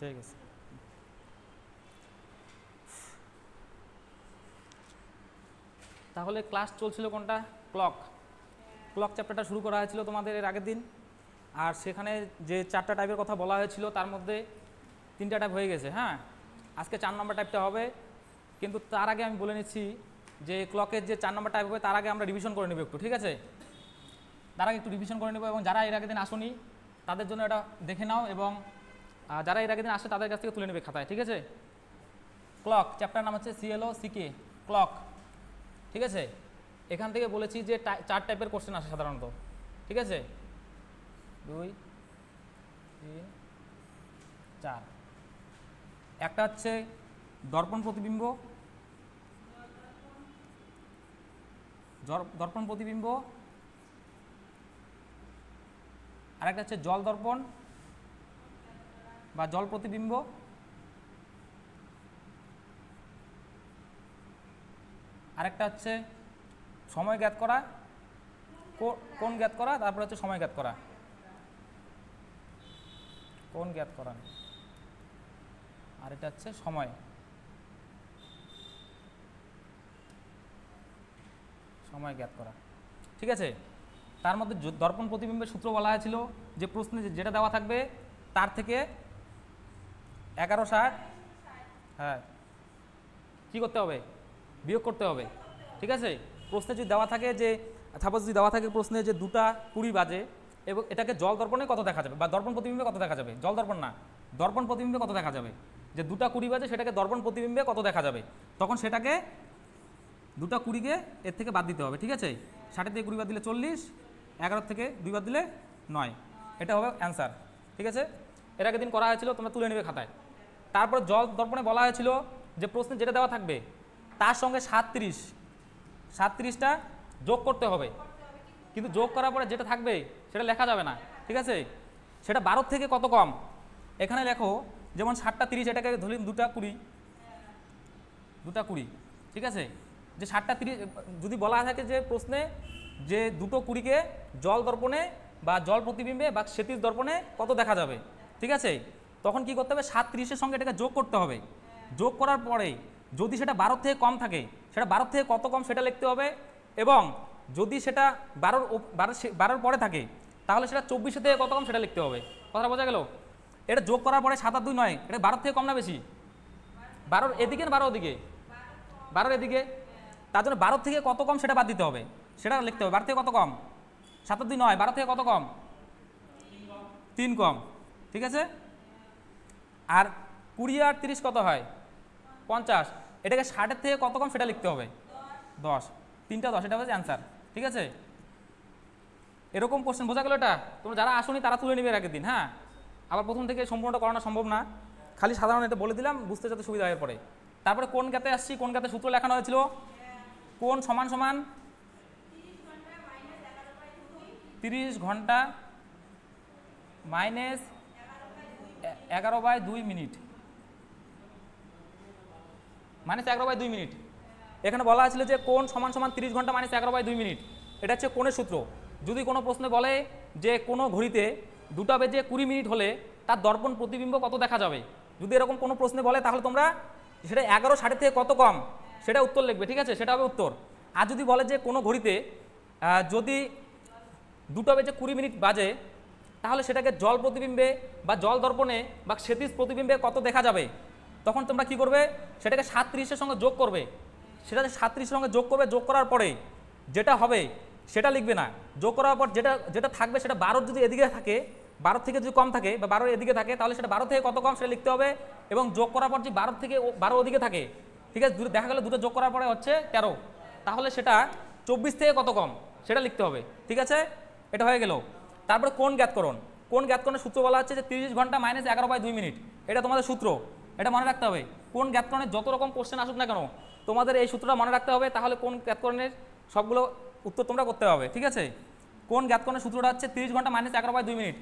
ঠিক আছে। তাহলে ক্লাস চলছিল কোনটা? ক্লক। ক্লক চ্যাপ্টারটা শুরু করা হয়েছিল তোমাদের এর আগের দিন, আর সেখানে যে 4টা টাইপের কথা বলা হয়েছিল তার মধ্যে 3টা টাইপ হয়ে গেছে। হ্যাঁ, আজকে 4 নম্বর টাইপটা হবে, কিন্তু তার আগে আমি বলে নিচ্ছি যে ক্লকের যে 4 নম্বর টাইপ হবে তার আগে আমরা রিভিশন করে নেব একটু, ঠিক আছে? তার আগে একটু রিভিশন করে নেব, এবং যারা এর আগের দিন আসনি তাদের জন্য এটা দেখে নাও, এবং যারা এর আগের দিন আসে তাদের কাছ থেকে তুলে নেবে খাতায়, ঠিক আছে? ক্লক চ্যাপ্টার নাম হচ্ছে CLOCK, ক্লক, ঠিক আছে? এখান থেকে বলেছি যে 4 টাইপের কোশ্চেন আসে সাধারণত, ঠিক আছে? 2, 3, 4। একটা হচ্ছে দর্পণ প্রতিবিম্ব, দর্পণ প্রতিবিম্ব, আরেকটা হচ্ছে জল দর্পণ বা জল প্রতিবিম্ব, আরেকটা হচ্ছে সময় জ্ঞাত করা, কোণ জ্ঞাত করা, তারপরে হচ্ছে সময় জ্ঞাত করা, কোণ জ্ঞাত করা, আর এটা হচ্ছে সময়, সময় জ্ঞাত করা, ঠিক আছে? তার মধ্যে দর্পণ প্রতিবিম্বের সূত্র বলা হয়েছিল যে প্রশ্নে যেটা দেওয়া থাকবে তার থেকে 1160, হ্যাঁ, কী করতে হবে? বিয়োগ করতে হবে, ঠিক আছে? প্রশ্নে যদি দেওয়া থাকে যে সাপোজ যদি দেওয়া থাকে প্রশ্নে যে 2:20 বাজে, এবং এটাকে জল দর্পণে কত দেখা যাবে বা দর্পণ প্রতিবিম্বে কত দেখা যাবে, জল দর্পণ না, দর্পণ প্রতিবিম্বে কত দেখা যাবে, যে 2:20 বাজে সেটাকে দর্পণ প্রতিবিম্বে কত দেখা যাবে, তখন সেটাকে 2:20কে এর থেকে বাদ দিতে হবে, ঠিক আছে? 60 থেকে 20 বাদ দিলে 40, 11 থেকে 2 বাদ দিলে 9, এটা হবে অ্যান্সার, ঠিক আছে? এর আগের দিন করা হয়েছিল, তোমরা তুলে নেবে খাতায়। তারপর জল দর্পণে বলা হয়েছিল যে প্রশ্নে যেটা দেওয়া থাকবে তার সঙ্গে 37টা যোগ করতে হবে, কিন্তু যোগ করার পরে যেটা থাকবে সেটা লেখা যাবে না, ঠিক আছে? সেটা 12 থেকে কত কম এখানে লেখো, যেমন 7টা 30, এটাকে ধরুন 2:20, ঠিক আছে? যে 7টা 30 যদি বলা থাকে যে প্রশ্নে যে 2:20কে জল দর্পণে বা জল প্রতিবিম্বে বা ক্ষিতিজ দর্পণে কত দেখা যাবে, ঠিক আছে? তখন কি করতে হবে? 7:30-এর সঙ্গে এটাকে যোগ করতে হবে। যোগ করার পরে যদি সেটা 12 থেকে কম থাকে, সেটা 12 থেকে কত কম সেটা লিখতে হবে, এবং যদি সেটা 12 পরে থাকে তাহলে সেটা 24 থেকে কত কম সেটা লিখতে হবে। কথা বোঝা গেল? এটা যোগ করার পরে 7 আর 2 9, এটা 12 থেকে কম না বেশি? 12 এদিকে না 12 ওদিকে? 12 এদিকে, তার জন্য 12 থেকে কত কম সেটা বাদ দিতে হবে, সেটা লিখতে হবে। 12 থেকে কত কম? 7 আর 2 9, 12 থেকে কত কম? 3 কম, ঠিক আছে? আর 20 আর 30 কত হয়? 50, এটাকে 60-এর থেকে কত কম সেটা লিখতে হবে, 10, 3টা 10, এটা হচ্ছে অ্যান্সার, ঠিক আছে? এরকম কোশ্চেন, বোঝা গেল? এটা তোমরা যারা আসনি তারা তুলে নিবে আগের দিন। হ্যাঁ, আবার প্রথম থেকে সম্পূর্ণটা করানো সম্ভব না, খালি সাধারণ এটা বলে দিলাম, বুঝতে যাতে সুবিধা হয় পরে। তারপরে কোন জ্ঞাতে আসছি, কোন জ্ঞাতে সূত্র লেখানো হয়েছিল, কোন সমান সমান 30 ঘন্টা মাইনাস 11/2 মিনিট, মাইনাস 11/2 মিনিট। এখানে বলা হয়েছিল যে কোন সমান সমান 30 ঘন্টা মাইনাস 11/2 মিনিট, এটা হচ্ছে কোণের সূত্র। যদি কোনো প্রশ্নে বলে যে কোনো ঘড়িতে 2:20 হলে তার দর্পণ প্রতিবিম্ব কত দেখা যাবে, যদি এরকম কোনো প্রশ্নে বলে তাহলে তোমরা সেটা 11:60 থেকে কত কম সেটা উত্তর লিখবে, ঠিক আছে? সেটা হবে উত্তর। আর যদি বলে যে কোনো ঘড়িতে যদি 2:20 বাজে তাহলে সেটাকে জল প্রতিবিম্বে বা জল দর্পণে বা ক্ষিতিজ প্রতিবিম্বে কত দেখা যাবে, তখন তোমরা কি করবে? সেটাকে 37-এর সঙ্গে যোগ করবে, সেটাকে 37-এর সঙ্গে যোগ করবে। যোগ করার পরে যেটা হবে সেটা লিখবে না, যোগ করার পর যেটা থাকবে সেটা 12 যদি এদিকে থাকে, 12 থেকে যদি কম থাকে বা 12 এদিকে থাকে তাহলে সেটা 12 থেকে কত কম সেটা লিখতে হবে, এবং যোগ করার পর যে 12 থেকে 12 ওদিকে থাকে, ঠিক আছে, দেখা গেল দুটো যোগ করার পরে হচ্ছে 13, তাহলে সেটা 24 থেকে কত কম সেটা লিখতে হবে, ঠিক আছে? এটা হয়ে গেল। তারপরে কোণ জ্ঞাতকরণ, কোণ জ্ঞাতকরণের সূত্র বলা হচ্ছে যে 30 ঘন্টা মাইনাস 11/2 মিনিট, এটা তোমাদের সূত্র, এটা মনে রাখতে হবে। কোণ জ্ঞাতকরণের যত রকম কোশ্চেন আসুক না কেন তোমাদের এই সূত্রটা মনে রাখতে হবে, তাহলে কোণ জ্ঞাতকরণের সবগুলো উত্তর তোমরা করতে হবে, ঠিক আছে? কোণ জ্ঞাতকরণের সূত্রটা হচ্ছে 30 ঘন্টা মাইনাস 11/2 মিনিট,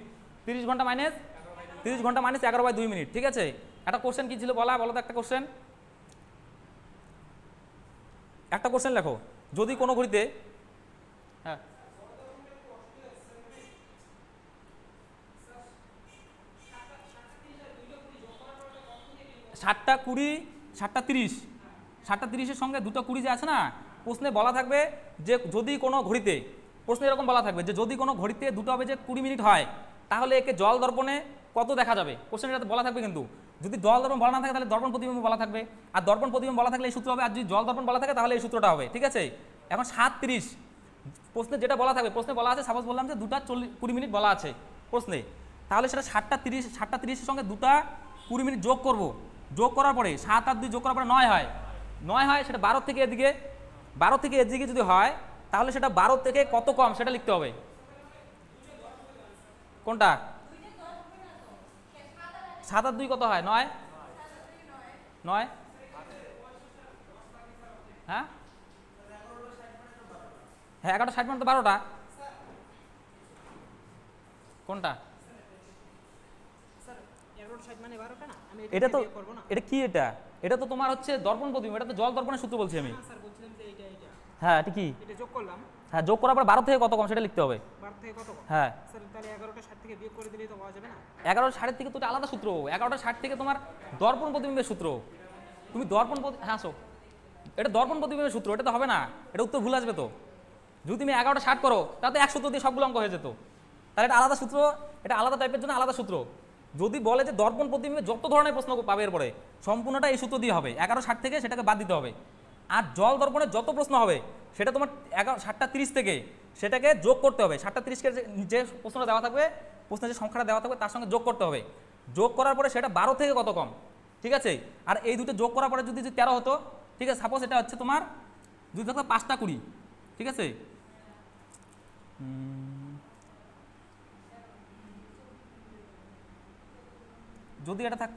30 ঘন্টা মাইনাস 11/2 মিনিট, ঠিক আছে? একটা কোশ্চেন কি ছিল বলো তো? একটা কোশ্চেন লেখো, যদি কোনো ঘড়িতে, হ্যাঁ 7টা 20 7টা 30, 7টা 30-এর সঙ্গে 2টা 20 যে আছে না, প্রশ্নে বলা থাকবে যে যদি কোনো ঘড়িতে, প্রশ্নে এরকম বলা থাকবে যে যদি কোনো ঘড়িতে 2টা বেজে 20 মিনিট হয় তাহলে একে জল দর্পণে কত দেখা যাবে, কোশ্চেন এটা বলা থাকবে। কিন্তু যদি জল দর্পণ বলা না থাকে তাহলে দর্পণ প্রতিবিম্ব বলা থাকবে, আর দর্পণ প্রতিবিম্ব বলা থাকলে এই সূত্র হবে, আর যদি জল দর্পণ বলা থাকে তাহলে এই সূত্রটা হবে। ঠিক আছে, এখন 7:30 প্রশ্নে যেটা বলা থাকবে, প্রশ্নে বলা আছে সাপোজ বললাম যে 2টা 20 মিনিট বলা আছে প্রশ্নে, তাহলে সেটা 7টা 30-এর সঙ্গে 2টা 20 মিনিট যোগ করব, যোগ করার পরে 7 আর 2 যোগ করার পরে 9 হয়, 9 হয়, সেটা 12 থেকে এদিকে, 12 থেকে এদিকে যদি হয় তাহলে সেটা 12 থেকে কত কম সেটা লিখতে হবে। কোনটা? 7 আর 2 কত হয়? 9, 9, হ্যাঁ হ্যাঁ 11:60 মানে তো 12টা। কোনটা? এটা তো, এটা কি, এটা এটা তো তোমার হচ্ছে দর্পণ প্রতিবিম্ব, এটা তো জল দর্পণের সূত্র বলছি আমি। হ্যাঁ এটা কি? যোগ করলাম, হ্যাঁ যোগ করার পর 12 থেকে কত কম সেটা লিখতে হবে। 12 থেকে কত কম? হ্যাঁ স্যার তাহলে 11:60 থেকে বিয়োগ করে দিলেই তো পাওয়া যাবে না? 11:60 থেকে তো এটা আলাদা সূত্র, 11:60 থেকে তোমার দর্পণ প্রতিবিম্বের সূত্র। তুমি দর্পণ হ্যাঁ আসো, এটা দর্পণ প্রতিবিম্বের সূত্র, এটা তো হবে না, এটা উত্তর ভুল আসবে তো। যদি তুমি 11:60 করো তাতে 1 সূত্র দিয়ে সবগুলো অঙ্ক হয়ে যেত, তাহলে এটা আলাদা সূত্র, এটা আলাদা টাইপের জন্য আলাদা সূত্র। যদি বলে যে দর্পণ প্রতিবিম্বে যত ধরনের প্রশ্ন পাবে এরপরে সম্পূর্ণটা এই সূত্র দিয়ে হবে, 11:60 থেকে সেটাকে বাদ দিতে হবে। আর জল দর্পণের যত প্রশ্ন হবে সেটা তোমার 7টা 30 থেকে সেটাকে যোগ করতে হবে, 7টা 30-কে যে প্রশ্নটা দেওয়া থাকবে, প্রশ্নের যে সংখ্যাটা দেওয়া থাকবে তার সঙ্গে যোগ করতে হবে, যোগ করার পরে সেটা 12 থেকে কত কম। ঠিক আছে, আর এই দুটো যোগ করার পরে যদি 13 হতো, ঠিক আছে, সাপোজ এটা হচ্ছে তোমার যদি থাকতো 5টা 20, ঠিক আছে, যদি এটা থাক,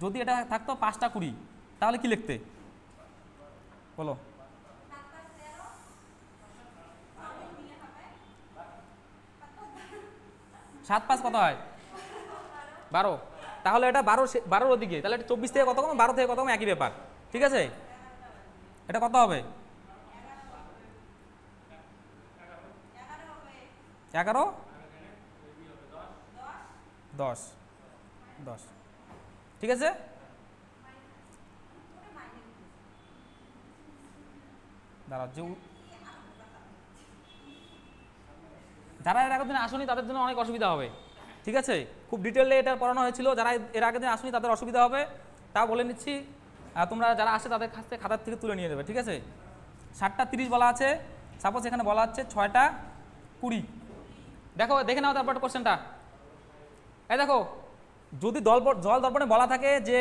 যদি এটা থাকতো 5টা 20 তাহলে কি লিখতে বলো? 7 5 কত হয়? 12, তাহলে এটা 12-12 ওদিকে, তাহলে এটা 24 থেকে কত কম, 12 থেকে কত কম, একই ব্যাপার। ঠিক আছে, এটা কত হবে? 11 10 10, ঠিক আছে। দাঁড়াও, যে যারা এর আগের দিন আসেনি তাদের জন্য অনেক অসুবিধা হবে। ঠিক আছে, খুব ডিটেলে এটা পড়ানো হয়েছিল, যারা এর আগের দিন আসেনি তাদের অসুবিধা হবে, তা বলে নিচ্ছি। তোমরা যারা আসে তাদের কাছ থেকে খাতার থেকে তুলে নিয়ে যাবে। ঠিক আছে, 7টা 30 বলা আছে, সাপোজ এখানে বলা হচ্ছে 6টা 20। দেখো দেখে নাও তারপর কোশ্চেনটা। এই দেখো, যদি জল দর্পণে বলা থাকে যে,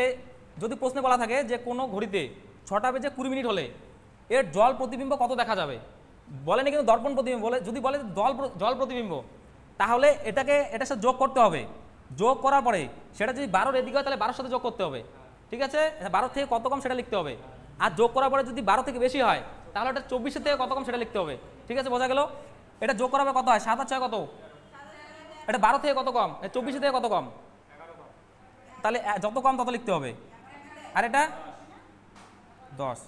যদি প্রশ্নে বলা থাকে যে কোনো ঘড়িতে 6টা বেজে 20 মিনিট হলে এর জল প্রতিবিম্ব কত দেখা যাবে, বলেনি কিন্তু দর্পণ প্রতিবিম্ব বলে, যদি বলে জল প্রতিবিম্ব তাহলে এটার সাথে যোগ করতে হবে, যোগ করার পরে সেটা যদি 12-এর এদিকে হয় তাহলে 12-এর সাথে যোগ করতে হবে। ঠিক আছে, 12 থেকে কত কম সেটা লিখতে হবে, আর যোগ করার পরে যদি 12 থেকে বেশি হয় তাহলে এটা 24-এর থেকে কত কম সেটা লিখতে হবে। ঠিক আছে, বোঝা গেল? এটা যোগ করা হবে কত হয়? 7 আর 6 কত? এটা 12 থেকে কত কম? 24 থেকে কত কম? তাহলে যত কম তত লিখতে হবে, আর এটা 10।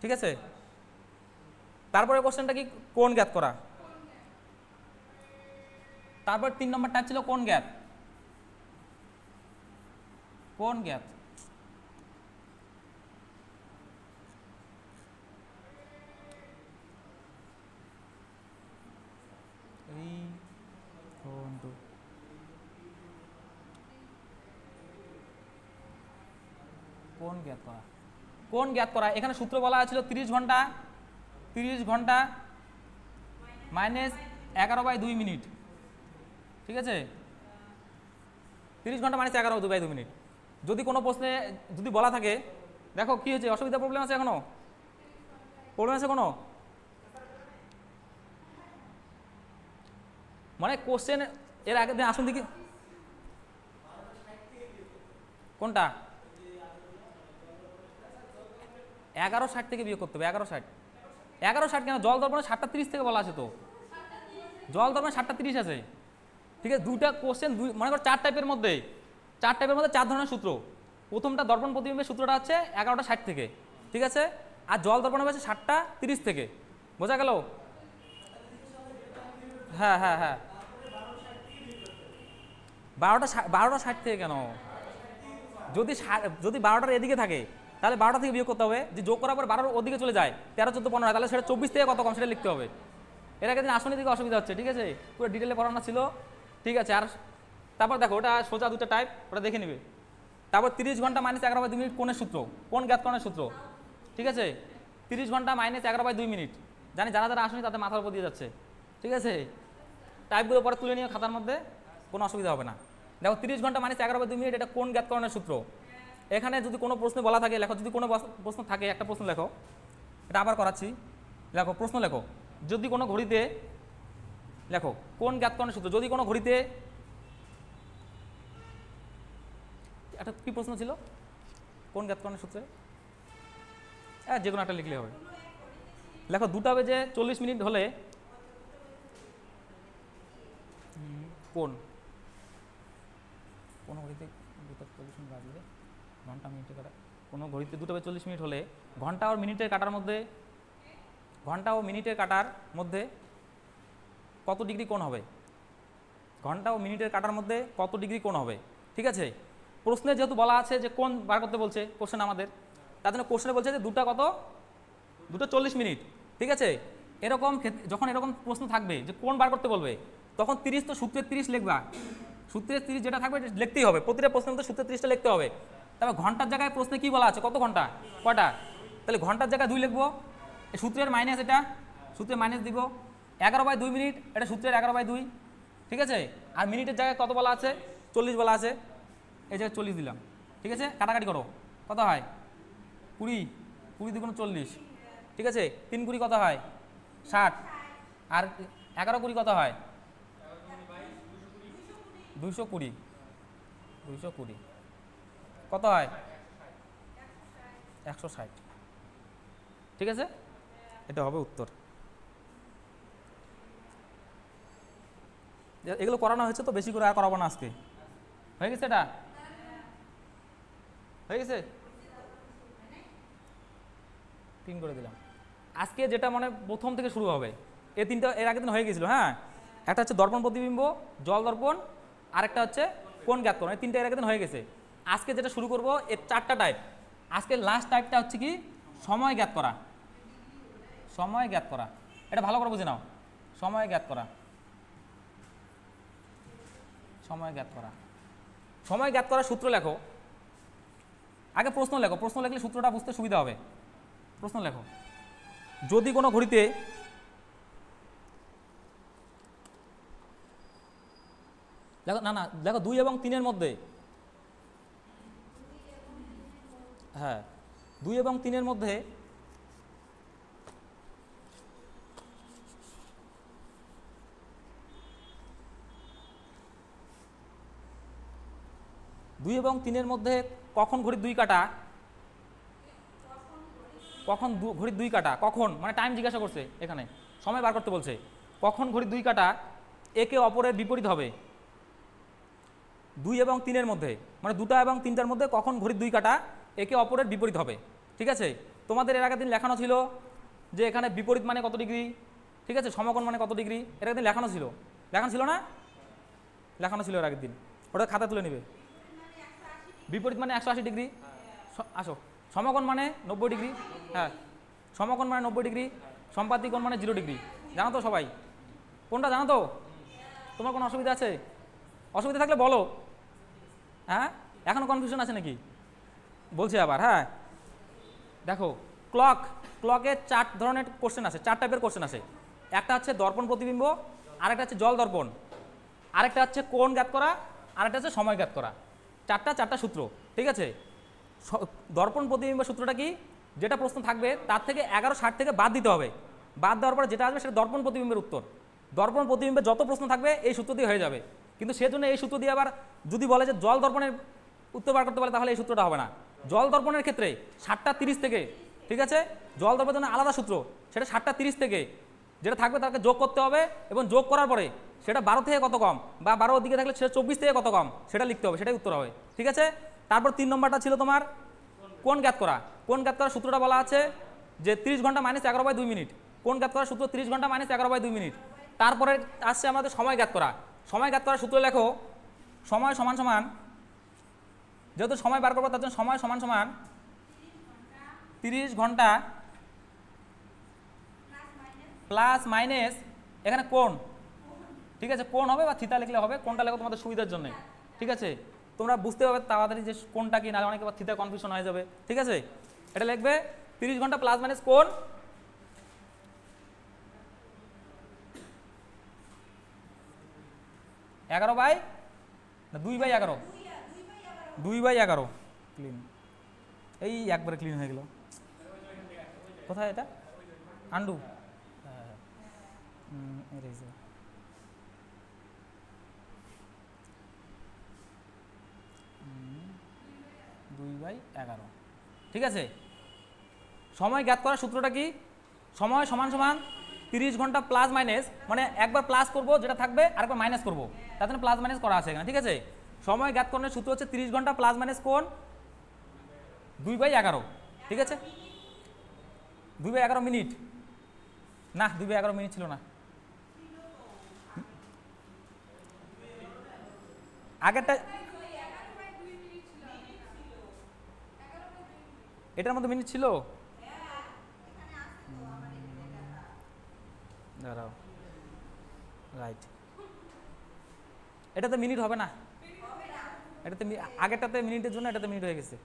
ঠিক আছে, তারপরে কোশ্চেনটা কি? কোণ জ্ঞাত করা। তারপর 3 নম্বর টাইপ ছিল কোণ জ্ঞাত। কোণ জ্ঞাত, কোণ জ্ঞাত করা, কোণ জ্ঞাত করা। এখানে সূত্র বলা হয়েছিল 30 ঘন্টা মাইনাস 11/2 মিনিট। ঠিক আছে, 30 ঘন্টা মাইনাস 11/2 মিনিট। যদি কোনো প্রশ্নে যদি বলা থাকে, দেখো কি হয়েছে, অসুবিধা প্রবলেম আছে, এখনো প্রবলেম আছে কোনো? মানে কোশ্চেন এর আগে আসুন দেখি কোনটা 11:60 থেকে বিয়োগ করতে হবে। 11:60 কেন? জল দর্পণে 7টা 30 থেকে বলা আছে তো, জল দর্পণে 7টা 30 আছে। ঠিক আছে, দুইটা কোশ্চেন, মনে করো 4 টাইপের মধ্যে 4 ধরনের সূত্র। প্রথমটা দর্পণ প্রতিবিম্বের সূত্রটা হচ্ছে 11:60 থেকে, ঠিক আছে, আর জল দর্পণে হচ্ছে 7টা 30 থেকে। বোঝা গেল? হ্যাঁ হ্যাঁ হ্যাঁ, 12টা 60 থেকে কেন? যদি 12টার এদিকে থাকে তাহলে 12টা থেকে বিয়োগ করতে হবে, যে যোগ করার পর 12 ওদিকে চলে যায় 13, 14, 15, তাহলে সেটা 24 থেকে কত কম সেটা লিখতে হবে। এর আগে দিন আসনি দিকে অসুবিধা হচ্ছে, ঠিক আছে, পুরো ডিটেলে পড়ানো ছিল, ঠিক আছে। আর তারপর দেখো ওটা সোজা দুটো টাইপ, ওটা দেখে নিবে। তারপর 30 ঘন্টা মাইনাস 11/2 মিনিট কোণের সূত্র, কোণ জ্ঞাতকরণের সূত্র, ঠিক আছে। 30 ঘন্টা মাইনাস 11/2 মিনিট, জানি যারা যারা আসনি তাদের মাথার উপর দিয়ে যাচ্ছে, ঠিক আছে। টাইপগুলো পরে তুলে নিয়ে খাতার মধ্যে, কোনো অসুবিধা হবে না। দেখো 30 ঘন্টা মাইনাস 11/2 মিনিট, এটা কোণ জ্ঞাতকরণের সূত্র। এখানে যদি কোনো প্রশ্ন বলা থাকে লেখো, যদি কোনো প্রশ্ন থাকে একটা প্রশ্ন লেখো, এটা আবার করাচ্ছি, লেখো প্রশ্ন লেখো, যদি কোনো ঘড়িতে লেখো কোণ জ্ঞাতকরণের সূত্র, যদি কোনো ঘড়িতে, একটা কী প্রশ্ন ছিল কোণ জ্ঞাতকরণের সূত্রে, হ্যাঁ যে কোনো একটা লিখলে হবে। লেখো 2টা বেজে 40 মিনিট হলে কোনো ঘড়িতে 2টা 40 মিনিট বাজলে ঘন্টা মিনিটে কাটা, কোনো ঘড়িতে 2টা বেজে 40 মিনিট হলে ঘন্টা ও মিনিটের কাটার মধ্যে কত ডিগ্রি কোণ হবে? ঘন্টা ও মিনিটের কাটার মধ্যে কত ডিগ্রি কোণ হবে, ঠিক আছে। প্রশ্নে যেহেতু বলা আছে যে কোণ বার করতে বলছে কোশ্চেন আমাদের, তার জন্য কোশ্চেনে বলছে যে 2টা 40 মিনিট, ঠিক আছে। এরকম যখন এরকম প্রশ্ন থাকবে যে কোণ বার করতে বলবে, তখন 30 তো সূত্রের 30 লিখবা, সূত্রের 30 যেটা থাকবে লিখতেই হবে, প্রতিটা প্রশ্নের মধ্যে সূত্রের 30টা লিখতে হবে। তবে ঘন্টার জায়গায় প্রশ্নে কী বলা আছে, কত ঘন্টা কয়টা, তাহলে ঘন্টার জায়গায় 2 লিখবো, সূত্রের মাইনাস, এটা সূত্রের মাইনাস দিব, 11/2 মিনিট, এটা সূত্রের 11/2, ঠিক আছে। আর মিনিটের জায়গায় কত বলা আছে, 40 বলা আছে, এই জায়গায় 40 দিলাম, ঠিক আছে। কাটাকাটি করো, কত হয় 20, 20 2 40, ঠিক আছে। 3 20 কত হয় 60, আর 11 20 কত হয় 220, 220 কত হয় 160, ঠিক আছে। এটা হবে উত্তর। এগুলো করানো হয়েছে তো, বেশি করে আর করাবো না আজকে, হয়ে গেছে, এটা হয়ে গেছে, 3 করে দিলাম। আজকে যেটা মানে প্রথম থেকে শুরু হবে, এই 3টা এর আগের দিন হয়ে গেছিলো, হ্যাঁ। একটা হচ্ছে দর্পণ প্রতিবিম্ব, জল দর্পণ, আরেকটা হচ্ছে কোণ জ্ঞাতকরণ, এই 3টা এর আগের দিন হয়ে গেছে। আজকে যেটা শুরু করব এর 4টা টাইপ। আজকে লাস্ট টাইপটা হচ্ছে কি সময় জ্ঞাত করা, সময় জ্ঞাত করা, এটা ভালো করে বুঝে নাও, সময় জ্ঞাত করা, সময় জ্ঞাত করা। সময় জ্ঞাত করার সূত্র লেখো, আগে প্রশ্ন লেখো, প্রশ্ন লিখলে সূত্রটা বুঝতে সুবিধা হবে। প্রশ্ন লেখো, যদি কোনো ঘড়িতে দেখো, না দেখো 2 এবং 3 এর মধ্যে, হ্যাঁ 2 এবং 3 এর মধ্যে কখন ঘড়ির 2 কাটা, কখন ঘড়ির 2 কাটা, কখন মানে টাইম জিজ্ঞাসা করছে, এখানে সময় বার করতে বলছে, কখন ঘড়ির 2 কাটা একে অপরের বিপরীত হবে। 2 এবং 3 এর মধ্যে, মানে 2টা এবং 3টার মধ্যে কখন ঘড়ির 2 কাটা একে অপরের বিপরীত হবে, ঠিক আছে। তোমাদের এর আগের দিন লেখানো ছিল যে এখানে বিপরীত মানে কত ডিগ্রি, ঠিক আছে, সমকোণ মানে কত ডিগ্রি, এর আগের দিন লেখানো ছিল না, লেখানো ছিল এর আগের দিন, ওটা খাতা তুলে নিবে। বিপরীত মানে 180 ডিগ্রি, আসো, সমকোণ মানে 90 ডিগ্রি, হ্যাঁ সমকোণ মানে 90 ডিগ্রি, সম্পাতি কোণ মানে 0 ডিগ্রি, জানো তো সবাই, কোনটা জানো তো? তোমার কোনো অসুবিধা আছে? অসুবিধা থাকলে বলো, হ্যাঁ এখনও কনফিউশন আছে নাকি? বলছি আবার, হ্যাঁ দেখো ক্লকে 4 ধরনের কোশ্চেন আছে, 4 টাইপের কোশ্চেন আছে। একটা হচ্ছে দর্পণ প্রতিবিম্ব, আরেকটা হচ্ছে জল দর্পণ, আরেকটা হচ্ছে কোণ জ্ঞাত করা, আরেকটা হচ্ছে সময় জ্ঞাত করা। 4টা সূত্র, ঠিক আছে। দর্পণ প্রতিবিম্ব সূত্রটা কি, যেটা প্রশ্ন থাকবে তার থেকে 1160 থেকে বাদ দিতে হবে, বাদ দেওয়ার পরে যেটা আসবে সেটা দর্পণ প্রতিবিম্বের উত্তর। দর্পণ প্রতিবিম্বে যত প্রশ্ন থাকবে এই সূত্র দিয়ে হয়ে যাবে, কিন্তু সেজন্য এই সূত্র দিয়ে আবার যদি বলে যে জল দর্পণের উত্তর বার করতে পারে তাহলে এই সূত্রটা হবে না। জল দর্পণের ক্ষেত্রে 7টা 30 থেকে, ঠিক আছে, জল দর্পণের জন্য আলাদা সূত্র, সেটা 7টা 30 থেকে যেটা থাকবে তাকে যোগ করতে হবে, এবং যোগ করার পরে সেটা 12 থেকে কত কম, বা 12 দিকে থাকলে সেটা 24 থেকে কত কম সেটা লিখতে হবে, সেটাই উত্তর হবে, ঠিক আছে। তারপর 3 নম্বরটা ছিল তোমার কোণ জ্ঞাত করা। কোণ জ্ঞাত করার সূত্রটা বলা আছে যে 30 ঘন্টা মাইনাস 11/2 মিনিট, কোণ জ্ঞাত করার সূত্র 30 ঘন্টা মাইনাস 11/2 মিনিট। তারপরে আসছে আমাদের সময় জ্ঞাত করা। সময় জ্ঞাত করার সূত্র লেখো, সময় সমান সমান, যেহেতু সময় বার করবো তার জন্য সময় সমান সমান 30 ঘন্টা প্লাস মাইনাস এখানে কোণ, ঠিক আছে, কোণ হবে বা থিতা লিখলে হবে, কোণটা লেখো তোমাদের সুবিধার জন্য, ঠিক আছে, তোমরা বুঝতে পারবে তাড়াতাড়ি যে কোণটা কি, না অনেকে থিতা কনফিউশন হয়ে যাবে, ঠিক আছে। এটা লিখবে 30 ঘন্টা প্লাস মাইনাস কোণ 2/11 2/11 ক্লিন, এই একবারে ক্লিন হয়ে গেল। কোথায় এটা আন্ডু, এরেজার 2/11, ঠিক আছে। সময় জ্ঞাত করার সূত্রটা কি, সময় সমান সমান 30 ঘন্টা প্লাস মাইনাস, মানে একবার প্লাস করব যেটা থাকবে আরেকবার মাইনাস করব, তার জন্য প্লাস মাইনাস করা আছে এখানে, ঠিক আছে। সময় জ্ঞাত করার সূত্র হচ্ছে 30 ঘন্টা প্লাস মাইনাস কোণ 2/11, ঠিক আছে। 2/11 মিনিট, না 2/11 মিনিট ছিল না, আগেরটা এটার মধ্যে মিনিট ছিল, দাঁড়াও, রাইট, এটাতে মিনিট হবে না, এটাতে আগেরটাতে মিনিটের জন্য এটাতে মিনিট হয়ে গেছে,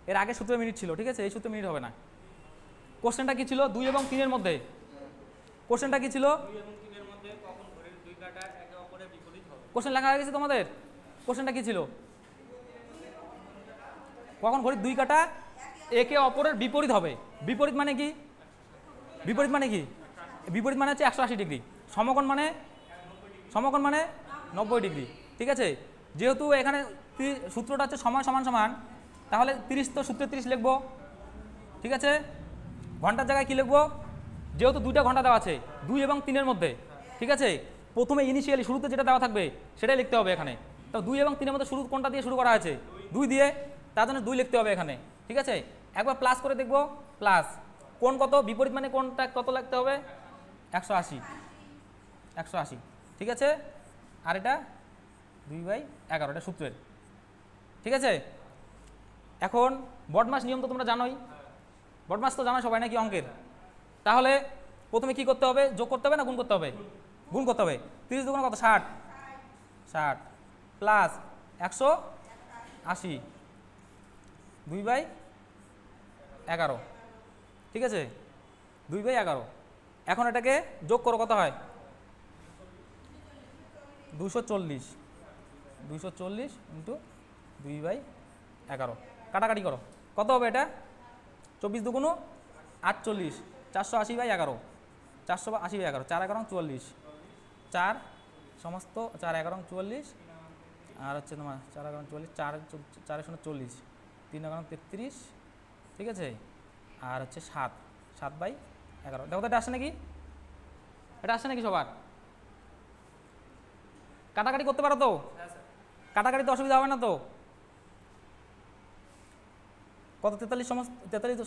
এর আগে সূত্রে মিনিট ছিল, ঠিক আছে, এই সূত্রে মিনিট হবে না। কোশ্চেনটা কি ছিল 2 এবং 3 এর মধ্যে, কোশ্চেনটা কি ছিল, কোশ্চেন লেখা হয়ে গেছে তোমাদের, কোশ্চেনটা কি ছিল, কখন ঘড়ির 2 কাঁটা একে অপরের বিপরীত হবে, বিপরীত মানে কি, বিপরীত মানে কি, বিপরীত মানে হচ্ছে 180 ডিগ্রি, সমকোণ মানে 90 ডিগ্রি, ঠিক আছে। যেহেতু এখানে সূত্রটা হচ্ছে সময় সমান সমান, তাহলে 30 তো সূত্রে 30 লিখবো, ঠিক আছে। ঘন্টার জায়গায় কি লিখবো, যেহেতু 2টা ঘন্টা দেওয়া আছে 2 এবং 3 এর মধ্যে, ঠিক আছে, প্রথমে ইনিশিয়ালি শুরুতে যেটা দেওয়া থাকবে সেটাই লিখতে হবে এখানে। তো 2 এবং 3 এর মধ্যে শুরু কোনটা দিয়ে শুরু করা আছে, 2 দিয়ে, তার জন্য 2 লিখতে হবে এখানে, ঠিক আছে। একবার প্লাস করে দেখবো, প্লাস কোণ কত, বিপরীত মানে কোণটা কত লিখতে হবে, 180, ঠিক আছে। আর এটা 2/11, এটা সূত্রের, ঠিক আছে। এখন বডমাস নিয়ম তো তোমরা জানোই, বডমাস তো জানো সবাই নাকি অঙ্কের, তাহলে প্রথমে কি করতে হবে, যোগ করতে হবে না গুণ করতে হবে, গুণ করতে হবে। 30 দুগুণ কত, 60 প্লাস 180 2/11, ঠিক আছে, 2/11। এখন এটাকে যোগ করো, কত হয়, 240 ইন্টু 2/11, কাটাকাটি করো, কত হবে এটা, 24 দুগুণ 48, 480/11, 480/11, 4×11 44, 4 সমস্ত 4×11 44, আর হচ্ছে তোমার 4×11 44, 4×4 40, 3×11 33, ঠিক আছে, আর হচ্ছে 7/11, দেখো তো এটা আসে নাকি, এটা আসে নাকি সবার, কাটাকাটি করতে পারো তো, কাটাকাটি তো অসুবিধা হবে না তো, কত 43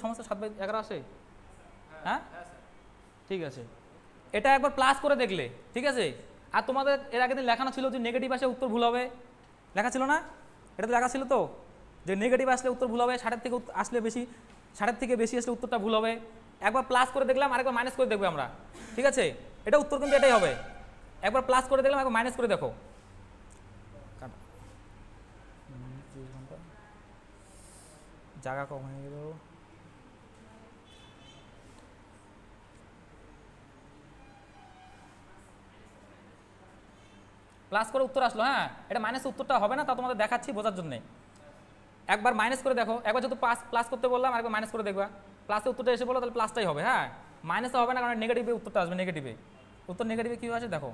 সমস্ত 7/11 আসে, হ্যাঁ ঠিক আছে। এটা একবার প্লাস করে দেখলে, ঠিক আছে। আর তোমাদের এর আগের দিন লেখানো ছিল যে নেগেটিভ আসলে উত্তর ভুল হবে, লেখা ছিল না, এটা তো লেখা ছিল তো, যে নেগেটিভ আসলে উত্তর ভুল হবে, 60 থেকে আসলে বেশি, 60 থেকে বেশি আসলে উত্তরটা ভুল হবে। একবার প্লাস করে দেখলাম, আরেকবার মাইনাস করে দেখবে আমরা, ঠিক আছে। এটা উত্তর কিন্তু এটাই হবে, একবার প্লাস করে দেখলাম, একবার মাইনাস করে দেখো, জায়গা কম হয়ে গেল, প্লাস করে উত্তর আসলো, হ্যাঁ এটা মাইনাস উত্তরটা হবে না, তা তোমাদের দেখাচ্ছি বোঝার জন্য। একবার মাইনাস করে দেখো, একবার যেহেতু প্লাস করতে বললাম, আরেকবার মাইনাস করে দেখবা, প্লাসে উত্তরটা এসে বলো তাহলে প্লাসটাই হবে, হ্যাঁ মাইনাসটা হবে না, কারণ নেগেটিভে উত্তরটা আসবে, নেগেটিভে উত্তর, নেগেটিভে কী আছে দেখো,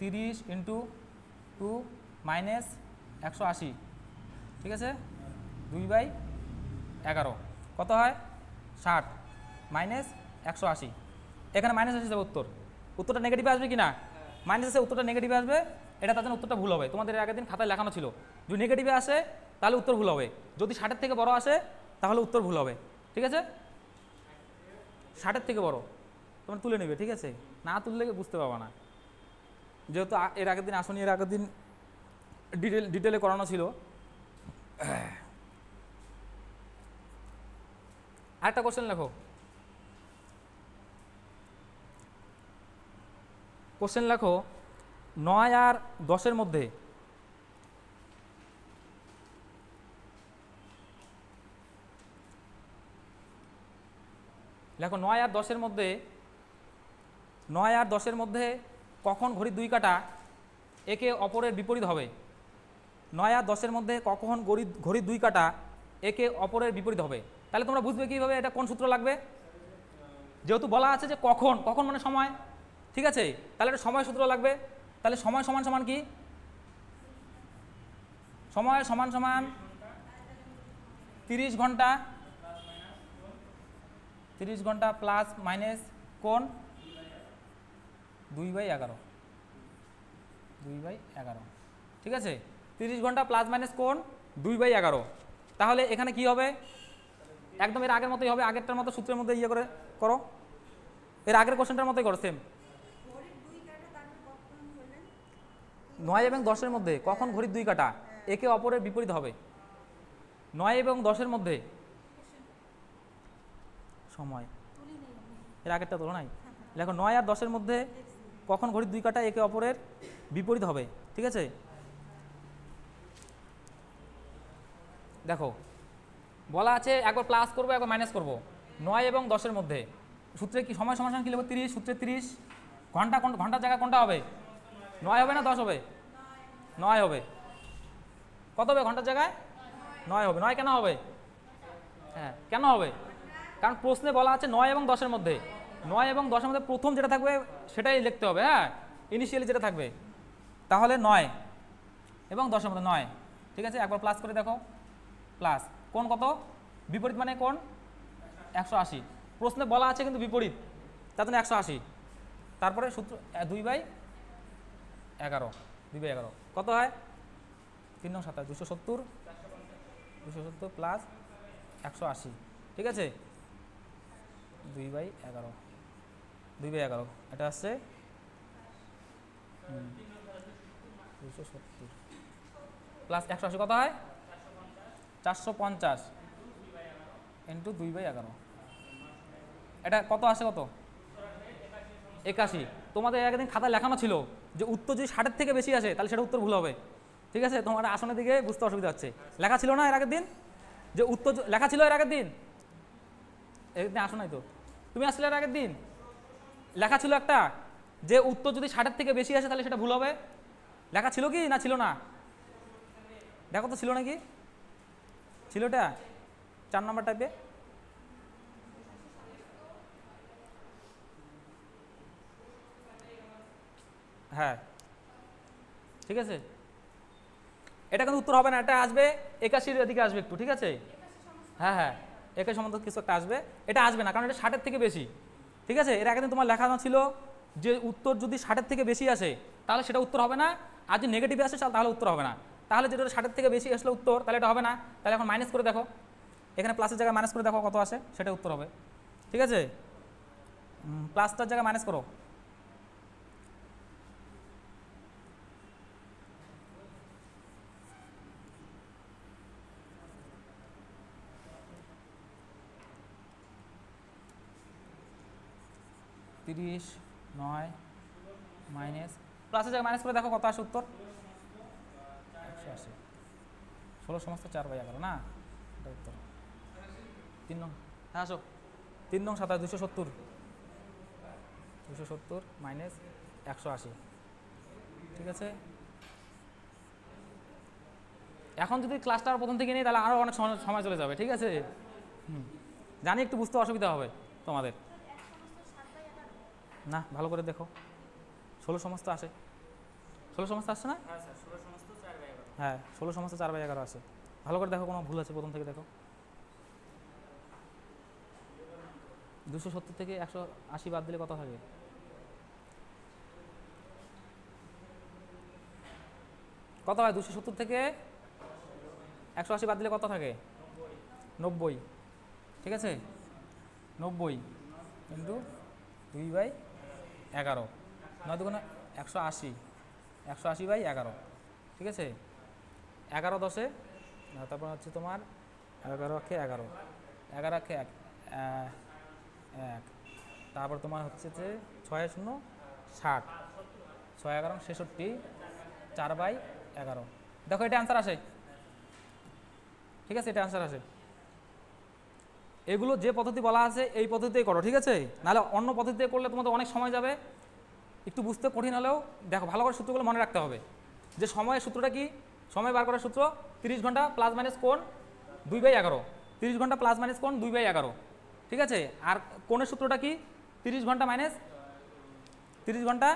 30 × 2 মাইনাস 180, ঠিক আছে, 2/11 কত হয়, 60 মাইনাস 180, এখানে মাইনাস এসে যাবে উত্তর, উত্তরটা নেগেটিভে আসবে কি না, মাইনাস এসে উত্তরটা নেগেটিভে আসবে, এটা তার জন্য উত্তরটা ভুল হবে, তোমাদের আগের দিন খাতায় লেখানো ছিল, যদি নেগেটিভে আসে তাহলে উত্তর ভুল হবে, যদি 60-এর থেকে বড় আসে তাহলে উত্তর ভুল হবে, ঠিক আছে। 60-এর থেকে বড় তোমরা তুলে নেবে, ঠিক আছে, না তুললে বুঝতে পারবা না, যেহেতু এর আগের দিন আসনি, এর আগের দিন ডিটেলে করানো ছিল। আরেকটা কোশ্চেন লেখো। কোশ্চেন লেখো 9 আর 10-এর মধ্যে লেখো 9 আর 10-এর মধ্যে 9 আর 10-এর মধ্যে কখন ঘড়ির 2 কাঁটা একে অপরের বিপরীত হবে? 9 আর 10-এর মধ্যে কখন ঘড়ির 2 কাঁটা একে অপরের বিপরীত হবে? তাহলে তোমরা বুঝবে কীভাবে এটা কোন সূত্র লাগবে? যেহেতু বলা আছে যে কখন, কখন মানে সময়, ঠিক আছে, তাহলে এটা সময় সূত্র লাগবে। তাহলে সময় সমান সমান কি? সময় সমান সমান 30 ঘন্টা, 30 ঘন্টা প্লাস মাইনাস কোণ 2/11, 2/11, ঠিক আছে। 30 ঘন্টা প্লাস মাইনাস কোণ 2/11। তাহলে এখানে কি হবে? একদম এর আগের মতোই হবে, আগেরটার মতো সূত্রের মধ্যে ইয়ে করে করো, এর আগের কোশ্চেনটার মতোই করো সেম। 9 এবং 10-এর মধ্যে কখন ঘড়ির 2 কাঁটা একে অপরের বিপরীত হবে? 9 এবং 10-এর মধ্যে সময়, এর আগেরটা তোলো নাই, দেখো 9 আর 10-এর মধ্যে কখন ঘড়ির 2 কাঁটা একে অপরের বিপরীত হবে, ঠিক আছে। দেখো বলা আছে একবার প্লাস করবো একবার মাইনাস করবো। 9 এবং 10-এর মধ্যে সূত্রে কি সময় সমান সমান কি লিখবো? 30, সূত্রে 30। ঘন্টা, ঘন্টার জায়গায় কোনটা হবে? 9 হবে না 10 হবে? 9 হবে। কত হবে ঘন্টার জায়গায়? 9 হবে। 9 কেন হবে? হ্যাঁ, কেন হবে? কারণ প্রশ্নে বলা আছে 9 এবং 10-এর মধ্যে, 9 এবং 10-এর মধ্যে প্রথম যেটা থাকবে সেটাই লিখতে হবে। হ্যাঁ, ইনিশিয়ালি যেটা থাকবে। তাহলে 9 এবং 10-এর মধ্যে 9, ঠিক আছে। একবার প্লাস করে দেখো, প্লাস কোণ কত? বিপরীত মানে কোণ 180। প্রশ্নে বলা আছে কিন্তু বিপরীত, তার জন্য 180। তারপরে সূত্র 2/11, 2/11 কত হয়? 3 9 27, 270, 270 প্লাস 180, ঠিক আছে। 2/11, 2/11 এটা আসছে 270 প্লাস 180 কত হয়? 450 ইন্টু 2/11। এটা কত আসে? কত? 81। তোমাদের একদিন খাতায় লেখানো ছিল যে উত্তর যদি 60-এর থেকে বেশি আসে তাহলে সেটা উত্তর ভুল হবে, ঠিক আছে। তোমার আসনের দিকে বুঝতে অসুবিধা হচ্ছে। লেখা ছিল না এর আগের দিন যে উত্তর লেখা ছিল এর আগের দিন? একদিন আসো নাই তো, তুমি আসলে এর আগের দিন লেখা ছিল একটা যে উত্তর যদি 60-এর থেকে বেশি আসে তাহলে সেটা ভুল হবে। লেখা ছিল কি না ছিল না? দেখো তো ছিল নাকি? ছিল এটা 4 নম্বর টাইপে। হ্যাঁ, ঠিক আছে। এটা কিন্তু উত্তর হবে না, এটা আসবে 81-এর দিকে আসবে একটু, ঠিক আছে। হ্যাঁ হ্যাঁ, 81 সম্বন্ধে কিছু একটা আসবে, এটা আসবে না কারণ এটা 60-এর থেকে বেশি, ঠিক আছে। এর আগে তোমার লেখানো ছিল যে উত্তর যদি 60-এর থেকে বেশি আসে তাহলে সেটা উত্তর হবে না, আর যদি নেগেটিভে আসে তাহলে উত্তর হবে না। তাহলে যেটা 60-এর থেকে বেশি আসলে উত্তর, তাহলে এটা হবে না। তাহলে এখন মাইনাস করে দেখো, এখানে প্লাসের জায়গায় মাইনাস করে দেখো কত আসে, সেটা উত্তর হবে, ঠিক আছে। প্লাসটার জায়গায় মাইনাস করো। তিরিশ 9 মাইনাস প্লাসের জায়গায় মাইনাস করে দেখো কত আসে উত্তর? 180। 16 সমস্ত 4/11 না, এটা উত্তর। 3 নং, হ্যাঁ আসো। 3 নং 27, 270, 270 মাইনাস 180, ঠিক আছে। এখন যদি ক্লাসটা প্রথম থেকে নিই তাহলে আরও অনেক সময় চলে যাবে, ঠিক আছে। জানি একটু বুঝতে অসুবিধা হবে তোমাদের। না, ভালো করে দেখো, 16 সমস্ত আসে, 16 সমস্ত আসছে না? হ্যাঁ, 16 সমস্ত 4/11 আসে। ভালো করে দেখো কোনো ভুল আছে প্রথম থেকে দেখো। 270 থেকে 180 বাদ দিলে কত থাকে? কত হয়? 270 থেকে 180 বাদ দিলে কত থাকে? 90, ঠিক আছে। 90 কিন্তু 2/11, 9 2 180 180/11, ঠিক আছে। 11 10-এ, তারপর হচ্ছে তোমার 11 অক্ষে 11, 11 অক্ষে 1, তারপর তোমার হচ্ছে যে 6 0 60, 6 11 66, 4/11। দেখো এটা অ্যান্সার আসে, ঠিক আছে, এটা অ্যান্সার আসে। এগুলো যে পদ্ধতি বলা আছে এই পদ্ধতিতেই করো, ঠিক আছে, নাহলে অন্য পদ্ধতিতে করলে তোমাদের অনেক সময় যাবে, একটু বুঝতে কঠিন হলেও দেখো ভালো করে সূত্রগুলো মনে রাখতে হবে। যে সময়ের সূত্রটা কি, সময় বার করার সূত্র 30 ঘন্টা প্লাস মাইনাস কোণ 2/11, 30 ঘন্টা প্লাস মাইনাস কোণ 2/11, ঠিক আছে। আর কোণের সূত্রটা কি, 30 ঘন্টা মাইনাস 30 ঘন্টা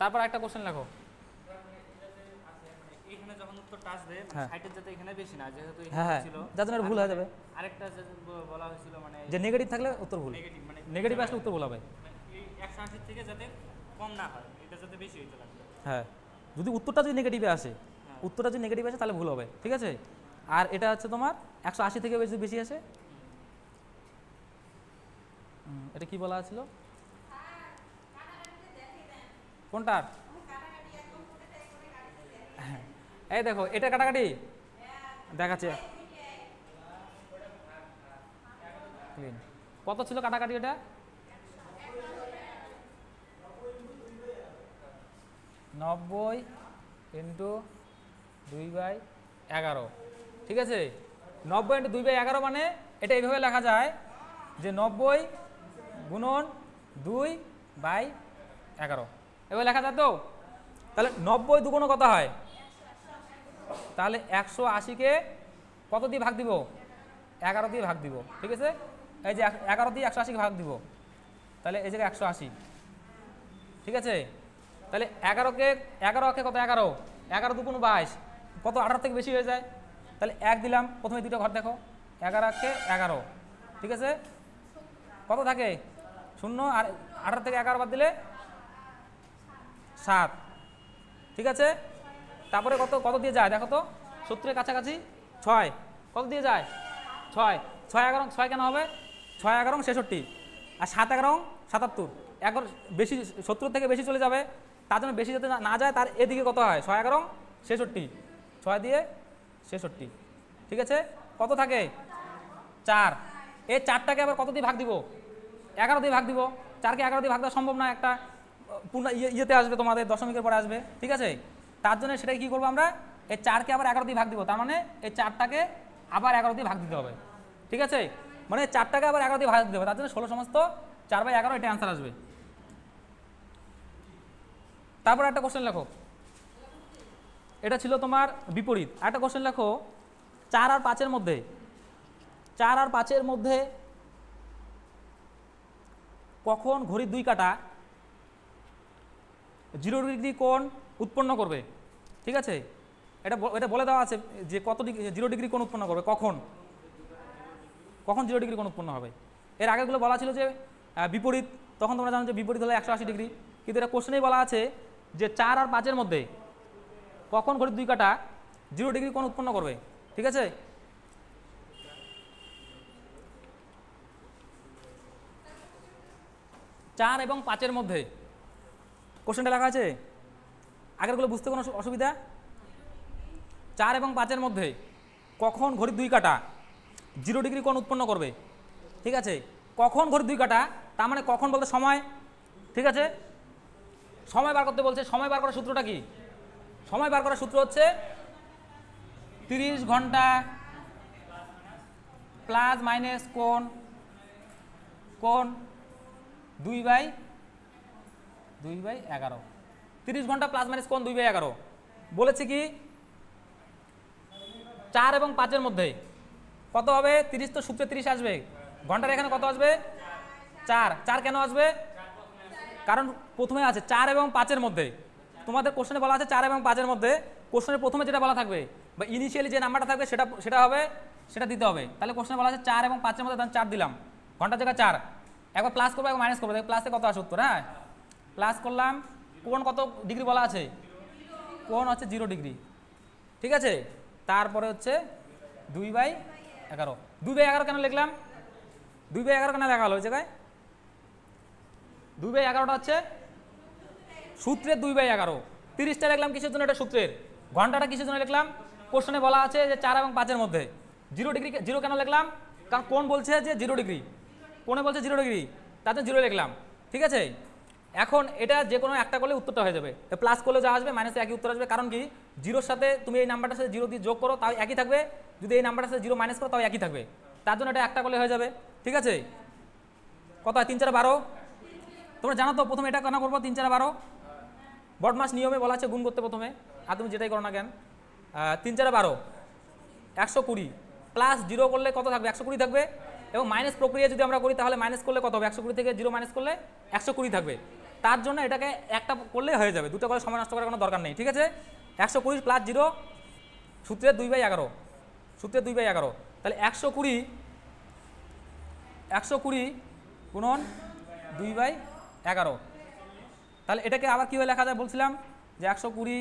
তারপর একটা কোশ্চেন লেখো। এখানে যখন উত্তরটা আসবে হ্যাঁ। 60 এর যাতে এখানে বেশি না, যেহেতু হ্যাঁ এখানে ছিল যার জন্য ভুল হয়ে যাবে। আরেকটা যে বলা হয়েছিল মানে যে নেগেটিভ থাকলে উত্তর ভুল, নেগেটিভ, মানে নেগেটিভ আসলে উত্তর ভুল হবে। এই 180 থেকে যাতে কম না হয়, এটা যাতে বেশি হইতে লাগবে। হ্যাঁ, যদি উত্তরটা যদি নেগেটিভে আসে, উত্তরটা যদি নেগেটিভ আসে তাহলে ভুল হবে, ঠিক আছে। আর এটা হচ্ছে তোমার 180 থেকে বেশি আসে, এটা কি বলা ছিল কোনটার? এই দেখো এটা কাটাকাটি দেখাচ্ছে, কত ছিল কাটাকাটি? এটা 90 × 2/11, ঠিক আছে। 90 × 2/11 মানে এটা এইভাবে লেখা যায় যে 90 × 2/11, এভাবে লেখা যায়। তো তাহলে 90 দুগুণ কত হয়? তাহলে 180-কে কত দিয়ে ভাগ দিব? 11 দিয়ে ভাগ দিব, ঠিক আছে। এই যে 11 দিয়ে 180-কে ভাগ দিব, তাহলে এই জায়গায় 180, ঠিক আছে। তাহলে 11 অক্ষে কত? 11, 11 দুগুণ 22, কত? 18 থেকে বেশি হয়ে যায়, তাহলে 1 দিলাম। প্রথমে দুটো ঘর দেখো, 11 অক্ষে 11, ঠিক আছে। কত থাকে? 0, আর 18 থেকে 11 বাদ দিলে 7, ঠিক আছে। তারপরে কত কত দিয়ে যায় দেখো তো, 70-এর কাছাকাছি 6, কত দিয়ে যায়? 6, 6 11 6 কেন হবে? 6 11 66, আর 7 11 77, একবার বেশি 70 থেকে বেশি চলে যাবে, তার জন্য বেশি যাতে না যায় তার এদিকে কত হয়? 6 11 66, 6 দিয়ে 66, ঠিক আছে। কত থাকে? 4, এই 4টাকে আবার কত দিয়ে ভাগ দিব? 11 দিয়ে ভাগ দিব। 4কে 11 দিয়ে ভাগ দেওয়া সম্ভব না, একটা পূর্ণ ইয়েতে আসবে, তোমাদের দশমিকের পরে আসবে, ঠিক আছে। তার জন্য সেটাকে কী করবো আমরা? এই 4কে আবার 11 দিয়ে ভাগ দিব, তার মানে এই 4টাকে আবার 11 দিয়ে ভাগ দিতে হবে, ঠিক আছে। মানে 4টাকে আবার 11 দিয়ে ভাগ দিতে হবে, তার জন্য 16 সমস্ত 4/11, এটা অ্যান্সার আসবে। তারপর একটা কোশ্চেন লেখো, এটা ছিল তোমার বিপরীত। একটা কোশ্চেন লেখো, 4 আর 5-এর মধ্যে, 4 আর 5-এর মধ্যে কখন ঘড়ির 2 কাঁটা 0 ডিগ্রি কোণ উৎপন্ন করবে, ঠিক আছে। এটা বলে দেওয়া আছে যে কত 0 ডিগ্রি কোণ উৎপন্ন করবে, কখন 0 ডিগ্রি কোণ উৎপন্ন হবে। এর আগেগুলো বলা ছিল যে বিপরীত, তখন তোমরা জানো যে বিপরীত হলে 180 ডিগ্রি, কিন্তু এটা কোশ্চেনেই বলা আছে যে 4 আর 5-এর মধ্যে কখন ঘড়ির 2 কাঁটা 0 ডিগ্রি কোণ উৎপন্ন করবে, ঠিক আছে। চার এবং 5-এর মধ্যে কোশ্চেনটা লেখা আছে, আগেরগুলো বুঝতে কোনো অসুবিধা? 4 এবং 5-এর মধ্যে কখন ঘড়ির 2 কাঁটা 0 ডিগ্রি কোণ উৎপন্ন করবে, ঠিক আছে। কখন ঘড়ির 2 কাঁটা, তার মানে কখন বলতে সময়, ঠিক আছে। সময় বার করতে বলছে, সময় বার করার সূত্রটা কি? সময় বার করার সূত্র হচ্ছে 30 ঘন্টা প্লাস মাইনাস কোণ 2/11, 30 ঘন্টা প্লাস মাইনাস কোণ 2/11 বলেছে কি 4 এবং 5-এর মধ্যে কত হবে? 30 তো সূত্রে 30 আসবে, ঘন্টার এখানে কত আসবে? 4, 4 কেন আসবে? কারণ প্রথমে আছে 4 এবং 5-এর মধ্যে, তোমাদের কোশ্চেনে বলা আছে 4 এবং 5-এর মধ্যে, কোশ্চেনের প্রথমে যেটা বলা থাকবে বা ইনিশিয়ালি যে নাম্বারটা থাকবে সেটা হবে, সেটা দিতে হবে। তাহলে কোশ্চেনে বলা আছে 4 এবং 5-এর মধ্যে, তখন 4 দিলাম, ঘন্টার জায়গায় 4, একবার প্লাস করবো একবার মাইনাস করবো, দেখো প্লাসে কত আসে উত্তর। হ্যাঁ, প্লাস করলাম, কোণ কত ডিগ্রি বলা আছে? কোণ হচ্ছে 0 ডিগ্রি, ঠিক আছে। তারপরে হচ্ছে 2/11, 2/11 কেন লিখলাম? 2/11 কেন লেখা হলো ওই জায়গায়? 2/11টা হচ্ছে সূত্রের 2/11। 30টা লিখলাম কিসের জন্য? এটা সূত্রের। ঘন্টাটা কিসের জন্য লিখলাম? কোশ্চেনে বলা আছে যে 4 এবং 5-এর মধ্যে। 0 ডিগ্রি, 0 কেন লিখলাম? কারণ কোণ বলছে যে 0 ডিগ্রি, কোণে বলছে 0 ডিগ্রি, তাতে 0 লিখলাম। ঠিক আছে, এখন এটা যে কোনো একটা করলে উত্তরটা হয়ে যাবে। প্লাস করলে যা আসবে মাইনাসে একই উত্তর আসবে। কারণ কি, 0-র সাথে তুমি এই নাম্বারটার সাথে 0 দিয়ে যোগ করো তাও একই থাকবে, যদি এই নাম্বারটার সাথে 0 মাইনাস করো তাও একই থাকবে। তার জন্য এটা একটা করলে হয়ে যাবে। ঠিক আছে, কত হয়? 3-4-12। তোমরা জানো তো প্রথমে এটা কেন করবো? 3-4-12 বটমাস নিয়মে বলা আছে গুণ করতে প্রথমে, আর তুমি যেটাই করো না কেন। 3-4-12 120 প্লাস 0 করলে কত থাকবে? 120 থাকবে। এবং মাইনাস প্রক্রিয়া যদি আমরা করি তাহলে মাইনাস করলে কত হবে? 120 থেকে 0 মাইনাস করলে 120 থাকবে। তার জন্য এটাকে একটা করলে হয়ে যাবে, দুটো করে সময় নষ্ট করার কোনো দরকার নেই। ঠিক আছে, 120 প্লাস 0 সূত্রের 2/11, সূত্রের 2/11। তাহলে 120 গুণন 2/11। তাহলে এটাকে আবার কীভাবে লেখা যায় বলছিলাম যে 120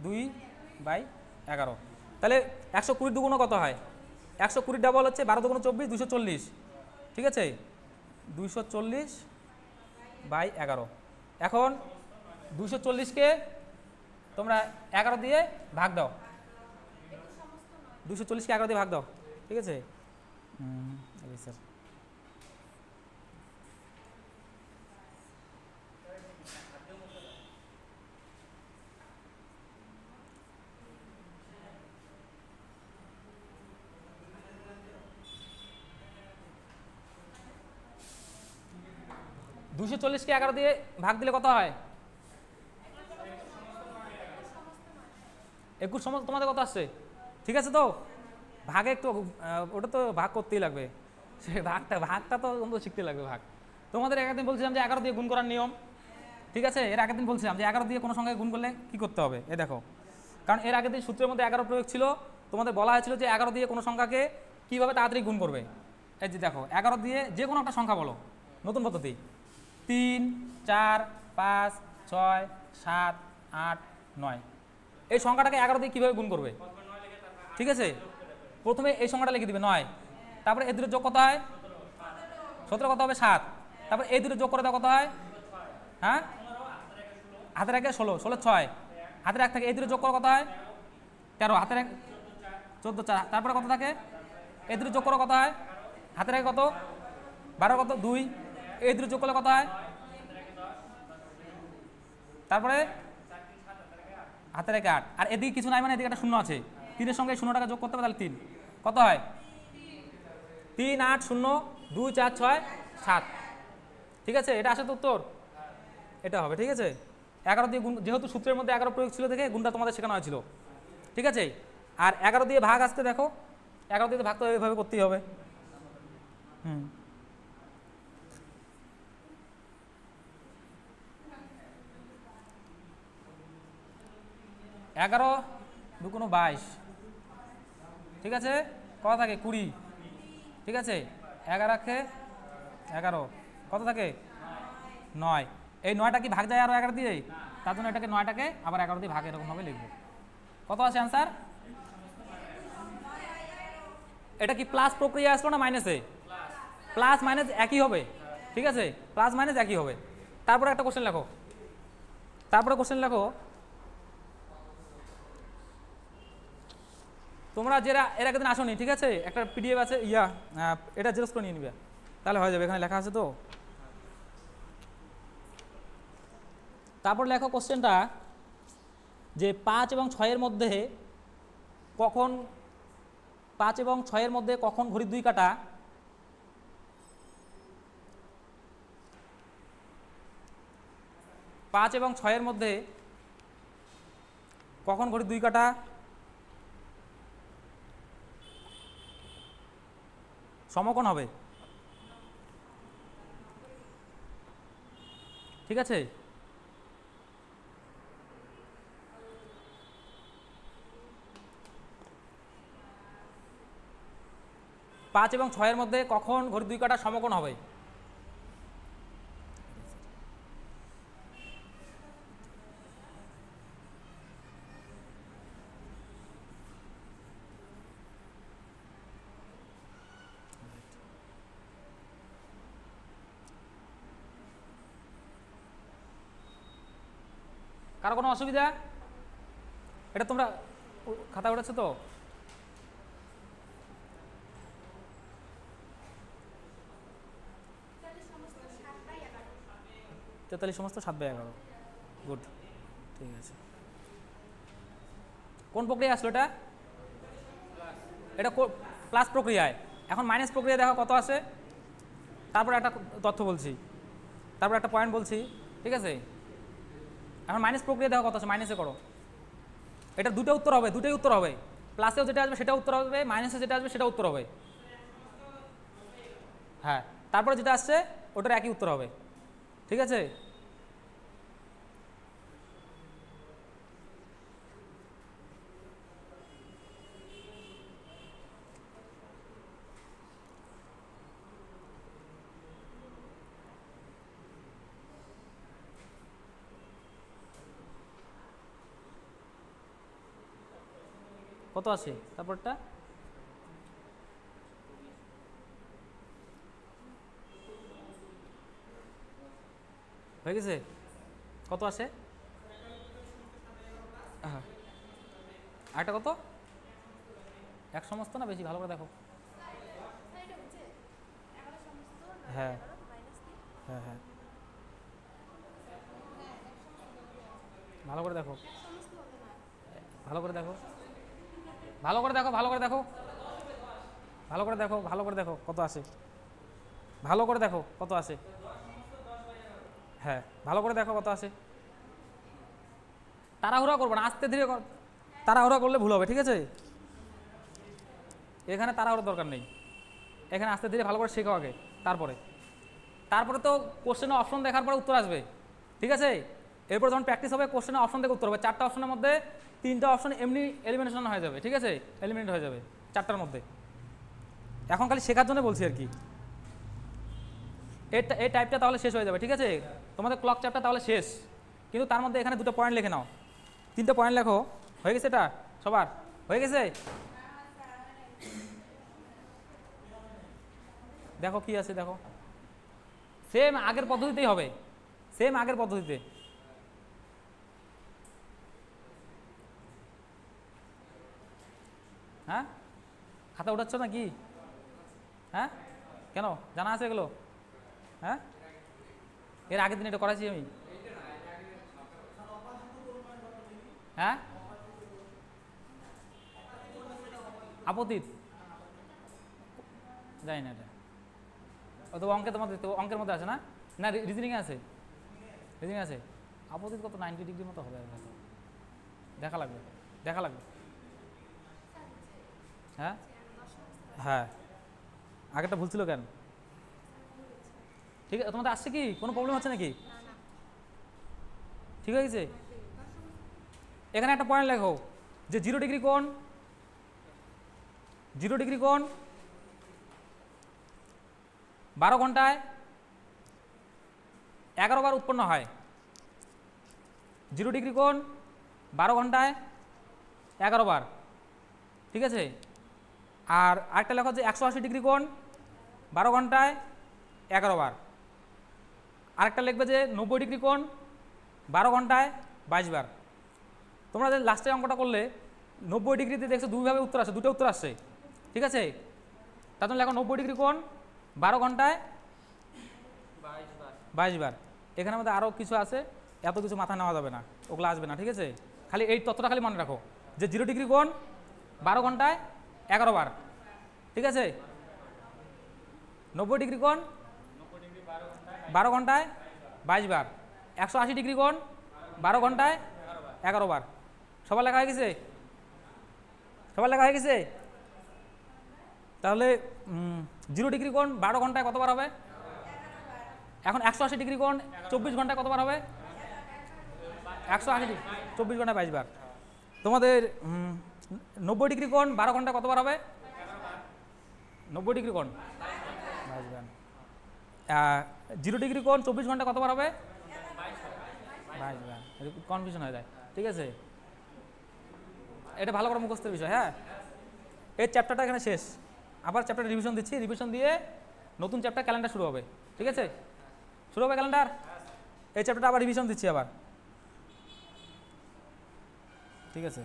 2/11। তাহলে 120 দুগুণ কত হয়? 120 ডাবল হচ্ছে 12 দুগুণ 24, 240। ঠিক আছে, 240/11। এখন 240কে তোমরা 11 দিয়ে ভাগ দাও, 240কে 11 দিয়ে ভাগ দাও। ঠিক আছে, স্যার 240কে 11 দিয়ে ভাগ দিলে কত হয়? 21 সমস্ত তোমাদের কত আসছে? ঠিক আছে, তো ভাগে একটু ওটা তো ভাগ করতেই লাগবে, সে ভাগটা তো শিখতে লাগবে ভাগ। তোমাদের একদিন বলছিলাম যে 11 দিয়ে গুণ করার নিয়ম। ঠিক আছে, এর আগের দিন বলছিলাম যে 11 দিয়ে কোনো সংখ্যায় গুণ করলে কী করতে হবে। এ দেখো, কারণ এর আগের দিন সূত্রের মধ্যে 11 প্রয়োগ ছিল, তোমাদের বলা হয়েছিল যে 11 দিয়ে কোনো সংখ্যাকে কীভাবে তাড়াতাড়ি গুণ করবে। এই যে দেখো, 11 দিয়ে যে কোনো একটা সংখ্যা বলো, নতুন পদ্ধতি 3 4 5 6 7 8 9, এই সংখ্যাটাকে 11 দিয়ে কীভাবে গুণ করবে? ঠিক আছে, প্রথমে এই সংখ্যাটা লিখে দিবে 9, তারপরে এই দুটো যোগ কত হয়? 17, কত হবে? 7, তারপর এই দুটো যোগ করে দাও কত হয়? হ্যাঁ, হাতের একে 16, 16 6, হাতের এক থাকে, এই দুটো যোগ করো কত হয়? 13, হাতের এক 14 4, তারপরে কত থাকে? এই দুটো যোগ করো কত হয়? হাতের একে কত? 12, কত 2, এই দুটো যোগ করলে কত হয়? তারপরে হাতের একে 8, আর এদিকে কিছু নাই মানে এদিকে একটা শূন্য আছে, 3-এর সঙ্গে শূন্যটাকে যোগ করতে হবে, তাহলে 3 কত হয়? 3 8 0 2 4 6 7। ঠিক আছে, এটা আসে তো উত্তর, এটা হবে। ঠিক আছে, 11 দিয়ে গুণ, যেহেতু সূত্রের মধ্যে 11 প্রয়োগ ছিল দেখে গুণটা তোমাদের শেখানো হয়েছিল। ঠিক আছে, আর 11 দিয়ে ভাগ আসতে দেখো, 11 দিয়ে ভাগ তো এইভাবে করতেই হবে। 11 2 22। ঠিক আছে, কত থাকে? 20। ঠিক আছে, 11 রাখে 11, কত থাকে? 9। এই 9টা কি ভাগ যায় আরও 11 দিয়ে? তার জন্য এটাকে 9টাকে আবার 11 দিয়ে ভাগ এরকমভাবে লিখবো। কত আছে অ্যান্সার? এটা কি প্লাস প্রক্রিয়া আসলো না মাইনাসে? প্লাস মাইনাস একই হবে। ঠিক আছে, প্লাস মাইনাস একই হবে। তারপরে একটা কোশ্চেন লেখো, তারপরে কোশ্চেন লেখো, তোমরা যারা এর আগের দিন আসোনি, ঠিক আছে, একটা পিডিএফ আছে, এটা জেরক্স করে নিয়ে নিবে, তাহলে হয়ে যাবে, এখানে লেখা আছে তো। তারপর লেখো কোশ্চেনটা যে 5 এবং 6-এর মধ্যে কখন, 5 এবং 6-এর মধ্যে কখন ঘড়ির 2 কাঁটা 5 এবং 6-এর মধ্যে কখন ঘড়ির 2 কাঁটা সমকোণ হবে। ঠিক আছে, 5 এবং 6-এর মধ্যে কখন ঘড়ির 2 কাঁটা সমকোণ হবে? কারো কোনো অসুবিধা? এটা তোমরা খাতা উঠেছো তো? তেতাল্লিশ সমস্ত 7/11। গুড, ঠিক আছে। কোন প্রক্রিয়া আসলো এটা? এটা প্লাস প্রক্রিয়ায়। এখন মাইনাস প্রক্রিয়া দেখো কত আসে। তারপর একটা তথ্য বলছি, তারপর একটা পয়েন্ট বলছি, ঠিক আছে? এখন মাইনাস প্রক্রিয়া দেখো কত আছে, মাইনাসে করো। এটা দুটো উত্তর হবে, দুটোই উত্তর হবে। প্লাসেও যেটা আসবে সেটা উত্তর হবে, মাইনাসে যেটা আসবে সেটা উত্তর হবে। হ্যাঁ, তারপরে যেটা আসছে ওটার একই উত্তর হবে, ঠিক আছে? কত আছে তারপরটা? হয়ে গেছে? কত আসে? হ্যাঁ, আরেকটা কত? 1 সমস্ত না বেশি? ভালো করে দেখো। হ্যাঁ হ্যাঁ হ্যাঁ, ভালো করে দেখো, ভালো করে দেখো, ভালো করে দেখো, ভালো করে দেখো, ভালো করে দেখো, ভালো করে দেখো কত আসে, ভালো করে দেখো কত আসে। হ্যাঁ, ভালো করে দেখো কত আসে। তাড়াহুড়া করবো না, আস্তে ধীরে কর। তাড়াহুড়া করলে ভুল হবে, ঠিক আছে? এখানে তাড়াহুড়োর দরকার নেই, এখানে আস্তে ধীরে ভালো করে শেখো আগে, তারপরে তো কোশ্চেনে অপশন দেখার পরে উত্তর আসবে, ঠিক আছে? এরপর যখন প্র্যাকটিস হবে কোশ্চেনে অপশন দেখে উত্তর হবে। 4টা অপশনের মধ্যে 3টা অপশন এমনি এলিমিনেশন হয়ে যাবে, ঠিক আছে? এলিমিনেট হয়ে যাবে 4টার মধ্যে। এখন খালি শেখার জন্য বলছি আর কি। এই টাইপটা তাহলে শেষ হয়ে যাবে, ঠিক আছে? তোমাদের ক্লক চ্যাপ্টার তাহলে শেষ, কিন্তু তার মধ্যে এখানে 2টা পয়েন্ট লিখে নাও, 3টে পয়েন্ট লেখো। হয়ে গেছে? এটা সবার হয়ে গেছে? দেখো কি আছে, দেখো সেম আগের পদ্ধতিতেই হবে, সেম আগের পদ্ধতিতে। হ্যাঁ, খাতা উঠাচ্ছ না কি? হ্যাঁ, কেন? জানা আছে এগুলো? হ্যাঁ, এর আগের দিন এটা করাইছি আমি। হ্যাঁ, আপত্তি জানি না, এটা অত অঙ্কের মধ্যে তো, অঙ্কের মধ্যে আছে না? না রিজনিংয়ে আছে, রিজনিং আছে। আপত্তি কত 90 ডিগ্রির মতো হবে, দেখা লাগবে, দেখা লাগবে। হ্যাঁ হ্যাঁ, আগেরটা ভুল ছিল কেন? ঠিক আছে, তোমাদের আসছে কি? কোনো প্রবলেম হচ্ছে নাকি? ঠিক হয়ে গেছে? এখানে একটা পয়েন্ট লেখো যে 0 ডিগ্রি কোণ, 0 ডিগ্রি কোণ 12 ঘন্টায় 11 বার উৎপন্ন হয়। 0 ডিগ্রি কোণ 12 ঘন্টায় 11 বার, ঠিক আছে? আর আরেকটা লেখো যে 180 ডিগ্রি কোণ 12 ঘন্টায় 11 বার। আরেকটা লিখবে যে 90 ডিগ্রি কোণ 12 ঘন্টায় 22 বার। তোমরা যে লাস্টে অঙ্কটা করলে 90 ডিগ্রিতে দেখছো দুইভাবে উত্তর আসছে, দুটো উত্তর আসছে, ঠিক আছে? তার জন্য লেখো 90 ডিগ্রি কোণ 12 ঘন্টায় 22 বার। এখানে মধ্যে আরও কিছু আছে, এত কিছু মাথা নেওয়া যাবে না, ওগুলো আসবে না, ঠিক আছে? খালি এই তথ্যটা খালি মনে রাখো যে 0 ডিগ্রি কোণ 12 ঘন্টায় 11 বার, ঠিক আছে? 90 ডিগ্রি কোণ 12 ঘন্টায় 22 বার। 180 ডিগ্রি কোণ 12 ঘন্টায় 11 বার। সবার লেখা হয়ে গেছে? সবার লেখা হয়ে গেছে? তাহলে 0 ডিগ্রি কোণ 12 ঘন্টায় কতবার হবে? এখন 180 ডিগ্রি কোণ 24 ঘন্টায় কতবার হবে? 180 ডিগ্রি 24 ঘন্টায় 22 বার। তোমাদের 90 ডিগ্রি কোণ 12 ঘন্টায় কতবার হবে? 90 ডিগ্রি কোণ 22 বার। 0 ডিগ্রি কোণ 24 ঘন্টায় কতবার হবে? 22 বার। কনফিউশন হয়ে যায়, ঠিক আছে? এটা ভালো করে মুখস্থের বিষয়। হ্যাঁ, এই চ্যাপ্টারটা এখানে শেষ। আবার চ্যাপ্টার রিভিশন দিচ্ছি, রিভিশন দিয়ে নতুন চ্যাপ্টার ক্যালেন্ডার শুরু হবে, ঠিক আছে? শুরু হবে ক্যালেন্ডার, এই চ্যাপ্টারটা আবার রিভিশন দিচ্ছি আবার। ঠিক আছে।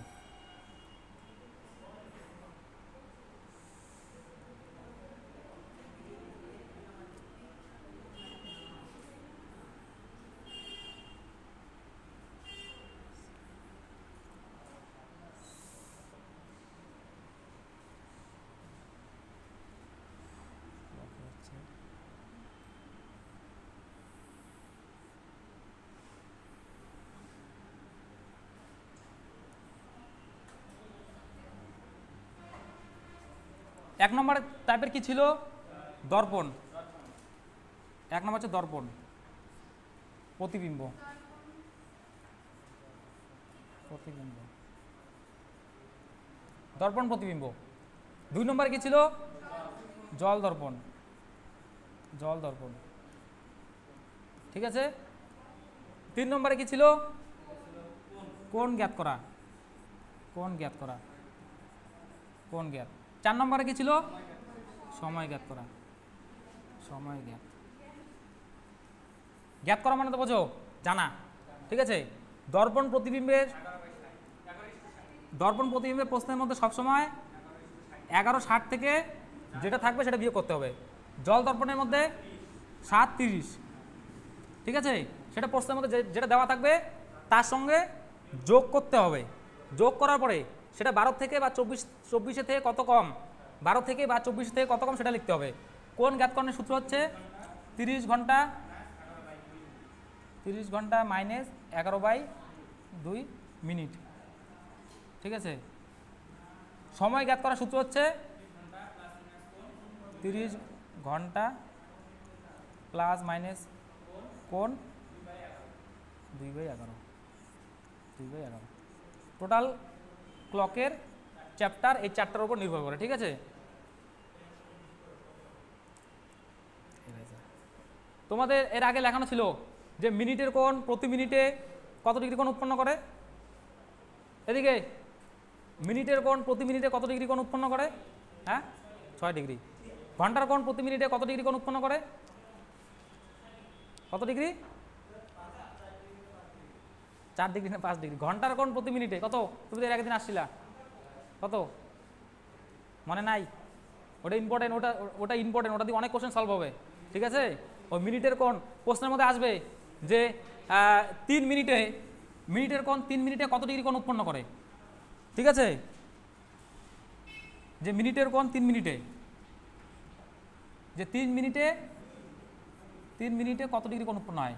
এক নম্বর টাইপের কি ছিল? দর্পণ। এক নম্বর হচ্ছে দর্পণ, প্রতিবিম্ব। প্রতিবিম্ব, দর্পণ প্রতিবিম্ব। 2 নম্বরে কি ছিল? জল দর্পণ। জল দর্পণ, ঠিক আছে। 3 নম্বরে কি ছিল? কোণ জ্ঞাত করা। কোণ জ্ঞাত করা, কোণ জ্ঞাত। 4 নম্বরে কি ছিল? সময় জ্ঞাত করা। সময় জ্ঞাত। জ্ঞাত করা মানে তো বোঝো, জানা, ঠিক আছে। দর্পণ প্রতিবিম্বের প্রশ্নের মধ্যে সবসময় 1160 থেকে যেটা থাকবে সেটা বিয়োগ করতে হবে। জল দর্পণের মধ্যে 730, ঠিক আছে। সেটা প্রশ্নের মধ্যে যেটা দেওয়া থাকবে তার সঙ্গে যোগ করতে হবে। যোগ করার পরে সেটা 12 থেকে বা 24 থেকে কত কম, 12 থেকে বা 24 থেকে কত কম সেটা লিখতে হবে। কোন জ্ঞাতকরণের সূত্র হচ্ছে 30 ঘন্টা মাইনাস 11/2 মিনিট, ঠিক আছে। সময় জ্ঞাত করার সূত্র হচ্ছে 30 ঘন্টা প্লাস মাইনাস কোণ 2/11। টোটাল ক্লকের চ্যাপ্টার এই চ্যাপ্টারের উপর নির্ভর করে, ঠিক আছে। তোমাদের এর আগে লেখানো ছিল যে মিনিটের কোণ প্রতি মিনিটে কত ডিগ্রি কোণ উৎপন্ন করে। এদিকে মিনিটের কোণ প্রতি মিনিটে কত ডিগ্রি কোণ উৎপন্ন করে? হ্যাঁ, 6 ডিগ্রি। ঘন্টার কোণ প্রতি মিনিটে কত ডিগ্রি কোণ উৎপন্ন করে? কত ডিগ্রি? 4 ডিগ্রি না 5 ডিগ্রি? ঘন্টার কোণ প্রতি মিনিটে কত? তুমি তো এর আগের দিন আসছিলা, কত মনে নাই? ওটা ইম্পর্টেন্ট, ওটা ইম্পর্টেন্ট, ওটা দিয়ে অনেক কোশ্চেন সলভ হবে, ঠিক আছে। ওই মিনিটের কোণ প্রশ্নের মধ্যে আসবে যে 3 মিনিটে, মিনিটের কোণ 3 মিনিটে কত ডিগ্রি কোণ উৎপন্ন করে, ঠিক আছে। যে মিনিটের কোণ 3 মিনিটে, যে 3 মিনিটে কত ডিগ্রি কোণ উৎপন্ন হয়?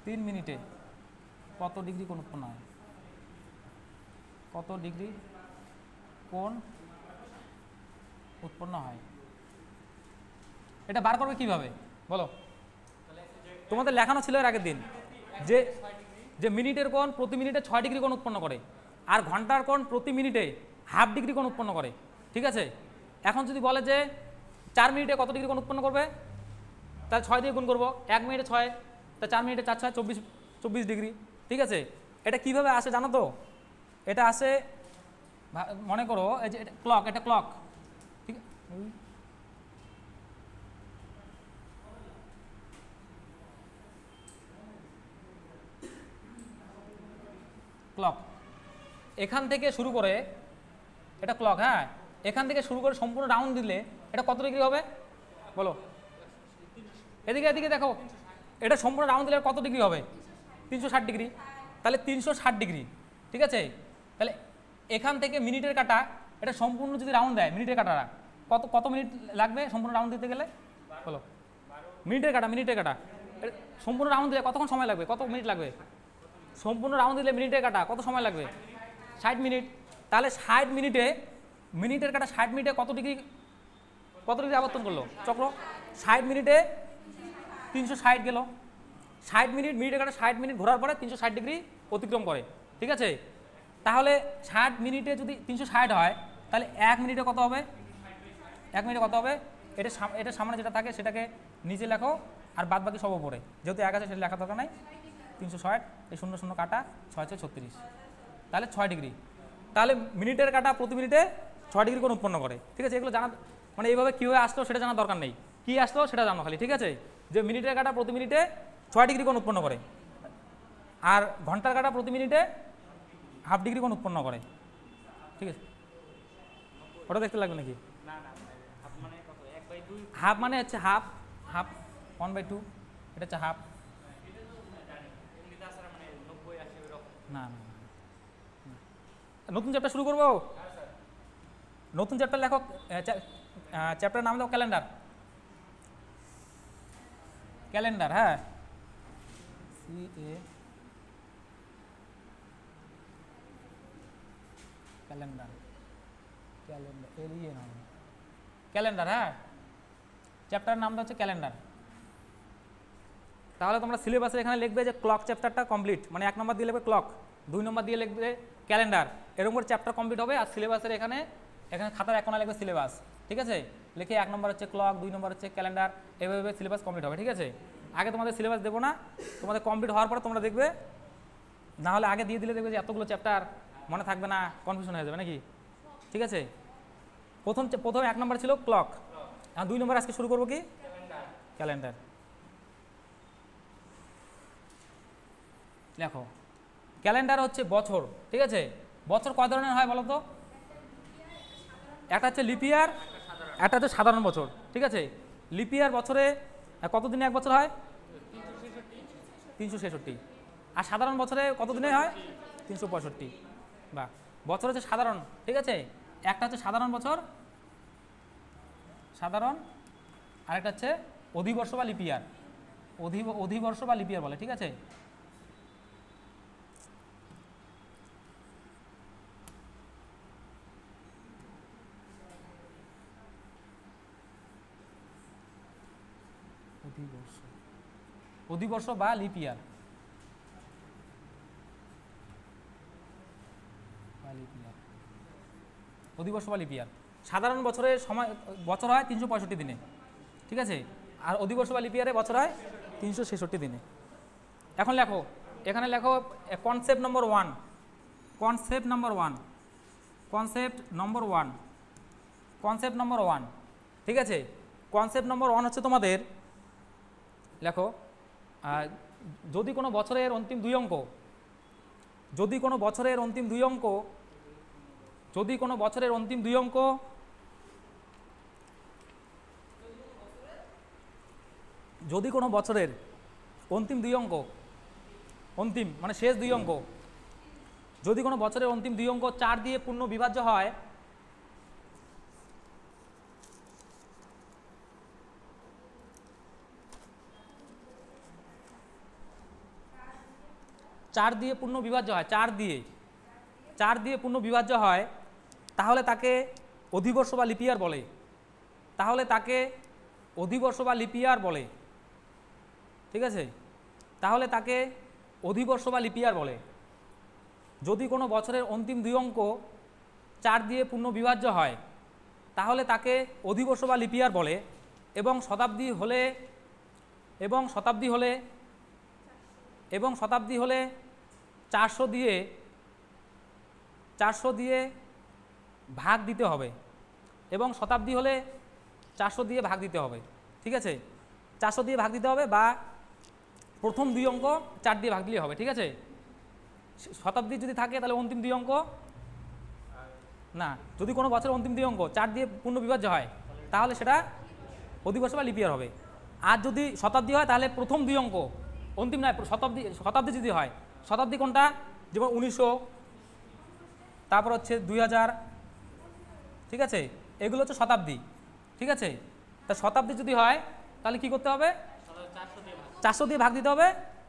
3 মিনিটে কত ডিগ্রি কোণ উৎপন্ন হয়? কত ডিগ্রি কোণ উৎপন্ন হয়? এটা বার করবে কিভাবে বলো? তোমাদের লেখানো ছিল এর আগের দিন যে মিনিটের কোণ প্রতি মিনিটে 6 ডিগ্রি কোণ উৎপন্ন করে, আর ঘন্টার কোণ প্রতি মিনিটে হাফ ডিগ্রি কোণ উৎপন্ন করে, ঠিক আছে। এখন যদি বলে যে 4 মিনিটে কত ডিগ্রি কোণ উৎপন্ন করবে, তাহলে 6 দিয়ে গুণ করবো। 1 মিনিটে 6, তা 4 মিনিটে 4 6 24 ডিগ্রি, ঠিক আছে। এটা কিভাবে আসে জানো তো? এটা আসে, মনে করো এই যে ক্লক, এটা ক্লক, ঠিক আছে। ক্লক এখান থেকে শুরু করে, এটা ক্লক, হ্যাঁ, এখান থেকে শুরু করে সম্পূর্ণ রাউন্ড দিলে এটা কত ডিগ্রি হবে বলো? এদিকে দেখো, এটা সম্পূর্ণ রাউন্ড দিলে কত ডিগ্রি হবে? 360 ডিগ্রি। তাহলে 360 ডিগ্রি, ঠিক আছে। তাহলে এখান থেকে মিনিটের কাটা, এটা সম্পূর্ণ যদি রাউন্ড দেয় মিনিটের কাটাটা কত মিনিট লাগবে সম্পূর্ণ রাউন্ড দিতে গেলে বলো? মিনিটের কাটা সম্পূর্ণ রাউন্ড দিলে কতক্ষণ সময় লাগবে? কত মিনিট লাগবে? সম্পূর্ণ রাউন্ড দিলে মিনিটের কাটা কত সময় লাগবে? 60 মিনিট। তাহলে 60 মিনিটে, মিনিটের কাটা 60 মিনিটে কত ডিগ্রি আবর্তন করলো চক্র? 60 মিনিটে 360 গেল। 60 মিনিট, মিনিটের কাটা 60 মিনিট ঘোরার পরে 360 ডিগ্রি অতিক্রম করে, ঠিক আছে। তাহলে 60 মিনিটে যদি 360 হয়, তাহলে 1 মিনিটে কত হবে? 1 মিনিটে কত হবে? এটা সামনে যেটা থাকে সেটাকে নিচে লেখো, আর বাদ বাকি সব উপরে। যেহেতু 1 আছে সেটা লেখা দরকার নাই। 360, এই 0 0 কাটা 6 6 36, তাহলে 6 ডিগ্রি। তাহলে মিনিটের কাটা প্রতি মিনিটে 6 ডিগ্রি কোণ উৎপন্ন করে, ঠিক আছে। এগুলো জানা, মানে এইভাবে কীভাবে আসলো সেটা জানার দরকার নেই, কী আসলো সেটা জানো খালি, ঠিক আছে। যে মিনিটের কাটা প্রতি মিনিটে 6 ডিগ্রি কোণ উৎপন্ন করে, আর ঘন্টার কাটা প্রতি মিনিটে হাফ ডিগ্রি কোণ উৎপন্ন করে, ঠিক আছে? ওটা দেখতে লাগবে নাকি? না না হাফ মানে কত 1/2 হাফ মানে হচ্ছে হাফ, হাফ 1/2, এটা হচ্ছে হাফ। এমনি তাছাড়া মানে 90 80 এরকম। না না নতুন চ্যাপ্টার শুরু করবো। নতুন চ্যাপ্টার লেখো, চ্যাপ্টার নাম দাও ক্যালেন্ডার। ক্যালেন্ডার, হ্যাঁ, ক্যালেন্ডার, ক্যালেন্ডার এলিয়ে নাম, ক্যালেন্ডার, হ্যাঁ, চ্যাপ্টার নামটা হচ্ছে ক্যালেন্ডার। তাহলে তোমরা সিলেবাসে এখানে লিখবে যে ক্লক চ্যাপ্টারটা কমপ্লিট, মানে 1 নম্বর দিয়ে লিখবে ক্লক, 2 নম্বর দিয়ে লিখবে ক্যালেন্ডার, এরকম করে চ্যাপ্টার কমপ্লিট হবে। আর সিলেবাসের এখানে খাতার 1 কোণা লিখবে সিলেবাস, ঠিক আছে? লিখে 1 নম্বর হচ্ছে ক্লক, 2 নম্বর হচ্ছে ক্যালেন্ডার, এভাবে সিলেবাস কমপ্লিট হবে, ঠিক আছে? আগে তোমাদের সিলেবাস দেবো না, তোমাদের কমপ্লিট হওয়ার পরে তোমরা দেখবে, না হলে আগে দিয়ে দিলে দেখবে যে এতগুলো চ্যাপ্টার মনে থাকবে না, কনফিউশন হয়ে যাবে নাকি, ঠিক আছে? প্রথম 1 নম্বর ছিল ক্লক, আর 2 নম্বর আজকে শুরু করবো কি ক্যালেন্ডার। দেখো ক্যালেন্ডার হচ্ছে বছর, ঠিক আছে? বছর কয় ধরনের হয় বলো তো? একটা হচ্ছে লিপ ইয়ার, একটা হচ্ছে সাধারণ বছর, ঠিক আছে? লিপ ইয়ার বছরে কত দিনে এক বছর হয়? 366। আর সাধারণ বছরে কত দিনে হয়? 365। বা বছর হচ্ছে সাধারণ, ঠিক আছে? একটা হচ্ছে সাধারণ বছর, সাধারণ, আরেকটা হচ্ছে অধিবর্ষ বা লিপ ইয়ার, অধিবর্ষ বা লিপ ইয়ার বলে, ঠিক আছে? অধিবর্ষ বা লিপ ইয়ার, অধিবর্ষ বা লিপ ইয়ার। সাধারণ বছরের সময় বছর হয় 365 দিনে, ঠিক আছে? আর অধিবর্ষ বা লিপ ইয়ারে বছর হয় 366 দিনে। এখন লেখো, এখানে লেখো কনসেপ্ট নম্বর 1, কনসেপ্ট নম্বর 1, কনসেপ্ট নম্বর 1, কনসেপ্ট নম্বর 1, ঠিক আছে? কনসেপ্ট নম্বর 1 হচ্ছে তোমাদের, লেখো, যদি কোনো বছরের অন্তিম 2 অঙ্ক, যদি কোনো বছরের অন্তিম 2 অঙ্ক, যদি কোনো বছরের অন্তিম 2 অঙ্ক, যদি কোনো বছরের অন্তিম 2 অঙ্ক, অন্তিম মানে শেষ 2 অঙ্ক, যদি কোনো বছরের অন্তিম 2 অঙ্ক 4 দিয়ে পূর্ণ বিভাজ্য হয়, 4 দিয়ে পূর্ণ বিভাজ্য হয়, 4 দিয়ে পূর্ণ বিভাজ্য হয়, তাহলে তাকে অধিবর্ষ বা লিপ ইয়ার বলে, তাহলে তাকে অধিবর্ষ বা লিপ ইয়ার বলে, ঠিক আছে? তাহলে তাকে অধিবর্ষ বা লিপ ইয়ার বলে। যদি কোনো বছরের অন্তিম 2 অঙ্ক 4 দিয়ে পূর্ণ বিভাজ্য হয়, তাহলে তাকে অধিবর্ষ বা লিপ ইয়ার বলে। এবং শতাব্দী হলে, এবং শতাব্দী হলে, এবং শতাব্দী হলে 400 দিয়ে ভাগ দিতে হবে, এবং শতাব্দী হলে 400 দিয়ে ভাগ দিতে হবে, ঠিক আছে? 400 দিয়ে ভাগ দিতে হবে, বা প্রথম 2 অঙ্ক 4 দিয়ে ভাগ দিলে হবে, ঠিক আছে? শতাব্দী যদি থাকে তাহলে অন্তিম 2 অঙ্ক না, যদি কোনো বছর অন্তিম 2 অঙ্ক 4 দিয়ে পূর্ণ বিভাজ্য হয়, তাহলে সেটা অধিবর্ষ বা লিপ ইয়ার হবে। আর যদি শতাব্দী হয় তাহলে প্রথম 2 অঙ্ক, অন্তিম নয়, শতাব্দী যদি হয়, শতাব্দী কোনটা? যেমন 1900, তারপর হচ্ছে 2000, ঠিক আছে? এগুলো হচ্ছে শতাব্দী, ঠিক আছে? তা শতাব্দী যদি হয় তাহলে কি করতে হবে? 400 দিয়ে ভাগ দিতে হবে,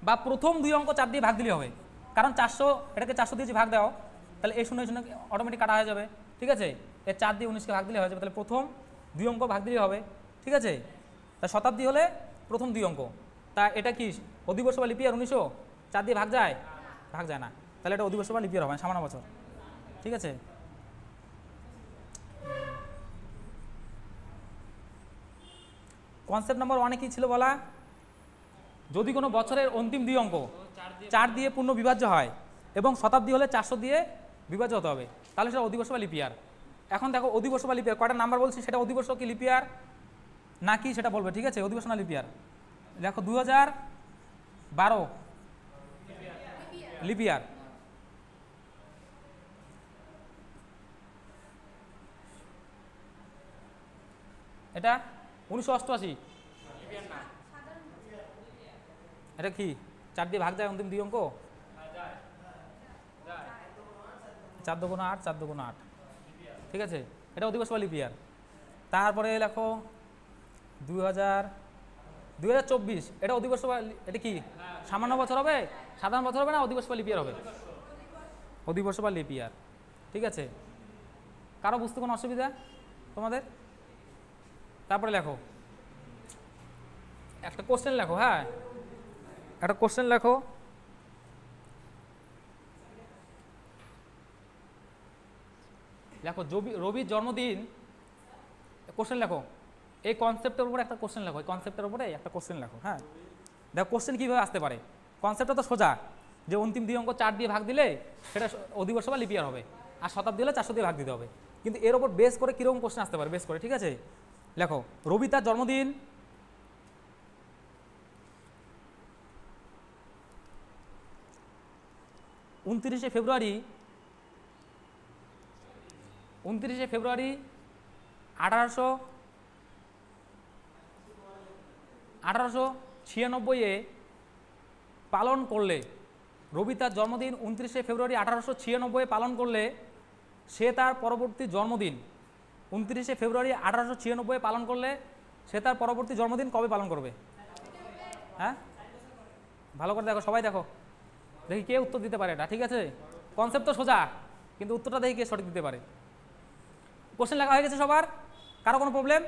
বা প্রথম 2 অঙ্ক 4 দিয়ে ভাগ দিলে হবে। কারণ 400, এটাকে 400 দিয়ে যদি ভাগ দাও তাহলে এই 0 অটোমেটিক কাটা হয়ে যাবে, ঠিক আছে? এর 4 দিয়ে 19কে ভাগ দিলে হয়ে যাবে, তাহলে প্রথম 2 অঙ্ক ভাগ দিলে হবে, ঠিক আছে? তা শতাব্দী হলে প্রথম 2 অঙ্ক, তা এটা কি অধিবর্ষ বা লিপ ইয়ার? 1900 4 দিয়ে ভাগ যায়? ভাগ যায় না, তাহলে এটা অধিবর্ষ বা লিপ ইয়ার হবে, সামান্য বছর, ঠিক আছে? কনসেপ্ট নম্বর 1 কি ছিল বলা? যদি কোনো বছরের অন্তিম 2 অঙ্ক 4 দিয়ে পূর্ণ বিভাজ্য হয়, এবং শতাব্দী হলে 400 দিয়ে বিভাজ্য হতে হবে, তাহলে সেটা অধিবর্ষ বা লিপ ইয়ার। এখন দেখো অধিবর্ষ বা লিপ ইয়ার কয়টা নাম্বার বলছি, সেটা অধিবর্ষ কি লিপ ইয়ার নাকি সেটা বলবে, ঠিক আছে? অধিবর্ষ না লিপ ইয়ার? দেখো 2012 লিপ ইয়ার, এটা 1988। লিপিয়ার না। এটা কি 4 দিয়ে ভাগ যায় অন্তিম 2 অঙ্ক? 4 দুগুণ 8, 4 দুগুণ 8, ঠিক আছে। এটা অধিবর্ষ বা লিপ ইয়ার। তারপরে লেখো 2024, এটা অধিবর্ষ বা এটা কি সামান্য বছর হবে, সাধারণ বছর হবে না অধিবর্ষ বা লিপ ইয়ার হবে? অধিবর্ষ বা লিপ ইয়ার, ঠিক আছে। কারো বুঝতে কোনো অসুবিধা তোমাদের? তারপরে লেখো একটা কোশ্চেন লেখো, হ্যাঁ একটা কোশ্চেন লেখো। লেখো রবির জন্মদিন, কোশ্চেন লেখো এই কনসেপ্টের উপরে একটা কোশ্চেন লেখো, এই কনসেপ্টের উপরে একটা কোশ্চেন লেখো। হ্যাঁ দেখো কোশ্চেন কীভাবে আসতে পারে। কনসেপ্টটা তো সোজা, যে অন্তিম 2 অঙ্ক 4 দিয়ে ভাগ দিলে সেটা অধিবর্ষ বা লিপ ইয়ার হবে, আর শতাব্দী হলে 400 দিয়ে ভাগ দিতে হবে। কিন্তু এর ওপর বেস করে কীরকম কোশ্চেন আসতে পারে বেস করে, ঠিক আছে। লেখো রবি তার জন্মদিন 29শে ফেব্রুয়ারি 1896 পালন করলে, রবি তার জন্মদিন 29শে ফেব্রুয়ারি 1896 পালন করলে সে তার পরবর্তী জন্মদিন 29শে ফেব্রুয়ারি 1896 পালন করলে সে তার পরবর্তী জন্মদিন কবে পালন করবে? হ্যাঁ ভালো করে দেখো, সবাই দেখো, দেখি কে উত্তর দিতে পারে এটা, ঠিক আছে। কনসেপ্ট তো সোজা, কিন্তু উত্তরটা দেখি কে সঠিক দিতে পারে। কোশ্চেন লেখা হয়ে গেছে সবার? কারো কোনো প্রবলেম?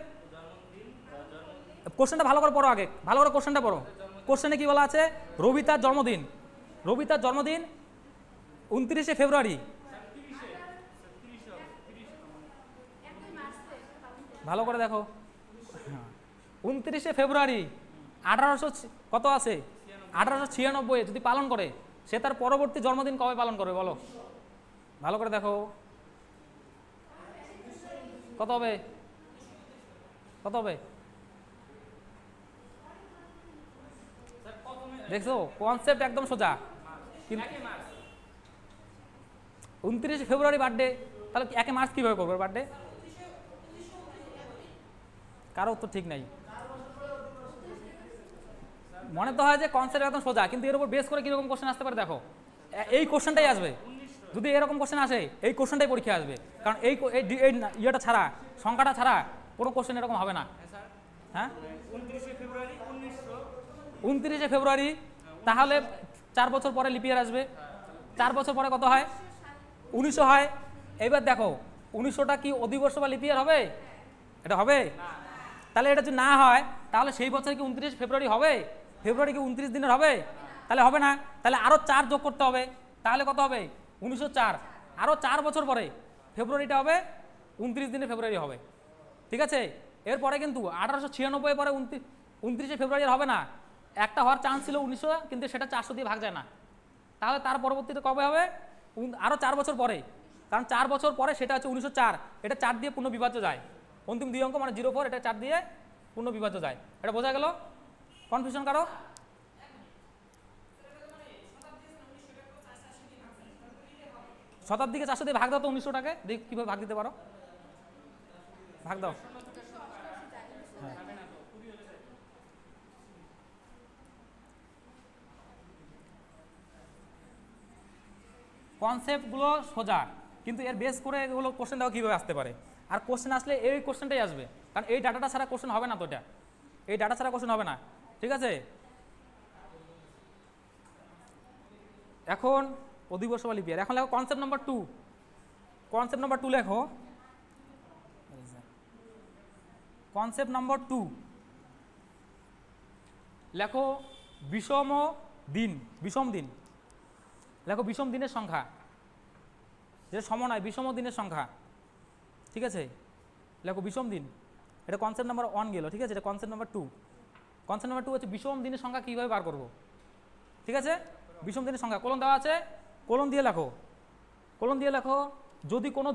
কোশ্চেনটা ভালো করে পড়ো, আগে ভালো করে কোশ্চেনটা পড়ো। কোশ্চেনে কি বলা আছে? রবি তার জন্মদিন 29শে ফেব্রুয়ারি, ভালো করে দেখো 29শে ফেব্রুয়ারি 1800 কত আছে 1896 যদি পালন করে সে তার পরবর্তী জন্মদিন কবে পালন করবে বলো? ভালো করে দেখো কত হবে, কত হবে? দেখছো কনসেপ্ট একদম সোজা, কিন্তু 29শে ফেব্রুয়ারি বার্থডে, তাহলে 1 মার্চ কীভাবে করবে বার্থডে? কারো উত্তর ঠিক নাই। মনে তো হয় যে কনসেপ্ট একদম সোজা, কিন্তু এর উপর বেস করে কীরকম কোশ্চেন আসতে পারে দেখো। এই কোশ্চেনটাই আসবে, যদি এরকম কোশ্চেন আসে এই কোশ্চেনটাই পরীক্ষা আসবে, কারণ এই ইয়েটা ছাড়া, সংখ্যাটা ছাড়া কোনো কোশ্চেন এরকম হবে না। হ্যাঁ 29শে ফেব্রুয়ারি, তাহলে 4 বছর পরে লিপ ইয়ার আসবে, 4 বছর পরে কত হয়? 1900 হয়। এইবার দেখো 1900টা কি অধিবর্ষ বা লিপ ইয়ার হবে? এটা হবে? তাহলে এটা যদি না হয় তাহলে সেই বছর কি 29 ফেব্রুয়ারি হবে? ফেব্রুয়ারি কি 29 দিনের হবে? তাহলে হবে না, তাহলে আরও 4 যোগ করতে হবে, তাহলে কত হবে? 1904। আরও 4 বছর পরে ফেব্রুয়ারিটা হবে 29 দিনের ফেব্রুয়ারি হবে, ঠিক আছে। এরপরে কিন্তু 1896 পরে 29শে ফেব্রুয়ারি হবে না, একটা হওয়ার চান্স ছিল 1900, কিন্তু সেটা 400 দিয়ে ভাগ যায় না, তাহলে তার পরবর্তীতে কবে হবে? আরও 4 বছর পরে, কারণ 4 বছর পরে সেটা হচ্ছে 1904, এটা 4 দিয়ে পূর্ণ বিভাজ্য যায়, অন্তিম 2 অঙ্ক মানে 04, এটা 4 দিয়ে পূর্ণ বিভাজ্য যায়। এটা বোঝা গেল? কনফিউশন কারো? শতাব্দীকে 400 দিয়ে ভাগ দাও তো 1900টাকে, দেখ কীভাবে ভাগ দিতে পারো, ভাগ দাও। কনসেপ্টগুলো সোজা, কিন্তু এর বেস করে এগুলো কোশ্চেন দাও কীভাবে আসতে পারে। আর কোশ্চেন আসলে এই কোশ্চেনটাই আসবে, কারণ এই ডাটাটা ছাড়া কোশ্চেন হবে না তো, এটা এই ডাটা ছাড়া কোশ্চেন হবে না, ঠিক আছে। এখন অধিবর্ষ বা লিপ ইয়ার, এখন লেখো কনসেপ্ট নাম্বার 2। কনসেপ্ট নাম্বার 2 লেখো, কনসেপ্ট নাম্বার 2 লেখো বিষম দিন, বিষম দিন লেখো, বিষম দিনের সংখ্যা, যেটা সম নয়, বিষম দিনের সংখ্যা, ঠিক আছে। লেখো বিষম দিন, এটা কনসেপ্ট নাম্বার 1 গেল, ঠিক আছে। এটা কনসেপ্ট নাম্বার 2। কনসেপ্ট নাম্বার 2 হচ্ছে বিষম দিনের সংখ্যা কীভাবে বার করবো, ঠিক আছে। বিষম দিনের সংখ্যা কলম দেওয়া আছে, কলম দিয়ে লেখো, কলম দিয়ে লেখো, যদি কোনো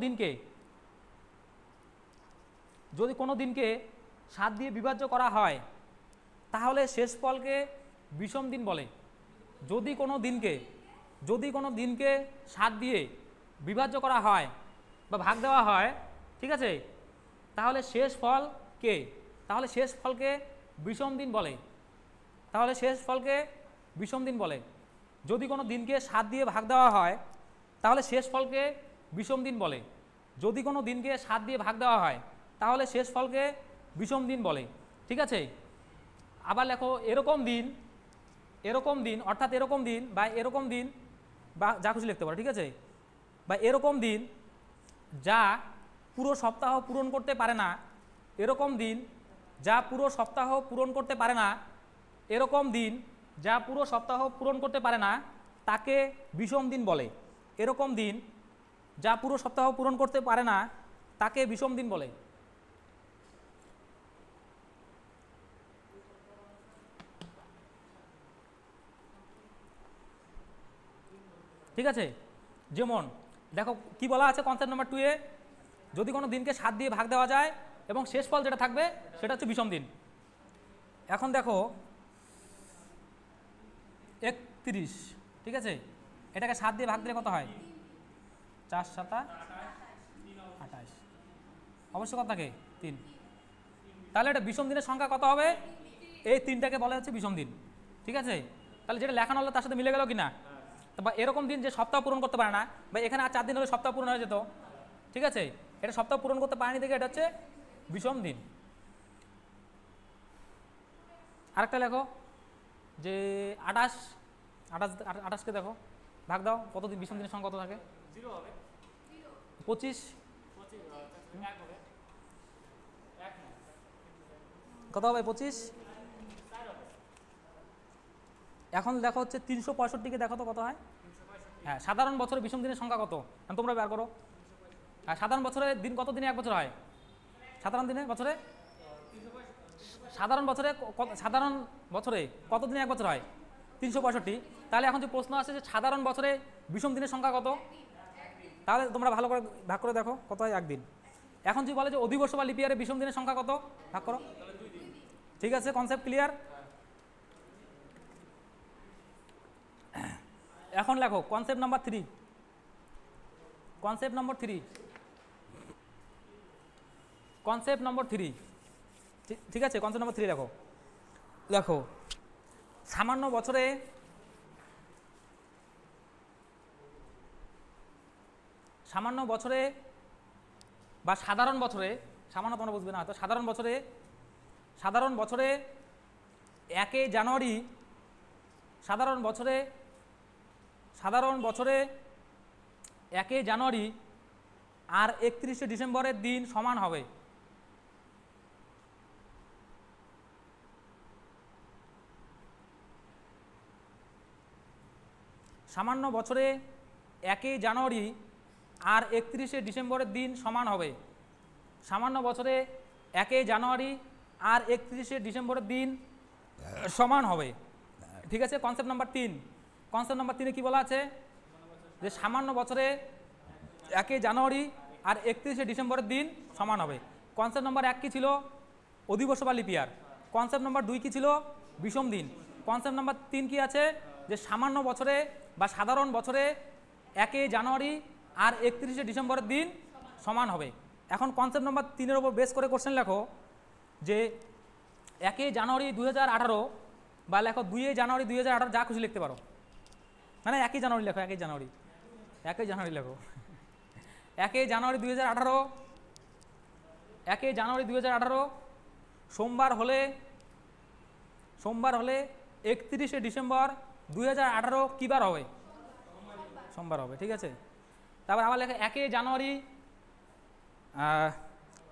দিনকে 7 দিয়ে বিভাজ্য করা হয় তাহলে শেষ ফলকে বিষম দিন বলে। যদি কোনো দিনকে 7 দিয়ে বিভাজ্য করা হয় বা ভাগ দেওয়া হয়, ঠিক আছে, তাহলে শেষ ফল কে তাহলে শেষ ফলকে বিষম দিন বলে। তাহলে শেষ ফলকে বিষম দিন বলে। যদি কোনো দিনকে 7 দিয়ে ভাগ দেওয়া হয় তাহলে শেষ ফলকে বিষম দিন বলে। যদি কোনো দিনকে 7 দিয়ে ভাগ দেওয়া হয় তাহলে শেষ ফলকে বিষম দিন বলে। ঠিক আছে, আবার লেখো এরকম দিন, এরকম দিন অর্থাৎ এরকম দিন বা এরকম দিন বা যা খুশি লিখতে পারো। ঠিক আছে, বা এরকম দিন যা পুরো সপ্তাহ পূরণ করতে পারে না, এরকম দিন যা পুরো সপ্তাহ পূরণ করতে পারে না, এরকম দিন যা পুরো সপ্তাহ পূরণ করতে পারে না তাকে বিষম দিন বলে। এরকম দিন যা পুরো সপ্তাহ পূরণ করতে পারে না তাকে বিষম দিন বলে। ঠিক আছে, যেমন দেখো কি বলা আছে কনসেপ্ট নাম্বার 2 এ, যদি কোনো দিনকে 7 দিয়ে ভাগ দেওয়া যায় এবং শেষ ফল যেটা থাকবে সেটা হচ্ছে বিষম দিন। এখন দেখো 31, ঠিক আছে, এটাকে 7 দিয়ে ভাগ দিলে কত হয়? 4 7 28, অবশ্য কত থাকে? 3। তাহলে এটা বিষম দিনের সংখ্যা কত হবে? এই 3টাকে বলা হচ্ছে বিষম দিন। ঠিক আছে, তাহলে যেটা লেখানো হলো তার সাথে মিলে গেল কি না? বা এরকম দিন যে সপ্তাহ পূরণ করতে পারে না, বা এখানে আর 4 দিন হলে সপ্তাহ পূরণ হয়ে যেত। ঠিক আছে, এটা সপ্তাহ পূরণ করতে পারেনি দেখে এটা হচ্ছে বিষম দিন। আরেকটা লেখো যে 28কে দেখো ভাগ দাও, কত দিন বিষম দিনের সংখ্যা কত থাকে? 0 হবে। 25 1 হবে। 1 না, কত হবে? 25। 4 হবে। এখন দেখো হচ্ছে 365কে দেখো তো কত হয়? 365। হ্যাঁ, সাধারণ বছরে বিষম দিনের সংখ্যা কত তোমরা বের করো। আর সাধারণ বছরে দিন কত দিনে 1 বছর হয়? সাধারণ দিনে বছরে, সাধারণ বছরে সাধারণ বছরে কত দিনে 1 বছর হয়? 365। তাহলে এখন যে প্রশ্ন আসে যে সাধারণ বছরে বিষম দিনের সংখ্যা কত, তাহলে তোমরা ভালো করে ভাগ করে দেখো কত হয়? 1 দিন। এখন যদি বলে যে অধিবর্ষ বা লিপিয়ারে বিষম দিনের সংখ্যা কত, ভাগ করো। ঠিক আছে, কনসেপ্ট ক্লিয়ার? এখন লেখো কনসেপ্ট নাম্বার 3। কনসেপ্ট নম্বর 3, কনসেপ্ট নম্বর 3। ঠিক আছে, কনসেপ্ট নম্বর 3 লেখো। লেখো সামান্য বছরে, সামান্য বছরে বা সাধারণ বছরে, সামান্য তোমরা বুঝবে না হয়তো, সাধারণ বছরে, সাধারণ বছরে 1 জানুয়ারি, সাধারণ বছরে, সাধারণ বছরে 1 জানুয়ারি আর 31 ডিসেম্বরের দিন সমান হবে। সামান্য বছরে 1 জানুয়ারি আর 31 ডিসেম্বরের দিন সমান হবে। সামান্য বছরে 1 জানুয়ারি আর 31 ডিসেম্বরের দিন সমান হবে। ঠিক আছে, কনসেপ্ট নাম্বার 3। কনসেপ্ট নাম্বার 3 কি বলা আছে যে সামান্য বছরে 1 জানুয়ারি আর 31 ডিসেম্বরের দিন সমান হবে। কনসেপ্ট নাম্বার 1 কি ছিল? অধিবর্ষ বা লিপিয়ার। কনসেপ্ট নাম্বার 2 কি ছিল? বিষম দিন। কনসেপ্ট নাম্বার 3 কি আছে যে সামান্য বছরে বা সাধারণ বছরে 1 জানুয়ারি আর 31 ডিসেম্বরের দিন সমান হবে। এখন কনসেপ্ট নাম্বার 3 এর উপর বেস করে কোশ্চেন লেখো যে 1 জানুয়ারি 2018 বা লেখো 2 জানুয়ারি 2018, যা খুশি লিখতে পারো, মানে 1 জানুয়ারি লেখো, 1 জানুয়ারি, 1 জানুয়ারি লেখো। 1 জানুয়ারি 2018, 1 জানুয়ারি 2018 সোমবার হলে, সোমবার হলে 31 ডিসেম্বর 2018 কী বার হবে? সোমবার হবে। ঠিক আছে, তারপর আবার লেখা 1 জানুয়ারি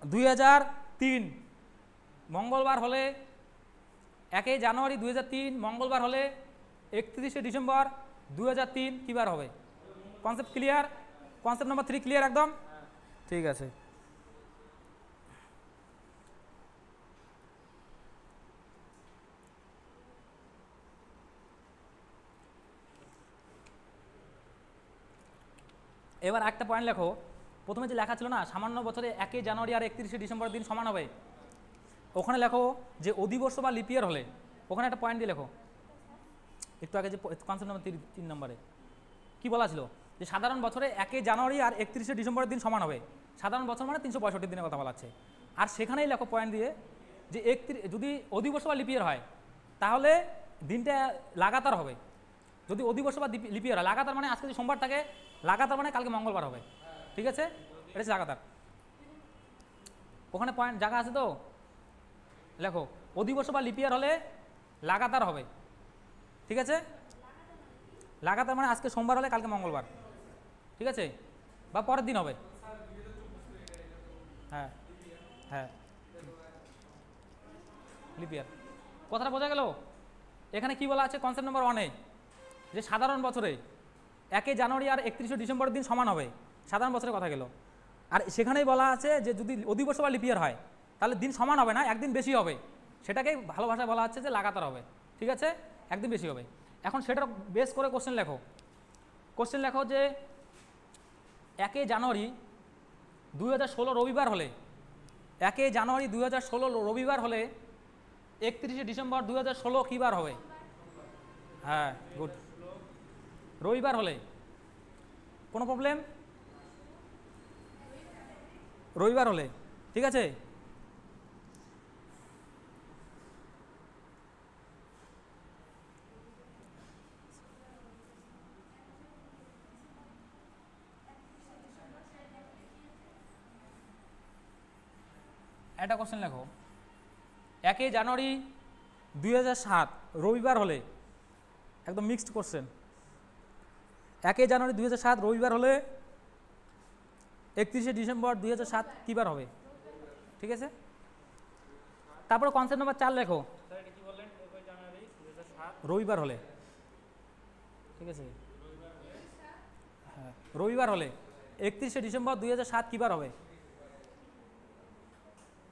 2003 মঙ্গলবার হলে, 1 জানুয়ারি 2003 মঙ্গলবার হলে 31 ডিসেম্বর 2003 কী বার হবে? Concept clear? Concept number 3 clear একদম? ঠিক আছে। এবার একটা পয়েন্ট লেখো, প্রথমে যে লেখা ছিল না সামান্য বছরে 1 জানুয়ারি আর 31 ডিসেম্বরের দিন সমান হবে, ওখানে লেখো যে অধিবর্ষ বা লিপিয়ার হলে, ওখানে একটা পয়েন্ট দিয়ে লেখো। একটু আগে যে কনসেপ্ট নাম্বার 3 নম্বরে কী বলা ছিল যে সাধারণ বছরে 1 জানুয়ারি আর 31 ডিসেম্বরের দিন সমান হবে। সাধারণ বছর মানে 365 দিনের কথা বলা আছে। আর সেখানেই লেখো পয়েন্ট দিয়ে যে যদি অধিবর্ষ বা লিপিয়ার হয় তাহলে দিনটা লাগাতার হবে। যদি অধিবর্ষ বা লিপিয়ার হয় লাগাতার মানে আজকে যদি সোমবার থাকে লাগাতার মানে কালকে মঙ্গলবার হবে, ঠিক আছে, এটা হচ্ছে লাগাতার। ওখানে পয়েন্ট জায়গা আছে তো, লেখো অধিবর্ষ বা লিপিয়ার হলে লাগাতার হবে, ঠিক আছে, লাগাতার মানে আজকে সোমবার হলে কালকে মঙ্গলবার, ঠিক আছে, বা পরের দিন হবে। হ্যাঁ হ্যাঁ লিপিয়ার কথাটা বোঝা গেল। এখানে কি বলা আছে কনসেপ্ট নম্বর 1-এ যে সাধারণ বছরে 1 জানুয়ারি আর 31 ডিসেম্বরের দিন সমান হবে, সাধারণ বছরের কথা গেল। আর সেখানেই বলা আছে যে যদি অধিবর্ষ বা লিপিয়ার হয় তাহলে দিন সমান হবে না, একদিন বেশি হবে, সেটাকেই ভালো ভাষায় বলা হচ্ছে যে লাগাতার হবে, ঠিক আছে, একদিন বেশি হবে। এখন সেটার বেস করে কোশ্চেন লেখো। কোশ্চেন লেখো যে 1 জানুয়ারি 2016 রবিবার হলে 1 জানুয়ারি 2016 রবিবার হলে 31 ডিসেম্বর 2016 কী বার হবে? হ্যাঁ গুড, রবিবার হলে। কোনো প্রবলেম? রবিবার হলে, ঠিক আছে। একটা কোশ্চেন লেখো 1 জানুয়ারি 2007 রবিবার হলে, একদম মিক্সড কোশ্চেন, 1 জানুয়ারি 2007 রবিবার হলে 31 ডিসেম্বর 2007 কী বার হবে, ঠিক আছে। তারপরে কনসেপ্ট নম্বর 4 লেখো রবিবার হলে, ঠিক আছে, হ্যাঁ রবিবার হলে 31 ডিসেম্বর 2007 কী বার হবে?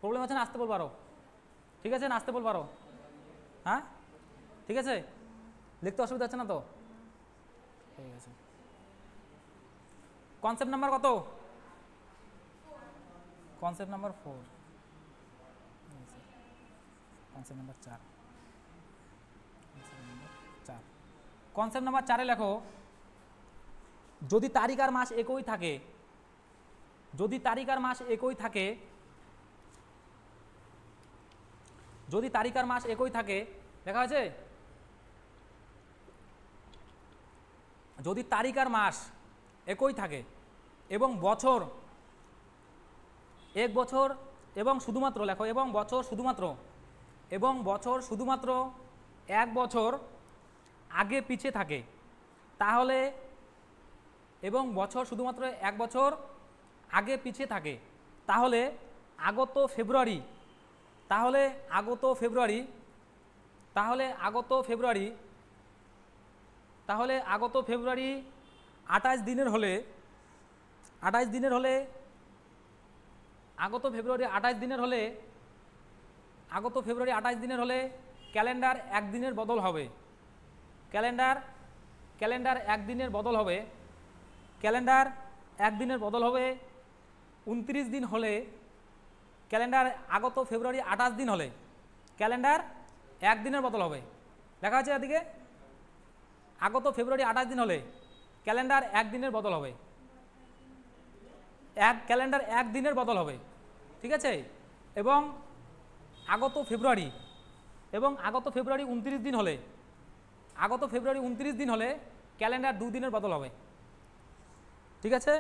প্রবলেম আছে না? আসতে বল পারো, ঠিক আছে, না আসতে বল পারো, হ্যাঁ ঠিক আছে, লিখতে অসুবিধা হচ্ছে না তো? ঠিক আছে। কনসেপ্ট নাম্বার কত? Concept number 4, concept number 4, concept number 4-এ লেখো যদি তারিখ আর মাস একই থাকে, যদি তারিখ আর মাস একই থাকে, যদি তারিখ আর মাস একই থাকে, লেখা হয়েছে যদি তারিখ আর মাস একই থাকে এবং বছর 1 বছর এবং শুধুমাত্র লেখো এবং বছর শুধুমাত্র 1 বছর আগে পিছে থাকে তাহলে, এবং বছর শুধুমাত্র 1 বছর আগে পিছে থাকে তাহলে আগত ফেব্রুয়ারি, তাহলে আগত ফেব্রুয়ারি 28 দিনের হলে, আগত ফেব্রুয়ারি 28 দিনের হলে ক্যালেন্ডার 1 দিনের বদল হবে, ক্যালেন্ডার 1 দিনের বদল হবে, ক্যালেন্ডার 1 দিনের বদল হবে। 29 দিন হলে ক্যালেন্ডার, আগত ফেব্রুয়ারি 28 দিন হলে ক্যালেন্ডার 1 দিনের বদল হবে, লেখা আছে এদিকে আগত ফেব্রুয়ারি 28 দিন হলে ক্যালেন্ডার 1 দিনের বদল হবে, ক্যালেন্ডার 1 দিনের বদল হবে, ঠিক আছে। এবং আগত ফেব্রুয়ারি 29 দিন হলে, আগত ফেব্রুয়ারি 29 দিন হলে ক্যালেন্ডার 2 দিনের বদল হবে, ঠিক আছে।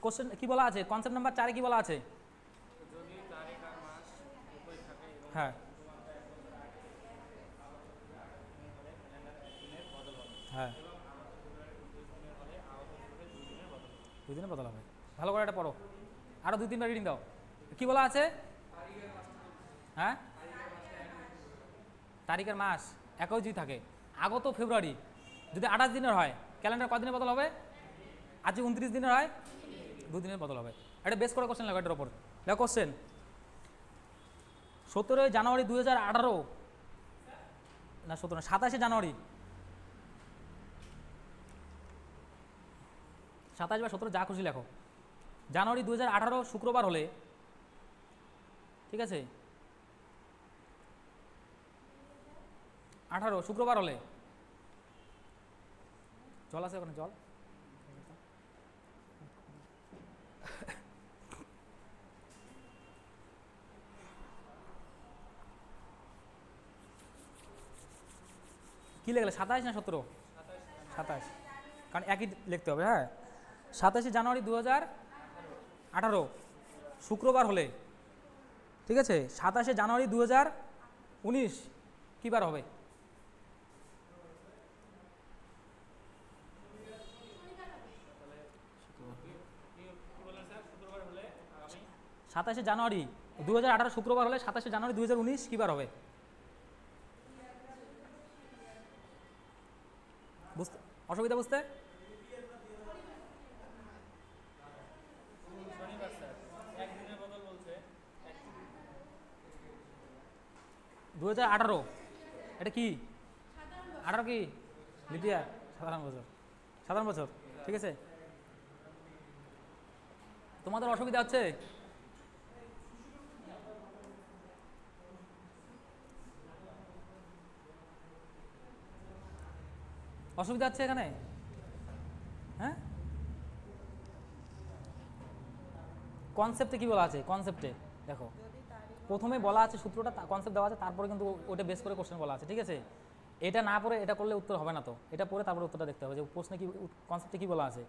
কোশ্চেন কি বলা আছে? কনসেপ্ট নাম্বার 4-এ কি বলা আছে? হ্যাঁ হ্যাঁ 2 দিনের বদল হবে, ভালো করে এটা পড়ো, আরও 2-3বার রিডিং দাও। কি বলা আছে? হ্যাঁ তারিখের মাস একই যদি থাকে, আগত ফেব্রুয়ারি যদি 28 দিনের হয় ক্যালেন্ডার কদিনের বদল হবে? আজ 29 দিনের হয় 2 দিনের বদল হবে। এটা বেস করে কোশ্চেন লাগবে এটার ওপর। দেখো কোশ্চেন 17 জানুয়ারি 2018 না 27 জানুয়ারি, 27 বা 17 যা খুশি লেখো, জানুয়ারি 2018 শুক্রবার হলে ঠিক আছে, 18 শুক্রবার হলে, জল আছে ওখানে, জল কি লিখলে, 27 না 17? 27, কারণ একই লিখতে হবে। হ্যাঁ, 27 জানুয়ারি 2018 শুক্রবার হলে, ঠিক আছে, 27 জানুয়ারি 2019 কী বার হবে? সাতাশে জানুয়ারি 2018 শুক্রবার হলে 27 জানুয়ারি 2019 কী বার হবে? বুঝতে অসুবিধা বুঝতে? শনিবার স্যার, একদিনের বদল বলছে। 2018 এটা কি 18 কি লিপিয়ার? সাধারণ বছর, সাধারণ বছর, ঠিক আছে। তোমাদের অসুবিধা হচ্ছে? অসুবিধা হচ্ছে এখানে? হ্যাঁ, কনসেপ্টে কি বলা আছে? কনসেপ্টে দেখো, প্রথমে বলা আছে সূত্রটা, কনসেপ্ট দেওয়া আছে, তারপরে কিন্তু ওটা বেস করে কোশ্চেন বলা আছে, ঠিক আছে। এটা না পড়ে এটা করলে উত্তর হবে না, তো এটা পড়ে তারপরে উত্তরটা দেখতে হবে যে প্রশ্নে কি, কনসেপ্টে কি বলা আছে।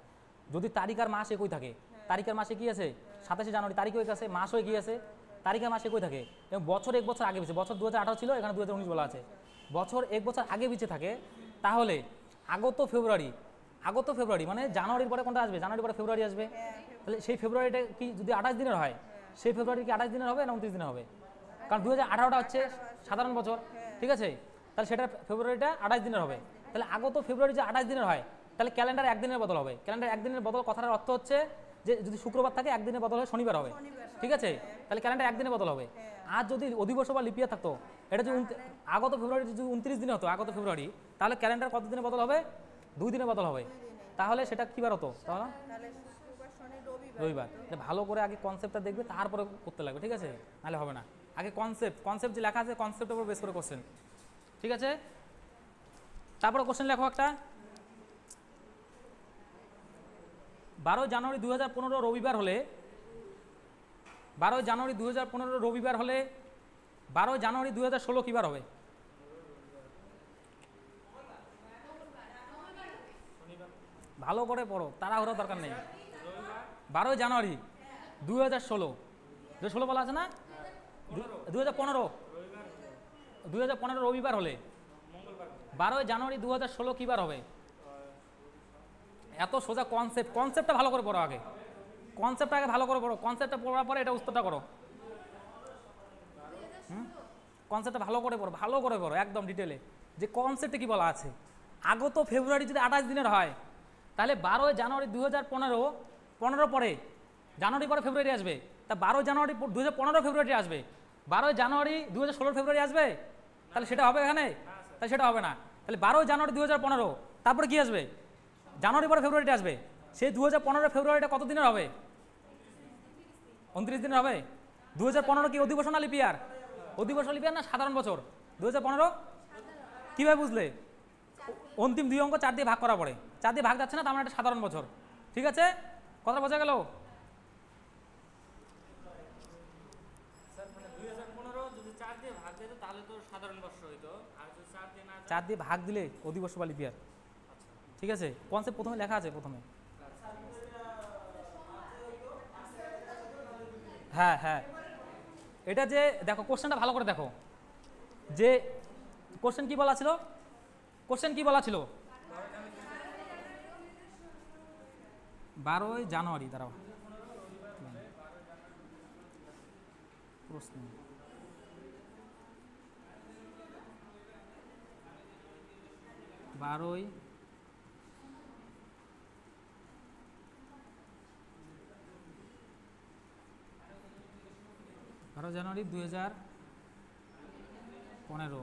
যদি তারিখ আর মাস একই থাকে, তারিখের মাসে কি আছে 27 জানুয়ারি, তারিখ হয়ে গেছে, মাস হয়ে গিয়েছে, তারিখের মাসে একই থাকে, এবং বছর এক বছর আগে পিছিয়ে, বছর 2018 ছিল, এখানে 2019 বলা আছে, বছর এক বছর আগে পিছিয়ে থাকে, তাহলে আগত ফেব্রুয়ারি, আগত ফেব্রুয়ারি মানে জানুয়ারির পরে কোনটা আসবে? জানুয়ারির পরে ফেব্রুয়ারি আসবে, তাহলে সেই ফেব্রুয়ারিটা কি যদি 28 দিনের হয়, সেই ফেব্রুয়ারি কি 28 দিনের হবে না 29 দিনের হবে? কারণ 2018টা হচ্ছে সাধারণ বছর, ঠিক আছে, তাহলে সেটা ফেব্রুয়ারিটা 28 দিনের হবে। তাহলে আগত ফেব্রুয়ারি যে 28 দিনের হয়, তাহলে ক্যালেন্ডার একদিনের বদল হবে। ক্যালেন্ডার একদিনের বদল কথাটার অর্থ হচ্ছে যে যদি শুক্রবার থাকে একদিনের বদল হয় শনিবার হবে, ঠিক আছে, তাহলে ক্যালেন্ডার একদিনের বদল হবে। আর যদি অধিবর্ষ বা লিপিয়া থাকতো, এটা যদি আগত ফেব্রুয়ারি যদি 29 দিনে হতো আগত ফেব্রুয়ারি, তাহলে ক্যালেন্ডার কত দিনে বদল হবে? 2 দিনে বদল হবে। তাহলে সেটা কীবার হতো? তাহলে রবিবার। ভালো করে আগে কনসেপ্টটা দেখবে, তারপরে করতে লাগবে, ঠিক আছে, নাহলে হবে না। আগে কনসেপ্ট যে লেখা আছে কনসেপ্টের উপর বেস করে কোশ্চেন, ঠিক আছে। তারপরে কোশ্চেন লেখো একটা, 12 জানুয়ারি 2015 রবিবার হলে, 12 জানুয়ারি 2015 রবিবার হলে 12 জানুয়ারি 2016 কী বার হবে? ভালো করে পড়ো, তাড়াহুড়ো দরকার নেই। 12 জানুয়ারি 2016, 2016 বলা আছে না, 2015 রবিবার হলে 12 জানুয়ারি 2016 কী বার হবে? এত সোজা কনসেপ্টটা ভালো করে পড়ো আগে, কনসেপ্টটা আগে ভালো করে পড়ো, কনসেপ্টটা পড়ার পরে এটা উত্তরটা করো। কনসেপ্টটা ভালো করে পড়ো, ভালো করে পড়ো একদম ডিটেলে, যে কনসেপ্টে কি বলা আছে। আগত ফেব্রুয়ারি যদি 28 দিনের হয়, তাহলে 12 জানুয়ারি 2015 পরে, জানুয়ারি পরে ফেব্রুয়ারি আসবে, তা 12 জানুয়ারি 2015 ফেব্রুয়ারি আসবে, 12 জানুয়ারি 2016 ফেব্রুয়ারি আসবে, তাহলে সেটা হবে এখানে? তাহলে সেটা হবে না। তাহলে 12 জানুয়ারি 2015, তারপরে কি আসবে? জানুয়ারি পরে ফেব্রুয়ারিটা আসবে, সেই 2015 ফেব্রুয়ারিটা কত দিনের হবে? 29 দিনের হবে। 2015 কি অধিবর্ষ না লিপিয়ার? অধিবর্ষ লিপিয়ার না সাধারণ বছর? 2015 কীভাবে বুঝলে? অন্তিম 2 অঙ্ক 4 দিয়ে ভাগ করা পড়ে, 4 দিয়ে ভাগ যাচ্ছে না, তার মানে একটা সাধারণ বছর, ঠিক আছে, কথা বোঝা গেল? স্যার মানে 2015 যদি 4 দিয়ে ভাগ দিত তাহলে তো সাধারণ বর্ষ হইতো, আর যদি 4 দিয়ে না 4 দিয়ে ভাগ দিলে অধিবর্ষ বা লিপিয়ার, ঠিক আছে। কনসেপ্ট প্রথমে লেখা আছে প্রথমে, হ্যাঁ হ্যাঁ, এটা যে দেখো কোশ্চেনটা ভালো করে দেখো, যে কোশ্চেন কি বলা ছিল, কোশ্চেন কি বলা ছিল? 12 জানুয়ারি, দাঁড়াও প্রশ্ন, 12 জানুয়ারি 2015,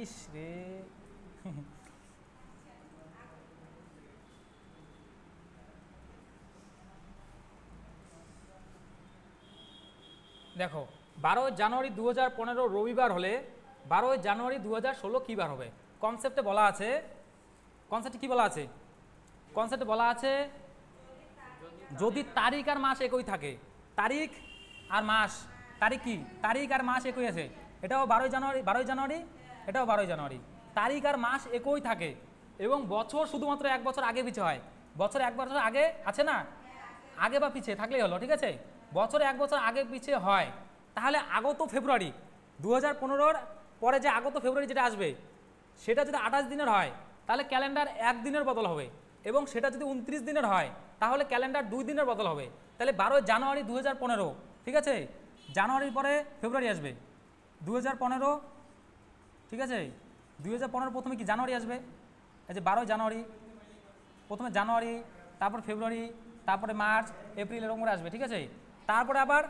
ইস রে দেখো 12 জানুয়ারি 2015 রবিবার হলে 12 জানুয়ারি 2016 কী বার হবে? কনসেপ্টে বলা আছে, কনসেপ্টে কি বলা আছে? কনসেপ্টে বলা আছে যদি তারিখ আর মাস একই থাকে, তারিখ আর মাস, তারিখ কি, তারিখ আর মাস একই আছে, এটাও 12 জানুয়ারি, 12 জানুয়ারি, এটাও 12 জানুয়ারি, তারিখ আর মাস একই থাকে এবং বছর শুধুমাত্র এক বছর আগে পিছিয়ে হয়, বছর এক বছর আগে আছে না, আগে বা পিছিয়ে থাকলেই হলো, ঠিক আছে, বছরে এক বছর আগে পিছিয়ে হয়, তাহলে আগত ফেব্রুয়ারি 2015 পরে যে আগত ফেব্রুয়ারি যেটা আসবে সেটা যদি 28 দিনের হয় তাহলে ক্যালেন্ডার একদিনের বদল হবে, এবং সেটা যদি 29 দিনের হয় তাহলে ক্যালেন্ডার 2 দিনের বদল হবে। তাহলে 12 জানুয়ারি 2015, ঠিক আছে, জানুয়ারির পরে ফেব্রুয়ারি আসবে 2015, ঠিক আছে, 2015 প্রথমে কি জানুয়ারি আসবে, এই যে 12 জানুয়ারি, প্রথমে জানুয়ারি, তারপর ফেব্রুয়ারি, তারপরে মার্চ, এপ্রিল, এরকম করে আসবে, ঠিক আছে, তারপরে আবার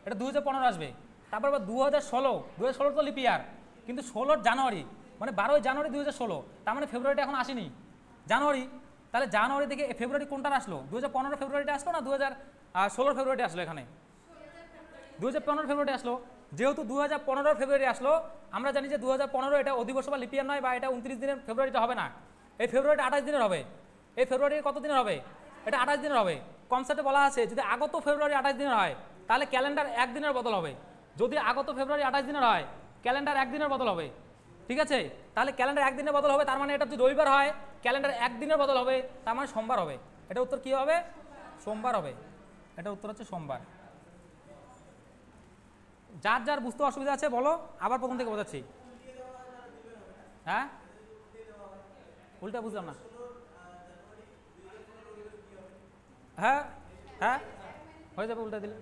এটা 2015 আসবে, তারপর আবার 2016 তো লিপ ইয়ার, কিন্তু 16 জানুয়ারি মানে 12 জানুয়ারি 2016, তার মানে ফেব্রুয়ারিটা এখন আসেনি, জানুয়ারি, তাহলে জানুয়ারি থেকে ফেব্রুয়ারি কোনটা আসলো? 2015 ফেব্রুয়ারিটা আসলো না 2016 ফেব্রুয়ারিটা আসলো? এখানে 2015 ফেব্রুয়ারি আসলো, যেহেতু 2015 ফেব্রুয়ারি আসলো, আমরা জানি যে 2015 এটা অধিবর্ষ বা লিপিয়ার নয়, বা এটা 29 দিনের ফেব্রুয়ারিটা হবে না, এই ফেব্রুয়ারিটা 28 দিনের হবে, এই ফেব্রুয়ারি কত দিনের হবে? এটা 28 দিনের হবে। কনসেপ্টে বলা আছে যদি আগত ফেব্রুয়ারি 28 দিনের হয় তাহলে ক্যালেন্ডার একদিনের বদল হবে, যদি আগত ফেব্রুয়ারি 28 দিনের হয় ক্যালেন্ডার একদিনের বদল হবে, ঠিক আছে, তাহলে ক্যালেন্ডার একদিনের বদল হবে, তার মানে এটা যদি রবিবার হয় ক্যালেন্ডার একদিনের বদল হবে, তার মানে সোমবার হবে, এটা উত্তর কী হবে? সোমবার হবে, এটা উত্তর হচ্ছে সোমবার। যার যার বুঝতে অসুবিধা আছে বলো, আবার প্রথম থেকে বোঝাচ্ছি। হ্যাঁ, উল্টা বুঝলাম না। হ্যাঁ হ্যাঁ হয়ে যাবে উল্টা দিলে।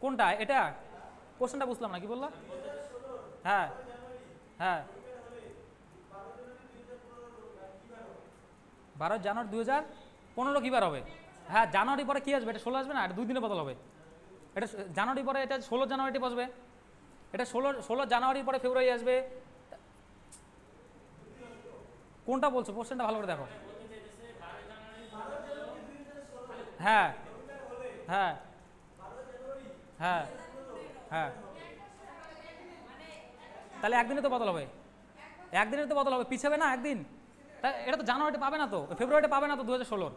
কোনটা এটা? কোশ্চেনটা বুঝলাম না, কি বললা? হ্যাঁ হ্যাঁ 12 জানুয়ারি 2015 কী বার হবে? হ্যাঁ, জানুয়ারি পরে কী আসবে? এটা 16 আসবে না, এটা 2 দিনে বদল হবে, এটা জানুয়ারি পরে এটা 16 জানুয়ারিতে বসবে, এটা 16 জানুয়ারির পরে ফেব্রুয়ারি আসবে। কোনটা বলছো? কোশ্চেনটা ভালো করে দেখো। হ্যাঁ হ্যাঁ হ্যাঁ হ্যাঁ তাহলে একদিনে তো বদল হবে, একদিনে তো বদল হবে, পিছাবে না একদিন, তা এটা তো জানুয়ারিতে পাবে না, তো ফেব্রুয়ারিতে পাবে না, তো 2016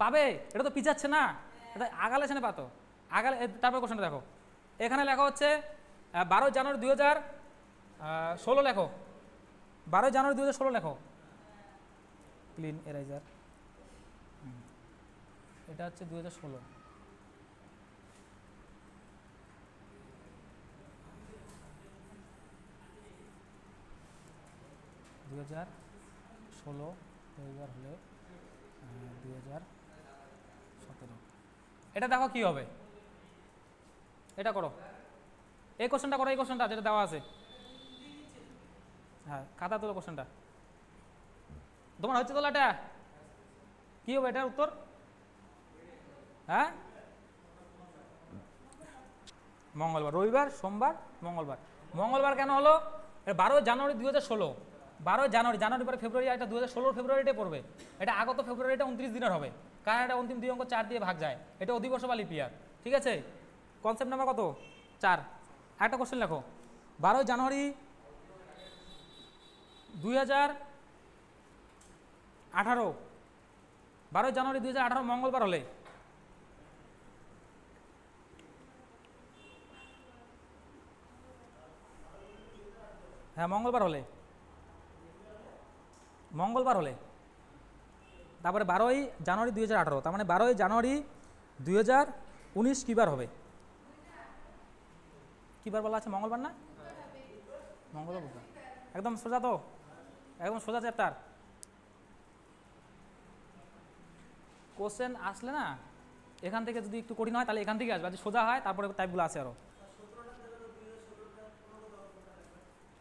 পাবে, এটা তো পিছাচ্ছে না, এটা আগালে সেনে পাতো আগালে। তারপর কোশ্চেনটা দেখো, এখানে লেখা হচ্ছে 12 জানুয়ারি 2016 লেখো, 12 জানুয়ারি 2016 লেখো, ক্লিন এরাইজার, এটা হচ্ছে 2016, রবিবার হলে 2017, এটা দেখো কি হবে, এটা করো, এই কোশ্চেনটা করো, এই কোশ্চেনটা যেটা দেওয়া আছে, হ্যাঁ খাতা তোলো কোশ্চেনটা তোমার হচ্ছে, তোলা এটা কি হবে? এটার উত্তর হ্যাঁ মঙ্গলবার, রবিবার, সোমবার, মঙ্গলবার। মঙ্গলবার কেন হলো? 12 জানুয়ারি 2016, 12 জানুয়ারি, জানুয়ারি পরে ফেব্রুয়ারি, এটা 2016 ফেব্রুয়ারিতে পড়বে, এটা আগত ফেব্রুয়ারিটা 29 দিনের হবে, কারণ এটা অন্তিম 2 অঙ্ক 4 দিয়ে ভাগ যায়, এটা অধিবর্ষ বা লিপ ইয়ার, ঠিক আছে। কনসেপ্ট নাম্বার কত? 4। একটা কোশ্চেন লেখো, 12 জানুয়ারি 2018, 12 জানুয়ারি 2018 মঙ্গলবার হলে হ্যাঁ মঙ্গলবার হলে, মঙ্গলবার হলে তারপরে 12 জানুয়ারি 2018, তার মানে 12 জানুয়ারি 2019 কী বার হবে? কী বার বলা আছে? মঙ্গলবার না? মঙ্গলবার বুধবার, একদম সোজা তো, একদম সোজা চ্যাপ্টার। কোশ্চেন আসলে না এখান থেকে যদি একটু কঠিন হয় তাহলে এখান থেকে আসবে, যদি সোজা হয় তারপরে টাইপগুলো আছে আরও।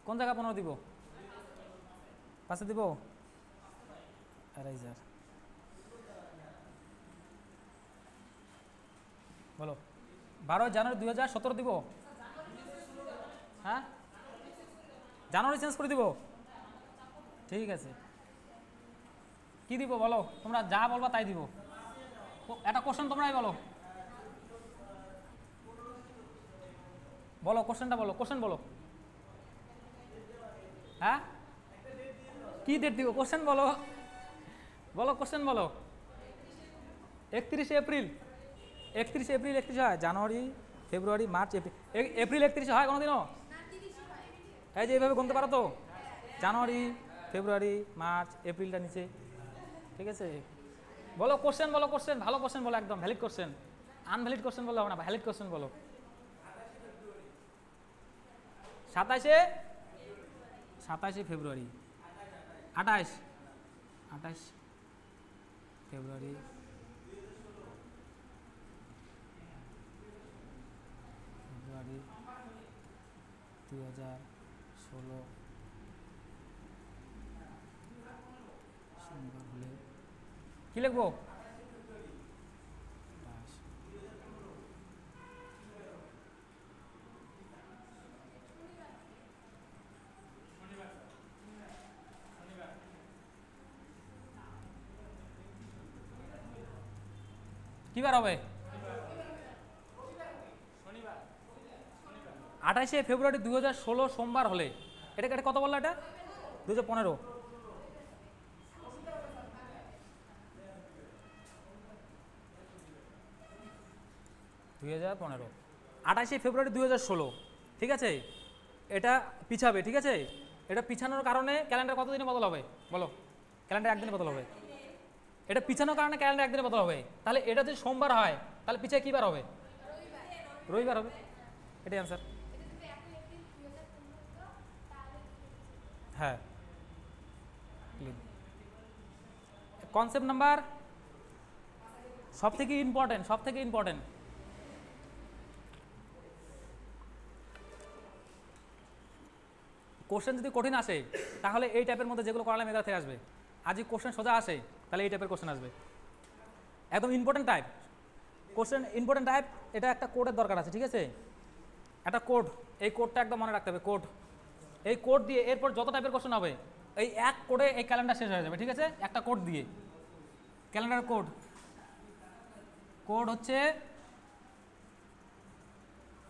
কোন জায়গা 15 দিব? পাশে দিব এরাইজার, বলো 12 জানুয়ারি 2017 দিব? হ্যাঁ জানুয়ারি চেঞ্জ করে দিব? ঠিক আছে, কি দিব বলো, তোমরা যা বলবা তাই দিব। একটা কোশ্চেন তোমরাই বলো, বলো কোশ্চেনটা বলো, কোশ্চেন বলো। হ্যাঁ, কি ডেট দিব? কোশ্চেন বলো, বলো কোশ্চেন বলো। 31 এপ্রিল, 31 এপ্রিল 31 হয়? জানুয়ারি, ফেব্রুয়ারি, মার্চ, এপ্রিল। এপ্রিল 31 হয় কোনোদিনও? এই যে এইভাবে গুনতে পারো তো, জানুয়ারি, ফেব্রুয়ারি, মার্চ, এপ্রিলটা নিচে। ঠিক আছে, বলো কোশ্চেন বলো, কোশ্চেন ভালো কোশ্চেন বলো, একদম ভ্যালিড কোশ্চেন, আনভ্যালিড কোশ্চেন বলো না, ভ্যালিড কোশ্চেন বলো। 27 ফেব্রুয়ারি, 28 ফেব্রুয়ারি, ফেব্রুয়ারি 2016 সোমবার হলে কি লিখবো? 28। কি বার হবে? 28 ফেব্রুয়ারি 2016 সোমবার হলে, এটা কত বললো? এটা 2015। 28 ফেব্রুয়ারি 2016, ঠিক আছে। এটা পিছাবে, ঠিক আছে। এটা পিছানোর কারণে ক্যালেন্ডার কত দিনে বদল হবে বলো? ক্যালেন্ডার একদিনে বদল হবে। এটা পিছানোর কারণে ক্যালেন্ডার একদিনে বদল হবে। তাহলে এটা যদি সোমবার হয় তাহলে পিছিয়ে কী বার হবে? রবিবার হবে। এটাই অ্যান্সার। হ্যাঁ, কনসেপ্ট নাম্বার সব থেকে ইম্পর্টেন্ট, সব থেকে ইম্পর্টেন্ট। কোশ্চেন যদি কঠিন আসে তাহলে এই টাইপের মধ্যে যেগুলো করালাম এগুলো থেকে আসবে। আর যদি কোশ্চেন সোজা আসে তাহলে এই টাইপের কোশ্চেন আসবে, একদম important type question. Important type, এটা একটা কোডের দরকার আছে, ঠিক আছে। একটা কোড, এই কোডটা একদম মনে রাখতে হবে। কোড, এই কোড দিয়ে এরপর যত টাইপের কোশ্চেন হবে এই এক কোডে এই ক্যালেন্ডার শেষ হয়ে যাবে, ঠিক আছে। একটা কোড দিয়ে ক্যালেন্ডার কোড, কোড হচ্ছে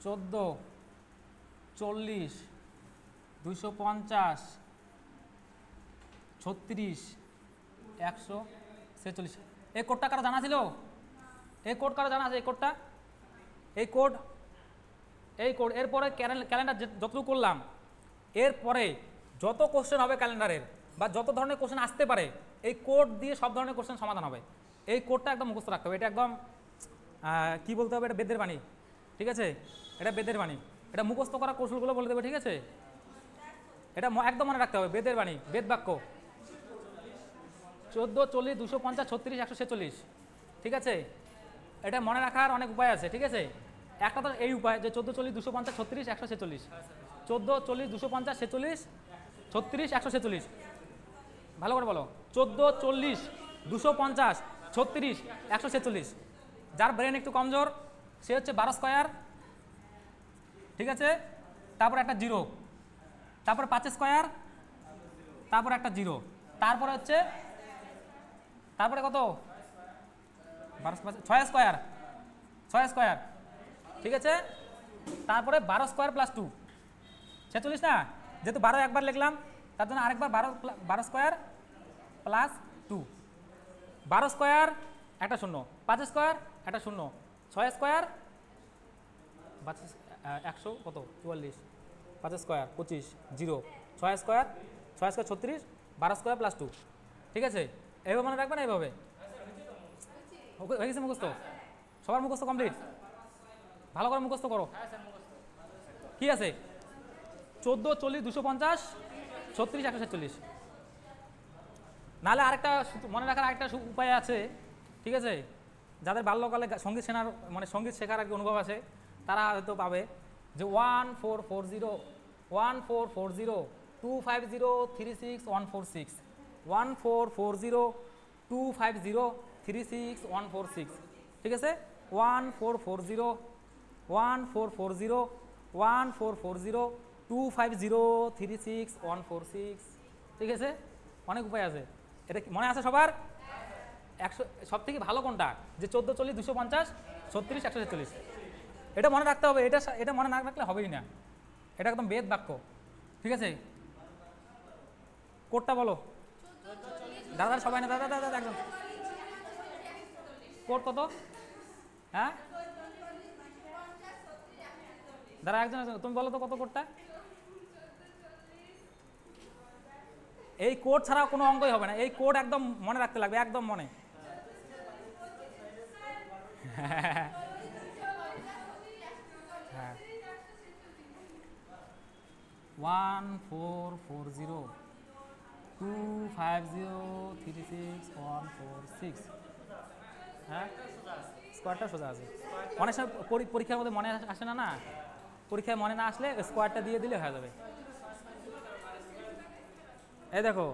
14, 40, 250, 36, 146। এই কোডটা কারো জানা ছিল? এই কোড কারো জানা আছে? এই কোডটা, এই কোড, এই কোড। এরপরে ক্যালেন্ডার যতটুকু করলাম, এরপরে যত কোশ্চেন হবে ক্যালেন্ডারের বা যত ধরনের কোশ্চেন আসতে পারে এই কোড দিয়ে সব ধরনের কোশ্চেন সমাধান হবে। এই কোডটা একদম মুখস্থ রাখতে হবে। এটা একদম কি বলতে হবে, এটা বেদের বাণী, ঠিক আছে। এটা বেদের বাণী, এটা মুখস্থ করা কৌশলগুলো বলে দেবে, ঠিক আছে। এটা একদম মনে রাখতে হবে, বেদের বাণী, বেদ বাক্য। 14, 40, 250, 36, 146, ঠিক আছে। এটা মনে রাখার অনেক উপায় আছে, ঠিক আছে। একটা তো এই উপায় যে 14, 40, 250, 36, 146, 14, 40, 250, 46, 36, 146। ভালো করে বলো, 14, 40, 250, 36, 146। যার ব্রেন একটু কমজোর সে হচ্ছে 12 স্কোয়ার, ঠিক আছে। তারপরে একটা জিরো, তারপরে 5 স্কোয়ার, তারপরে একটা জিরো, তারপরে হচ্ছে, তারপরে কত? 6 স্কোয়ার, 6 স্কোয়ার, ঠিক আছে। তারপরে 12 স্কোয়ার প্লাস 2, 46 না। যেহেতু 12 একবার লিখলাম তার জন্য আরেকবার 12 স্কোয়ার প্লাস 2, 12 স্কোয়ার একটা শূন্য, 5 স্কোয়ার একটা শূন্য, 6 স্কোয়ার 100 কত 44, 5 square 25, zero, 6 square 36, 12 square plus 2, ঠিক আছে। এইভাবে মনে রাখবেন, এইভাবে হয়ে গেছে মুখস্থ? সবার মুখস্থ কমপ্লিট? ভালো করে মুখস্থ করো। কি আছে? 14, 40, 250, 36, 146। নাহলে আরেকটা মনে রাখার আরেকটা উপায় আছে, ঠিক আছে। যাদের বাল্যকালে সঙ্গীত শেখার মানে সঙ্গীত শেখার আর কি অনুভব আছে তারা হয়তো পাবে যে 1440, 1440, 250, 36, 146, 1440, 250, 36, 146, ঠিক আছে। 1440, 1440, 1440, 25036 ঠিক আছে, অনেক উপায় আছে। এটা মনে আছে সবার? 100 সব থেকে ভালো কোনটা? যে 1440 250 36 146, এটা মনে রাখতে হবে। এটা মনে না রাখলে হবেই না, এটা একদম বেদ বাক্য। ঠিক আছে, কোডটা বলো দাদা, সবাই না দাদা দাদা একদম। কোড কত? হ্যাঁ দাদা একজন, তুমি বলো তো কত কোডটা? এই কোড ছাড়া কোনো অঙ্কই হবে না, এই কোড একদম মনে রাখতে লাগবে, একদম মনে। হ্যাঁ 1440 25036 হ্যাঁ, স্কোয়ারটা সোজা আছে। অনেক সময় পরীক্ষার মধ্যে মনে আসে না, না পরীক্ষায় মনে না আসলে স্কোয়ারটা দিয়ে দিলে হয়ে যাবে। এই দেখো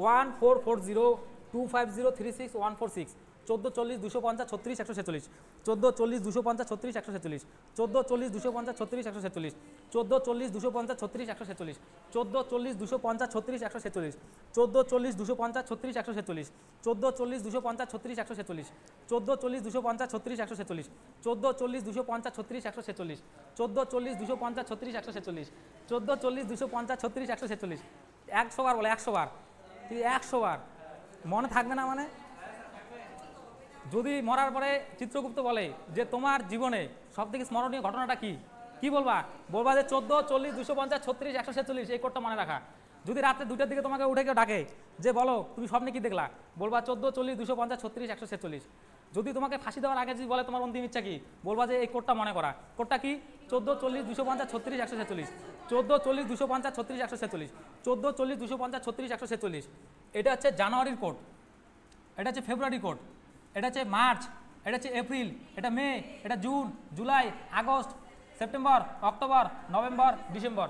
1440 25036 146, 1440 250 36 146, 1440 250 36 146, 1440 250 36 146, 1440 250 36 146, 1440 250 36 146, 1440 250 36 146, 1440 250 36 146, 1440 250 36 146, 1440 250 36 146, 1440 250 36 146, 1440 250 36 146, 100 বার বলে, 100 বার, তুই 100 বার মনে থাকবে না মানে? যদি মরার পরে চিত্রগুপ্ত বলে যে তোমার জীবনে সব থেকে স্মরণীয় ঘটনাটা কি, কি বলবা? বলবা যে 1440 250 36 146, এই কোডটা মনে রাখা। যদি রাত্রে 2টার দিকে তোমাকে উঠে কেউ ডাকে যে বলো তুমি স্বপ্নে কি দেখলা, বলবা 1440 250 36 146। যদি তোমাকে ফাঁসি দেওয়ার আগে যদি বলে তোমার অন্তিম ইচ্ছা কি, বলবা যে এই কোডটা মনে করা। কোডটা কি? 1440 250 36 146, 1440 250 36 146, 1440 250 36 146। এটা হচ্ছে জানুয়ারির কোড, এটা হচ্ছে ফেব্রুয়ারি কোড, এটা হচ্ছে মার্চ, এটা হচ্ছে এপ্রিল, এটা মে, এটা June, July, August, September, October, November, December.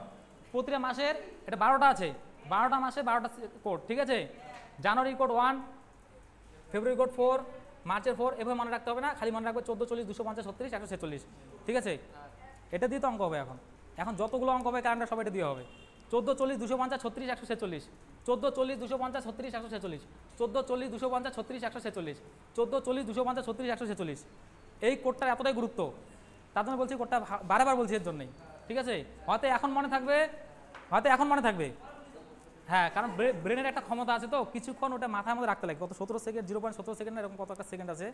প্রতিটা মাসের এটা 12টা আছে, 12টা মাসে 12টা কোড। ঠিক আছে, জানুয়ারি কোড 1, ফেব্রুয়ারি কোড 4, মার্চের 4, এভাবে মনে রাখতে হবে না, খালি মনে রাখবে 1440 250 36 146। ঠিক আছে, এটা দিয়ে তো অঙ্ক হবে। এখন যতগুলো অঙ্ক হবে কারেন্টটা সব এটা দিয়ে হবে। 1440 250 36 146, 1440 250 36 146, 1440 250 36 146, 1440 250 36 146। এই কোডটার এতটাই গুরুত্ব, তার জন্য বলছি কোডটা বারবার বলছি এর জন্যই। ঠিক আছে, হয়তো এখন মনে থাকবে, হয়তো এখন মনে থাকবে, হ্যাঁ, কারণ ব্রেনের একটা ক্ষমতা আছে তো, কিছুক্ষণ ওটা মাথার মধ্যে রাখতে লাগে। কত 17 সেকেন্ড, 0.17 সেকেন্ড, এরকম কত একটা সেকেন্ড আছে,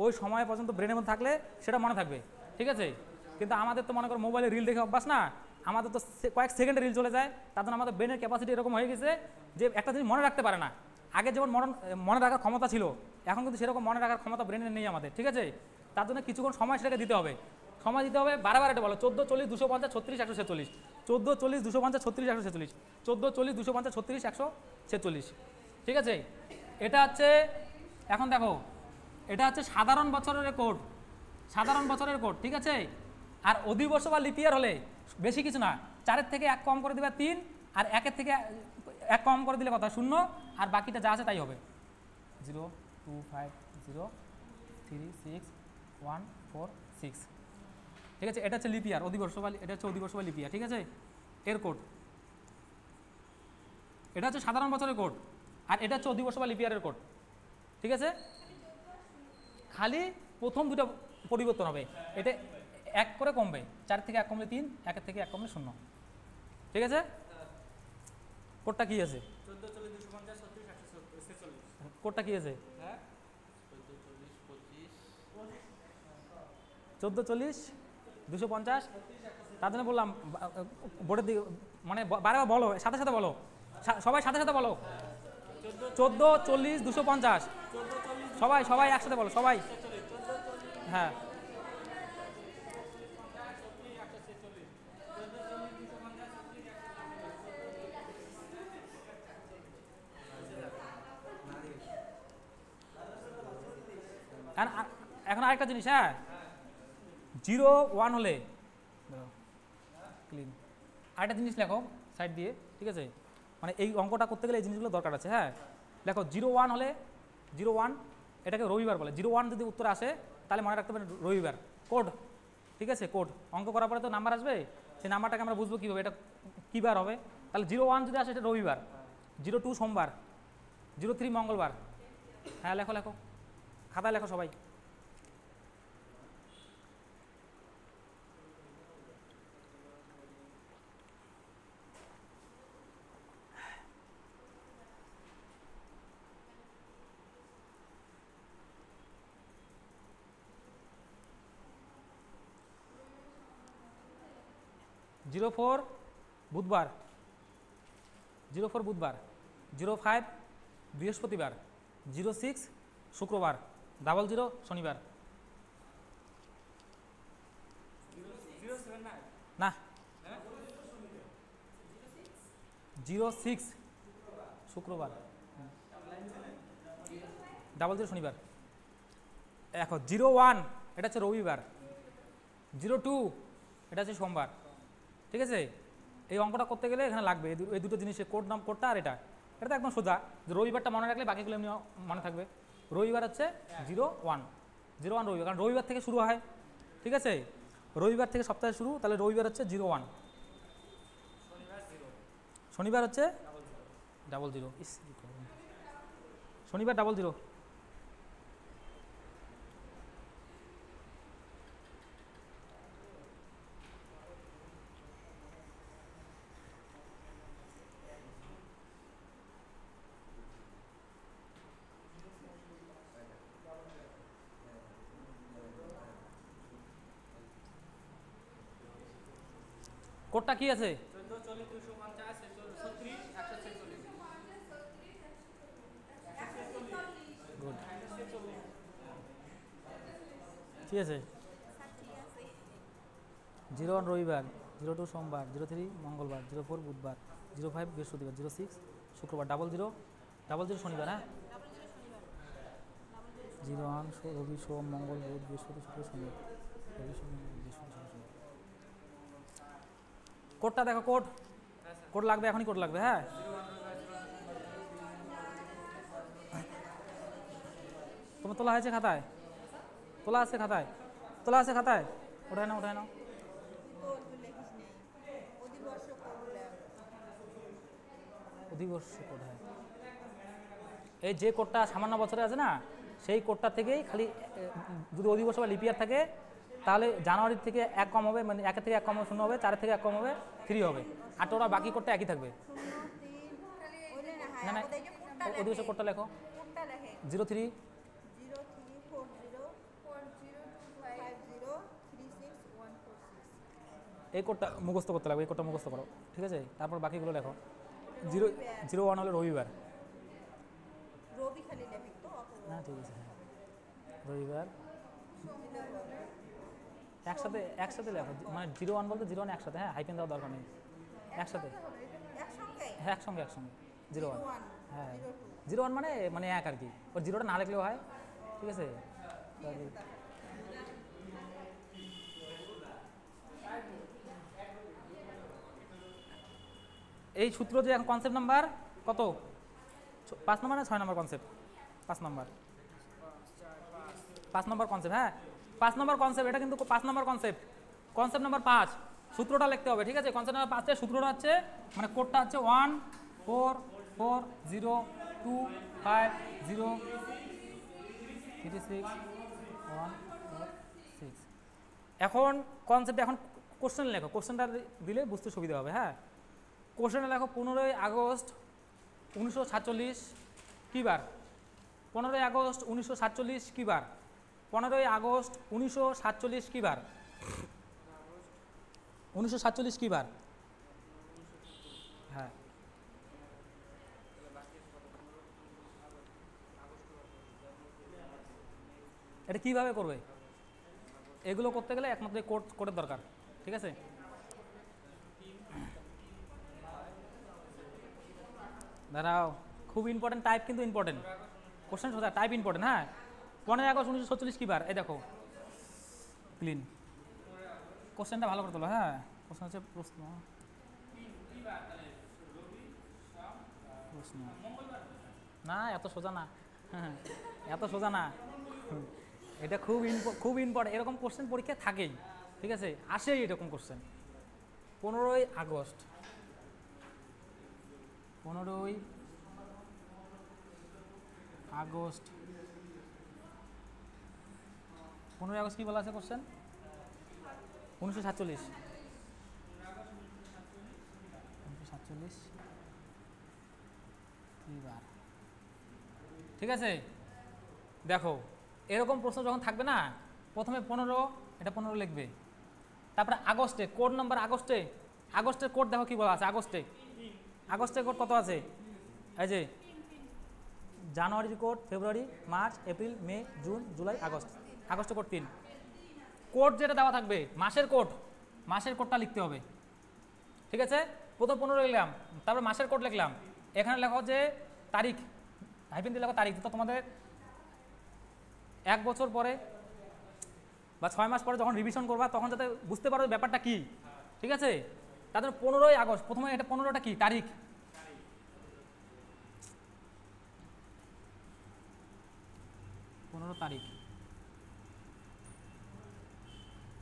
ওই সময় পর্যন্ত ব্রেনের মধ্যে থাকলে সেটা মনে থাকবে। ঠিক আছে, কিন্তু আমাদের তো মনে করো মোবাইলে রিল দেখে অভ্যাস না, আমাদের তো কয়েক সেকেন্ডে রিল চলে যায়, তার জন্য আমাদের ব্রেনের ক্যাপাসিটি এরকম হয়ে গেছে যে একটা জিনিস মনে রাখতে পারে না। আগে যেমন মনে রাখার ক্ষমতা ছিল, এখন কিন্তু সেরকম মনে রাখার ক্ষমতা ব্রেনের নেই আমাদের। ঠিক আছে, তার জন্য কিছুক্ষণ সময় সেটাকে দিতে হবে, সময় দিতে হবে। বারবার এটা বলো 1440 250 36 146, 1440 250 36 146, 1440 250 36 146। ঠিক আছে, এটা হচ্ছে, এখন দেখো এটা হচ্ছে সাধারণ বছরের কোড, সাধারণ বছরের কোড। ঠিক আছে, আর অধিবর্ষ বা লিপিয়ার হলে বেশি কিছু না, 4-এর থেকে 1 কম করে দিবা 3, আর 1-এর থেকে 1 কম করে দিলে কথা 0, আর বাকিটা যা আছে তাই হবে। 0 2 5 0 3 6 1 4 6। ঠিক আছে, এটা হচ্ছে লিপিয়ার, অধিবর্ষ বা এটা হচ্ছে অধিবর্ষ বা লিপিয়ার। ঠিক আছে, এর কোড এটা হচ্ছে সাধারণ বছরের কোড, আর এটা হচ্ছে অধিবর্ষ বা লিপিয়ারের কোড। ঠিক আছে, খালি প্রথম দুটো পরিবর্তন হবে, এটা 1 করে কমবে, 4 থেকে 1 কমলে 3, 1-এর থেকে 1 কমলে 0। ঠিক আছে, কোডটা কি আছে? 1440 250 36 146। কোডটা কি আছে? হ্যাঁ 1440 250, তার জন্য বললাম বোর্ডের দিকে মানে বারবার বলো, সাথে সাথে বলো, সবাই সাথে সাথে বলো। 1440 250, সবাই সবাই একসাথে বলো, সবাই। হ্যাঁ, এখন আরেকটা জিনিস, হ্যাঁ 0-1 হলে ক্লিন আরেকটা জিনিস লেখো সাইড দিয়ে। ঠিক আছে, মানে এই অঙ্কটা করতে গেলে এই জিনিসগুলো দরকার আছে। হ্যাঁ, দেখো 0-1 হলে 0-1 এটাকে রবিবার বলে। 0-1 যদি উত্তর আসে তাহলে মনে রাখতে পারেন রবিবার কোড। ঠিক আছে, কোড অঙ্ক করার পরে তো নাম্বার আসবে, সেই নাম্বারটাকে আমরা বুঝবো কীভাবে, এটা কী বার হবে? তাহলে 01 যদি আসে এটা রবিবার, 02 সোমবার, 03 মঙ্গলবার। হ্যাঁ লেখো লেখো, খাতায় লেখো সবাই। জিরো ফোর বুধবার, 04 বুধবার, 05 বৃহস্পতিবার, 06 শুক্রবার, 00 শনিবার। 07 না? না, হ্যাঁ 06 শুক্রবার, 00 শনিবার। এখন 01 এটা হচ্ছে রবিবার, 02 এটা হচ্ছে সোমবার। ঠিক আছে, এই অঙ্কটা করতে গেলে এখানে লাগবে এই দুটো জিনিসের কোডটা আর এটা তো একদম সোজা, যে রবিবারটা মনে রাখলে বাকিগুলো এমনি মনে থাকবে। রবিবার হচ্ছে 01 রবিবার, কারণ রবিবার থেকে শুরু হয়। ঠিক আছে, রবিবার থেকে সপ্তাহে শুরু, তাহলে রবিবার হচ্ছে 01, শনিবার হচ্ছে 00, শনিবার 00। কোডটা কি আছে? 14 40 250 36 146। গুড, ঠিক আছে। 01 রবিবার, 02 সোমবার, 03 মঙ্গলবার, 04 বুধবার, 05 বৃহস্পতিবার, 06 শুক্রবার, 00 শনিবার। হ্যাঁ 01 রবি সোম মঙ্গল বুধ বৃহস্পতি শুক্র শনি, রবি সোম মঙ্গল বৃহস্পতি শুক্র শনি। কোডটা দেখো, কোড লাগবে, এখনই কোড লাগবে। হ্যাঁ তোমার তোলা হয়েছে খাতায়? তোলা আছে খাতায়? ওঠায় নাও। অধিবর্ষ কোড, হ্যাঁ এই যে কোডটা সামান্য বছরে আছে না, সেই কোডটা থেকেই খালি যদি অধিবর্ষ বা লিপিয়ার থাকে তাহলে জানুয়ারির থেকে 1 কম হবে, মানে 1 থেকে 1 কম হবে 0 হবে, 4 থেকে 1 কম হবে 3 হবে, আর ওরা বাকি কোডটা একই থাকবে। না অধিবর্ষ কোডটা লেখো, 03 এই কোডটা মুখস্থ করতে লাগবে, এই কোডটা মুখস্থ করো। ঠিক আছে, তারপর বাকিগুলো লেখো। 01 হলো রবিবার। হ্যাঁ ঠিক আছে, হ্যাঁ রবিবার একসাথে লেখো, মানে 01 বলতে 01 একসাথে, হ্যাঁ হাইফেন দেওয়ার দরকার নেই, একসাথে, হ্যাঁ একসঙ্গে 01, হ্যাঁ 01 মানে এক আর কি, ওর জিরোটা না লিখলেও হয়। ঠিক আছে, এই সূত্র যে এখন কনসেপ্ট নাম্বার কত, 5 নম্বর না 6 নম্বর কনসেপ্ট? 5 নম্বর কনসেপ্ট। হ্যাঁ 5 নম্বর কনসেপ্ট, এটা কিন্তু 5 নম্বর কনসেপ্ট নাম্বার 5, সূত্রটা লিখতে হবে। ঠিক আছে, কনসেপ্ট নাম্বার 5 এর সূত্রটা হচ্ছে, মানে কোডটা হচ্ছে 1 4 4 0 2 5 0 3 6 1 4 6। এখন কনসেপ্ট, এখন কোশ্চেন লেখো, কোশ্চেনটা দিলে বুঝতে সুবিধা হবে। হ্যাঁ কোশ্চেনে লেখো 15ই আগস্ট 1947 কী বার? 15ই আগস্ট 1947 কী বার? 15ই আগস্ট 1947 কী বার? 1947 কী বার? হ্যাঁ এটা কীভাবে করবে? এগুলো করতে গেলে একমাত্র কোডের দরকার। ঠিক আছে, দাঁড়াও, খুব ইম্পর্টেন্ট, টাইপ কিন্তু ইম্পর্টেন্ট, কোশ্চেন সোজা, টাইপ ইম্পর্টেন্ট। হ্যাঁ 15ই আগস্ট 1947 কী বার? এই দেখো ক্লিন, কোশ্চেনটা ভালো করে তোলো। হ্যাঁ কোশ্চেন হচ্ছে প্রশ্ন, না এত সোজা না, হ্যাঁ এত সোজা না, এটা খুব ইম্পর্টেন্ট, এরকম কোশ্চেন পরীক্ষায় থাকেই। ঠিক আছে, আসেই এরকম কোশ্চেন। 15ই আগস্ট, 15ই আগস্ট, 15ই আগস্ট কি বলা আছে কোশ্চেন? 1947, 1947 কি বার? ঠিক আছে, দেখো এরকম প্রশ্ন যখন থাকবে না, প্রথমে 15, এটা 15 লিখবে, তারপরে আগস্টে কোড নাম্বার, আগস্টের কোড দেখো কি বলা আছে। আগস্টের কোড কত আছে? এই যে জানুয়ারির কোড, ফেব্রুয়ারি, মার্চ, এপ্রিল, মে, জুন, জুলাই, আগস্ট। আগস্টের কোড 3। কোড যেটা দেওয়া থাকবে মাসের কোডটা লিখতে হবে। ঠিক আছে, প্রথম 15 লিখলাম, তারপর মাসের কোড লিখলাম, এখানে লেখো যে তারিখ, হাইফেন দিয়ে লেখো তারিখ। তো তোমাদের 1 বছর পরে বা 6 মাস পরে যখন রিভিশন করবা তখন যাতে বুঝতে পারো ব্যাপারটা কি। ঠিক আছে, তাদের 15ই আগস্ট, প্রথমে এটা 15টা কি তারিখ, তারিখ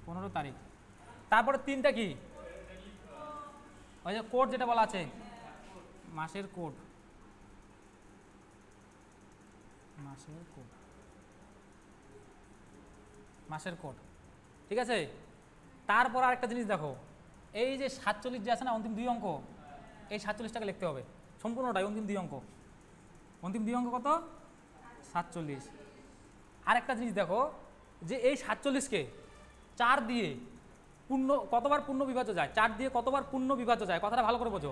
15 তারিখ। তারপরে 3টা কি, ওই যে কোড যেটা বলা আছে মাসের কোড, মাসের কোড। ঠিক আছে, তারপর আরেকটা জিনিস দেখো, এই যে 47 যে আছে না অন্তিম 2 অঙ্ক, এই 47টাকে লিখতে হবে সম্পূর্ণটাই, অন্তিম 2 অঙ্ক। অন্তিম 2 অঙ্ক কত? 47। আরেকটা জিনিস দেখো যে এই 47কে 4 দিয়ে কতবার পূর্ণ বিভাজ্য যায়? 4 দিয়ে কতবার পূর্ণ বিভাজ্য যায়? কথাটা ভালো করে বোঝো।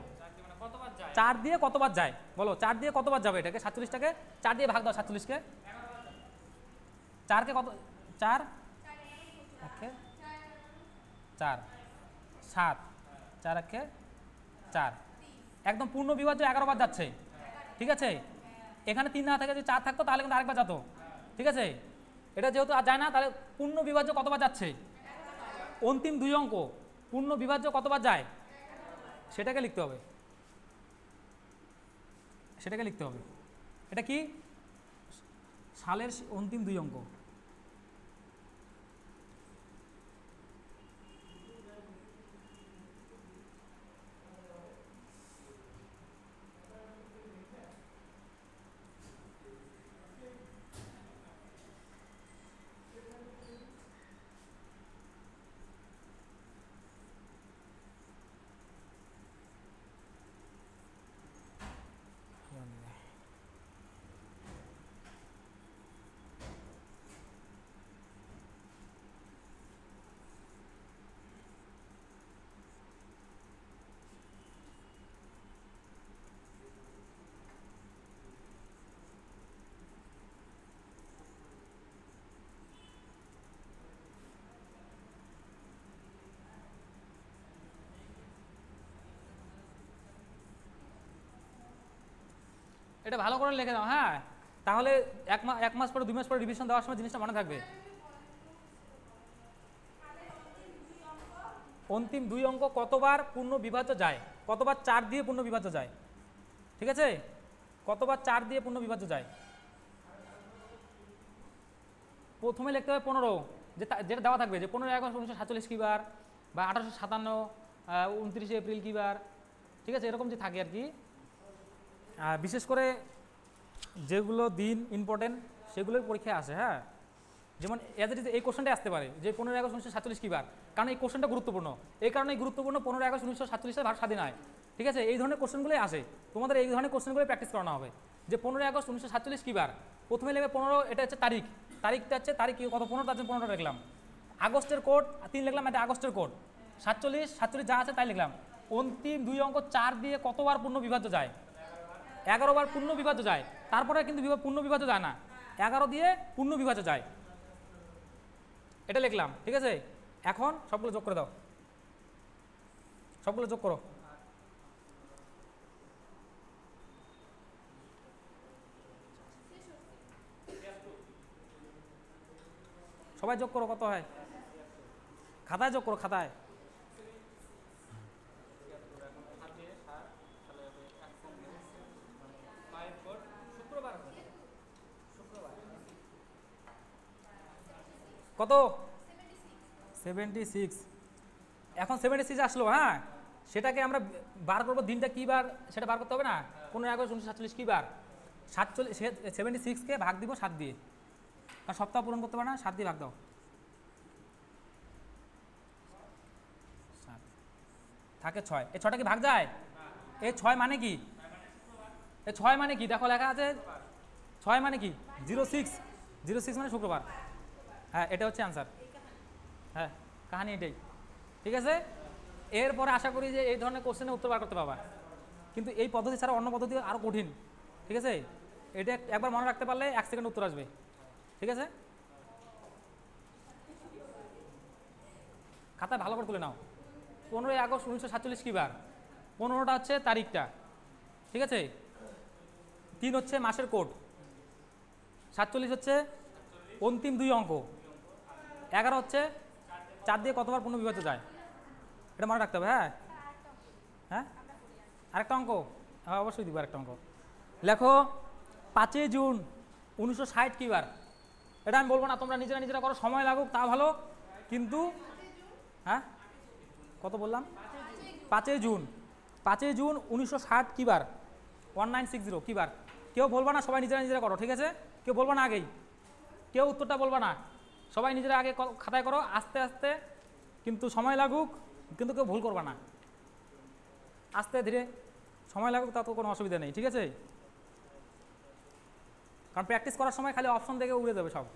4 দিয়ে কতবার যায় বলো? 4 দিয়ে কতবার যাবে এটাকে? 47টাকে 4 দিয়ে ভাগ দাও। 47কে 4কে কত? 4 একে 4, 7, 4 একে 4, একদম পূর্ণ বিভাজ্য 11 বার যাচ্ছে। ঠিক আছে, এখানে 3 না থাকে, যে 4 থাকতো তাহলে কিন্তু আরেকবার যেত। ঠিক আছে, এটা যেহেতু আর যায় না, তাহলে পূর্ণ বিভাজ্য কতবার যাচ্ছে? অন্তিম 2 অঙ্ক পূর্ণ বিভাজ্য কতবার যায় সেটাকে লিখতে হবে, এটা কি? সালের অন্তিম 2 অঙ্ক। এটা ভালো করে লিখে দাও, হ্যাঁ, তাহলে 1 মাস পরে 2 মাস পরে রিভিশন দেওয়ার সময় জিনিসটা মনে থাকবে। অন্তিম 2 অঙ্ক কতবার পূর্ণ বিভাজ্য যায়? কতবার 4 দিয়ে পূর্ণ বিভাজ্য যায়? ঠিক আছে, কতবার 4 দিয়ে পূর্ণ বিভাজ্য যায়? প্রথমে লিখতে হবে 15, যেটা দেওয়া থাকবে যে 15 আগস্ট 1947 কি বার, বা 1857, 29 এপ্রিল কি বার। ঠিক আছে, এরকম যে থাকে আর কি। বিশেষ করে যেগুলো দিন ইম্পর্টেন্ট সেগুলোই পরীক্ষায় আসে। হ্যাঁ, যেমন এই কোশ্চেনটা আসতে পারে যে 15 আগস্ট 1947 কি বার, কারণ এই কোশ্চেনটা গুরুত্বপূর্ণ। এই কারণেই গুরুত্বপূর্ণ 15 আগস্ট 1947 ভারত স্বাধীন হয়। ঠিক আছে, এই ধরনের কোশ্চেনগুলোই আসে, তোমাদের এই ধরনের কোশ্চেনগুলোই প্র্যাকটিস করানো হবে। যে 15 আগস্ট 1947 কি বার, প্রথমে লিখবে 15, এটা হচ্ছে তারিখটা হচ্ছে তারিখ কত? 15টা আছে, 15টা লিখলাম। আগস্টের কোড 3 লিখলাম, এটা আগস্টের কোড। 47 যা আছে তাই লিখলাম। অন্তিম 2 অঙ্ক 4 দিয়ে কতবার পূর্ণ বিভাজ্য যায়? 11 বার পূর্ণ বিভাজ্য যায়। তারপরে কিন্তু পূর্ণ বিভাজ্য যায় না, 11 দিয়ে পূর্ণ বিভাজ্য যায়, এটা লিখলাম। ঠিক আছে, এখন সবগুলো যোগ করে দাও, সবগুলো যোগ করো। সবাই যোগ করো, কত হয়? খাতায় যোগ করো, খাতায়। কত? 76। এখন 76 আসলো। হ্যাঁ, সেটাকে আমরা বার করবো দিনটা কী বার সেটা বার করতে হবে না। 15 আগস্ট 1947 কী বার? 76কে ভাগ দিব 7 দিয়ে, কারণ সপ্তাহ পূরণ করতে পারে না, 7 দিয়ে ভাগ দাও। 7 থাকে 6, এই 6টা কি ভাগ যায়? এই 6 মানে কি? এই 6 মানে কি দেখো লেখা আছে, 6 মানে কি? 06 মানে শুক্রবার। হ্যাঁ, এটা হচ্ছে অ্যান্সার। হ্যাঁ, কাহিনী এটাই, ঠিক আছে। এরপরে আশা করি যে এই ধরনের কোশ্চেনে উত্তর বার করতে পারবা, কিন্তু এই পদ্ধতি ছাড়া অন্য পদ্ধতি আরও কঠিন, ঠিক আছে। এটা একবার মনে রাখতে পারলে 1 সেকেন্ড উত্তর আসবে, ঠিক আছে। খাতায় ভালো করে তুলে নাও। 15 আগস্ট 1947 কী বার? 15টা হচ্ছে তারিখটা, ঠিক আছে। 3 হচ্ছে মাসের কোড, 47 হচ্ছে অন্তিম 2 অঙ্ক, 11 হচ্ছে 4 দিয়ে কতবার পুনর্বিভাজ্য যায়, এটা মনে রাখতে হবে। হ্যাঁ হ্যাঁ, আরেকটা অঙ্ক, হ্যাঁ অবশ্যই দিব আরেকটা অঙ্ক। লেখো 5 জুন 1960 কী বার? এটা আমি বলবো না, তোমরা নিজেরা করো, সময় লাগুক তা ভালো, কিন্তু হ্যাঁ কত বললাম? 5 জুন 1960 কী বার? 1960 কী বার? কেউ বলবা না, সবাই নিজেরা করো, ঠিক আছে। কেউ বলবা না আগেই, কেউ উত্তরটা বলবা না, সবাই নিজেরা আগে খাতায় করো, আস্তে আস্তে, কিন্তু সময় লাগুক, কিন্তু কেউ ভুল করবা না, আস্তে ধীরে সময় লাগুক, তা তো কোনো অসুবিধা নেই, ঠিক আছে। কারণ প্র্যাকটিস করার সময় খালি অপশন দেখে উড়ে যাবে সব।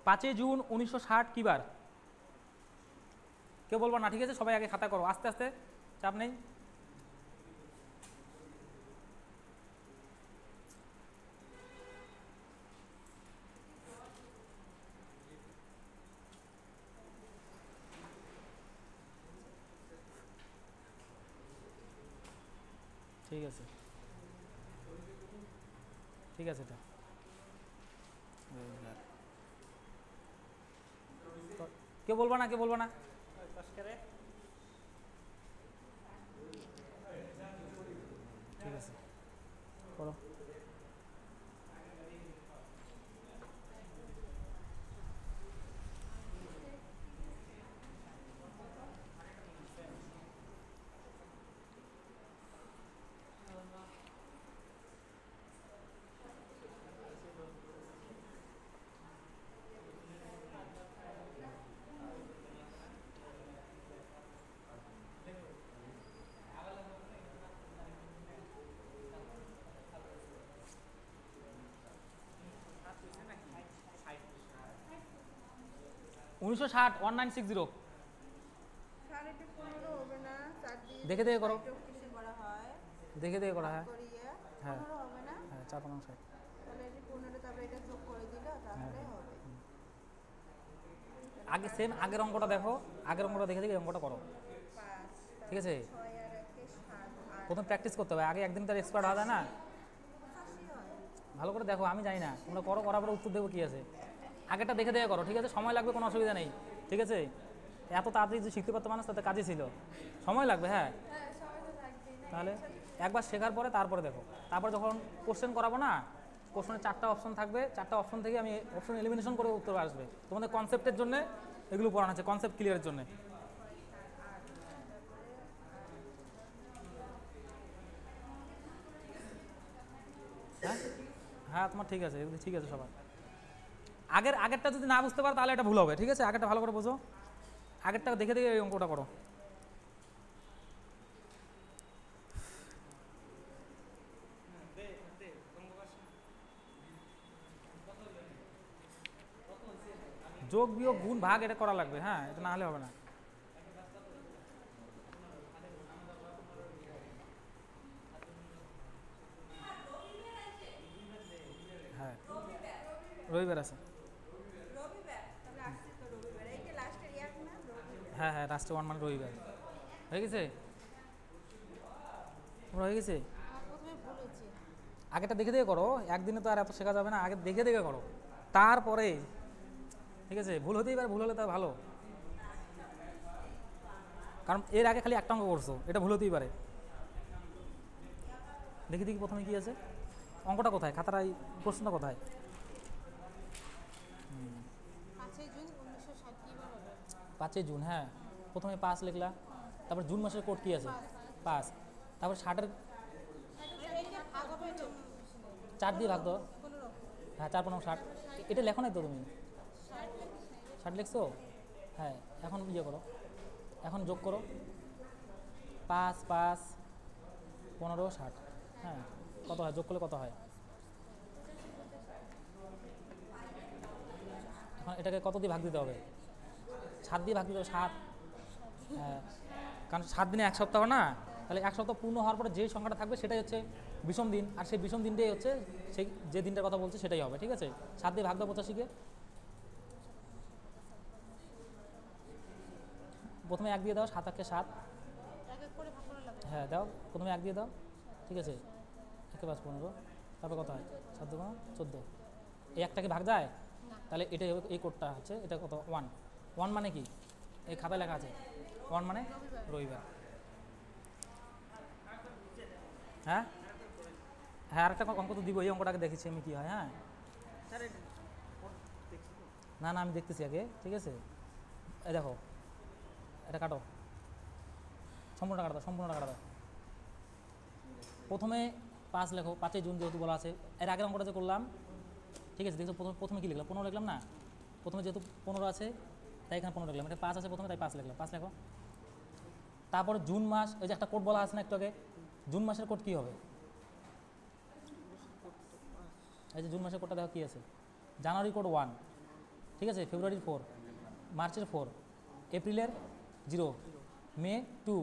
পাঁচই জুন 1960 কী বার? কেউ বলবো না, ঠিক আছে, সবাই আগে খাতা করো, আস্তে আস্তে, চাপ নেই। ঠিক আছে, ঠিক আছে, এটা কেউ বলবো না, কেউ বলবো না। ঠিক আছে, করো। উনিশশো 1960। দেখে দেখে করো, দেখে দেখে করা। হ্যাঁ হ্যাঁ হ্যাঁ, 4-5-60। আগে সেম আগের অঙ্কটা দেখো, আগের অঙ্কটা দেখে দেখে অঙ্কটা করো, ঠিক আছে। প্রথম প্র্যাকটিস করতে হবে, আগে একদিন তার এক্সপার্ট হওয়া যায় না। ভালো করে দেখো, আমি জানি না, তোমরা করো, করার পরে উত্তর দেবো কী আছে। আগেরটা দেখে দেখে করো, ঠিক আছে। সময় লাগবে, কোনো অসুবিধা নেই, ঠিক আছে। এত তাড়াতাড়ি যদি শিখতে পারতো মানুষ, তাতে কাজে ছিল, সময় লাগবে। হ্যাঁ, তাহলে একবার শেখার পরে তারপরে দেখো, তারপরে যখন কোশ্চেন করাবো না, কোশ্চেনে 4টা অপশন থাকবে, 4টা অপশন থেকে আমি অপশন এলিমিনেশন করে উত্তর আসবে। তোমাদের কনসেপ্টের জন্য এগুলো পড়ানো আছে, কনসেপ্ট ক্লিয়ারের জন্য। হ্যাঁ হ্যাঁ, তোমার ঠিক আছে, ঠিক আছে সবার। আগেরটা যদি না বুঝতে পারো তাহলে এটা ভুল হবে, ঠিক আছে। আগেরটা ভালো করে বোঝো, আগেরটা দেখে দেখে এই অঙ্কটা করো। যোগ বিয়োগ গুণ ভাগ এটা করা লাগবে, হ্যাঁ, এটা না হলে হবে না। হ্যাঁ, রবিবার আছে। হ্যাঁ হ্যাঁ, লাস্টে 1 মানে রবিবার। হয়ে গেছে, তোমরা হয়ে গেছে। আগেটা দেখে দেখে করো, একদিনে তো আর এত শেখা যাবে না, আগে দেখে দেখে করো, তারপরে, ঠিক আছে। ভুল হতেই পারে, ভুল হলে তো ভালো। কারণ এর আগে খালি একটা অঙ্ক করছো, এটা ভুল হতেই পারে। দেখি দেখি প্রথমে কি আছে, অঙ্কটা কোথায়, খাতাটা এই প্রশ্নটা কোথায়? 5ই জুন 1960 কি বার হবে? 5ই জুন, হ্যাঁ। প্রথমে 5 লিখলা, তারপর জুন মাসের কোড কি আছে? 5। তারপর 60-এর এটা ভাগ হবে এটা 4 দিয়ে ভাগ দাও। 15 হ্যাঁ, 4 15 60। এটা লেখো নাই তো তুমি? 60 লিখছো? হ্যাঁ, এখন ইয়ে করো, এখন যোগ করো। 5 5 15 60। হ্যাঁ, কত হয় যোগ করলে কত হয়? এখন এটাকে কত দিয়ে ভাগ দিতে হবে? 7 দিয়ে ভাগ দিতে হবে, 7। হ্যাঁ, কারণ 7 দিনে 1 সপ্তাহ না, তাহলে 1 সপ্তাহ পূর্ণ হওয়ার পরে যে সংখ্যাটা থাকবে সেটাই হচ্ছে বিষম দিন, আর সেই বিষম দিনটাই হচ্ছে সেই যে দিনটার কথা বলছে সেটাই হবে, ঠিক আছে? 7 দিয়ে ভাগ দাও 85-কে। প্রথমে 1 দিয়ে দাও, 7 8 7। এক এক করে ভাগ করা লাগবে। হ্যাঁ দাও, প্রথমে 1 দিয়ে দাও, ঠিক আছে? 1 5 15, তারপর কত হয়? 7 2 14। এই একটাকে ভাগ যায়, তাহলে এটা এই কোডটা হচ্ছে, এটা কত? 1। 1 মানে কি? এই খাতায় লেখা আছে 1 মানে রবিবার। হ্যাঁ হ্যাঁ, আরেকটা অঙ্ক তো দিব, এই অঙ্কটাকে দেখেছি আমি কী হয়। হ্যাঁ, না না, আমি দেখতেছি আগে, ঠিক আছে? এই দেখো, এটা কাটো, সম্পূর্ণটা কাটা দাও, সম্পূর্ণটা কাটা দাও। প্রথমে 5 লেখো, 5ই জুন যেহেতু বলা আছে। এর আগের অঙ্কটা যে করলাম, ঠিক আছে? দেখছো প্রথমে কী লিখলাম? 15 লিখলাম না? প্রথমে যেহেতু 15 আছে তাই এখানে 15 লিখলাম। এটা 5 আছে প্রথমে, তাই 5 লিখলাম, 5 লেখো। তারপরে জুন মাস, ওই যে একটা কোড বলা আছে না একটু আগে, জুন মাসের কোড কী হবে? এই যে জুন মাসের কোডটা দেখো কী আছে। জানুয়ারি কোড 1, ঠিক আছে? ফেব্রুয়ারির 4, মার্চের 4, এপ্রিলের 0, মে 2,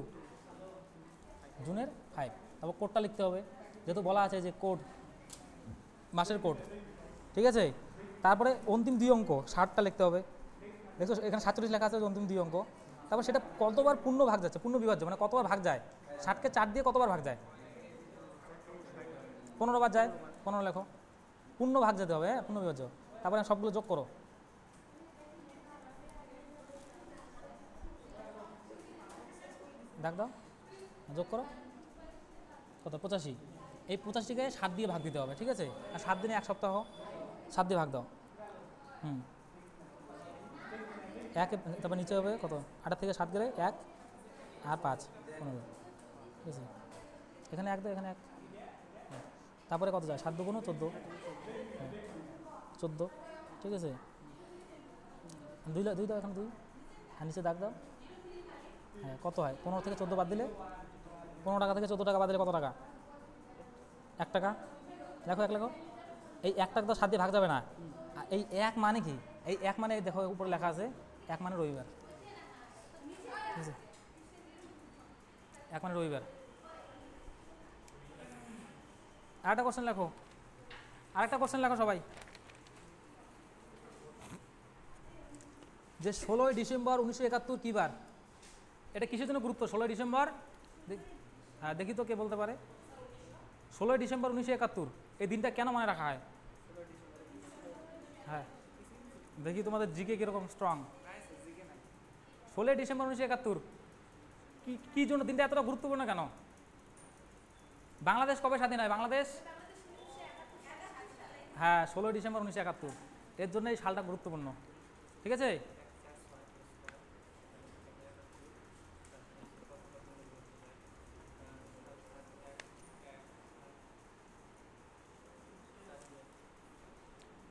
জুনের 5। তারপর কোডটা লিখতে হবে, যেহেতু বলা আছে যে কোড, মাসের কোড, ঠিক আছে? তারপরে অন্তিম 2 অঙ্ক 60টা লিখতে হবে। দেখো এখানে 47 লেখা আছে, অন্তিম 2 অঙ্ক। তারপর সেটা কতবার পূর্ণ ভাগ যাচ্ছে, পূর্ণ বিভাজ্য মানে কতবার ভাগ যায়? 60কে 4 দিয়ে কতবার ভাগ যায়? 15 বার যায়, 15 লেখো। পূর্ণ ভাগ যেতে হবে, হ্যাঁ, পূর্ণ বিভাজ্য। তারপরে সবগুলো যোগ করো। দাগ দাও, যোগ করো, কত? 85। এই 85কে 7 দিয়ে ভাগ দিতে হবে, ঠিক আছে? আর 7 দিনে 1 সপ্তাহ, 7 দিয়ে ভাগ দাও। হুম, 1, তারপর নিচে হবে কত? 8 থেকে 7 গেলে 1 আর 5 15, ঠিক আছে? এখানে 1 দাও, এখানে 1। তারপরে কত যায়? 7 2 14, 14, ঠিক আছে? 2 দাও, 2 দাও, এখানে 2। আর নিচে দাগ দাও। হ্যাঁ, কত হয়? 15 থেকে 14 বাদ দিলে, 15 টাকা থেকে 14 টাকা বাদ দিলে কত টাকা? 1 টাকা। দেখো 1 লেখো। এই 1 টাকা তো 7 দিয়ে ভাগ যাবে না। এই 1 মানে কি? এই 1 মানে দেখো উপরে লেখা আছে, 1 মানে রবিবার, ঠিক আছে? 1 মানে রবিবার। আরেকটা কোশ্চেন লেখো, আরেকটা কোশ্চেন লেখো সবাই। যে 16ই ডিসেম্বর 1971 কী বার? এটা কিসের জন্য গুরুত্ব? 16ই ডিসেম্বর, হ্যাঁ দেখি তো কে বলতে পারে। 16ই ডিসেম্বর 1971 এই দিনটা কেন মনে রাখা হয়? হ্যাঁ দেখি তোমাদের জিকে কীরকম স্ট্রং। 16ই ডিসেম্বর 1971 কী জন্য দিনটা এতটা গুরুত্বপূর্ণ কেন? বাংলাদেশ কবে স্বাধীন হয়? বাংলাদেশ, হ্যাঁ 16ই ডিসেম্বর 1971, এর জন্য এই সালটা গুরুত্বপূর্ণ, ঠিক আছে?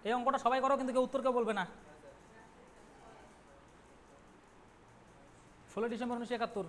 এই অঙ্কটা সবাই করো, কিন্তু কেউ উত্তর কেউ বলবে না। 16ই ডিসেম্বর 1971।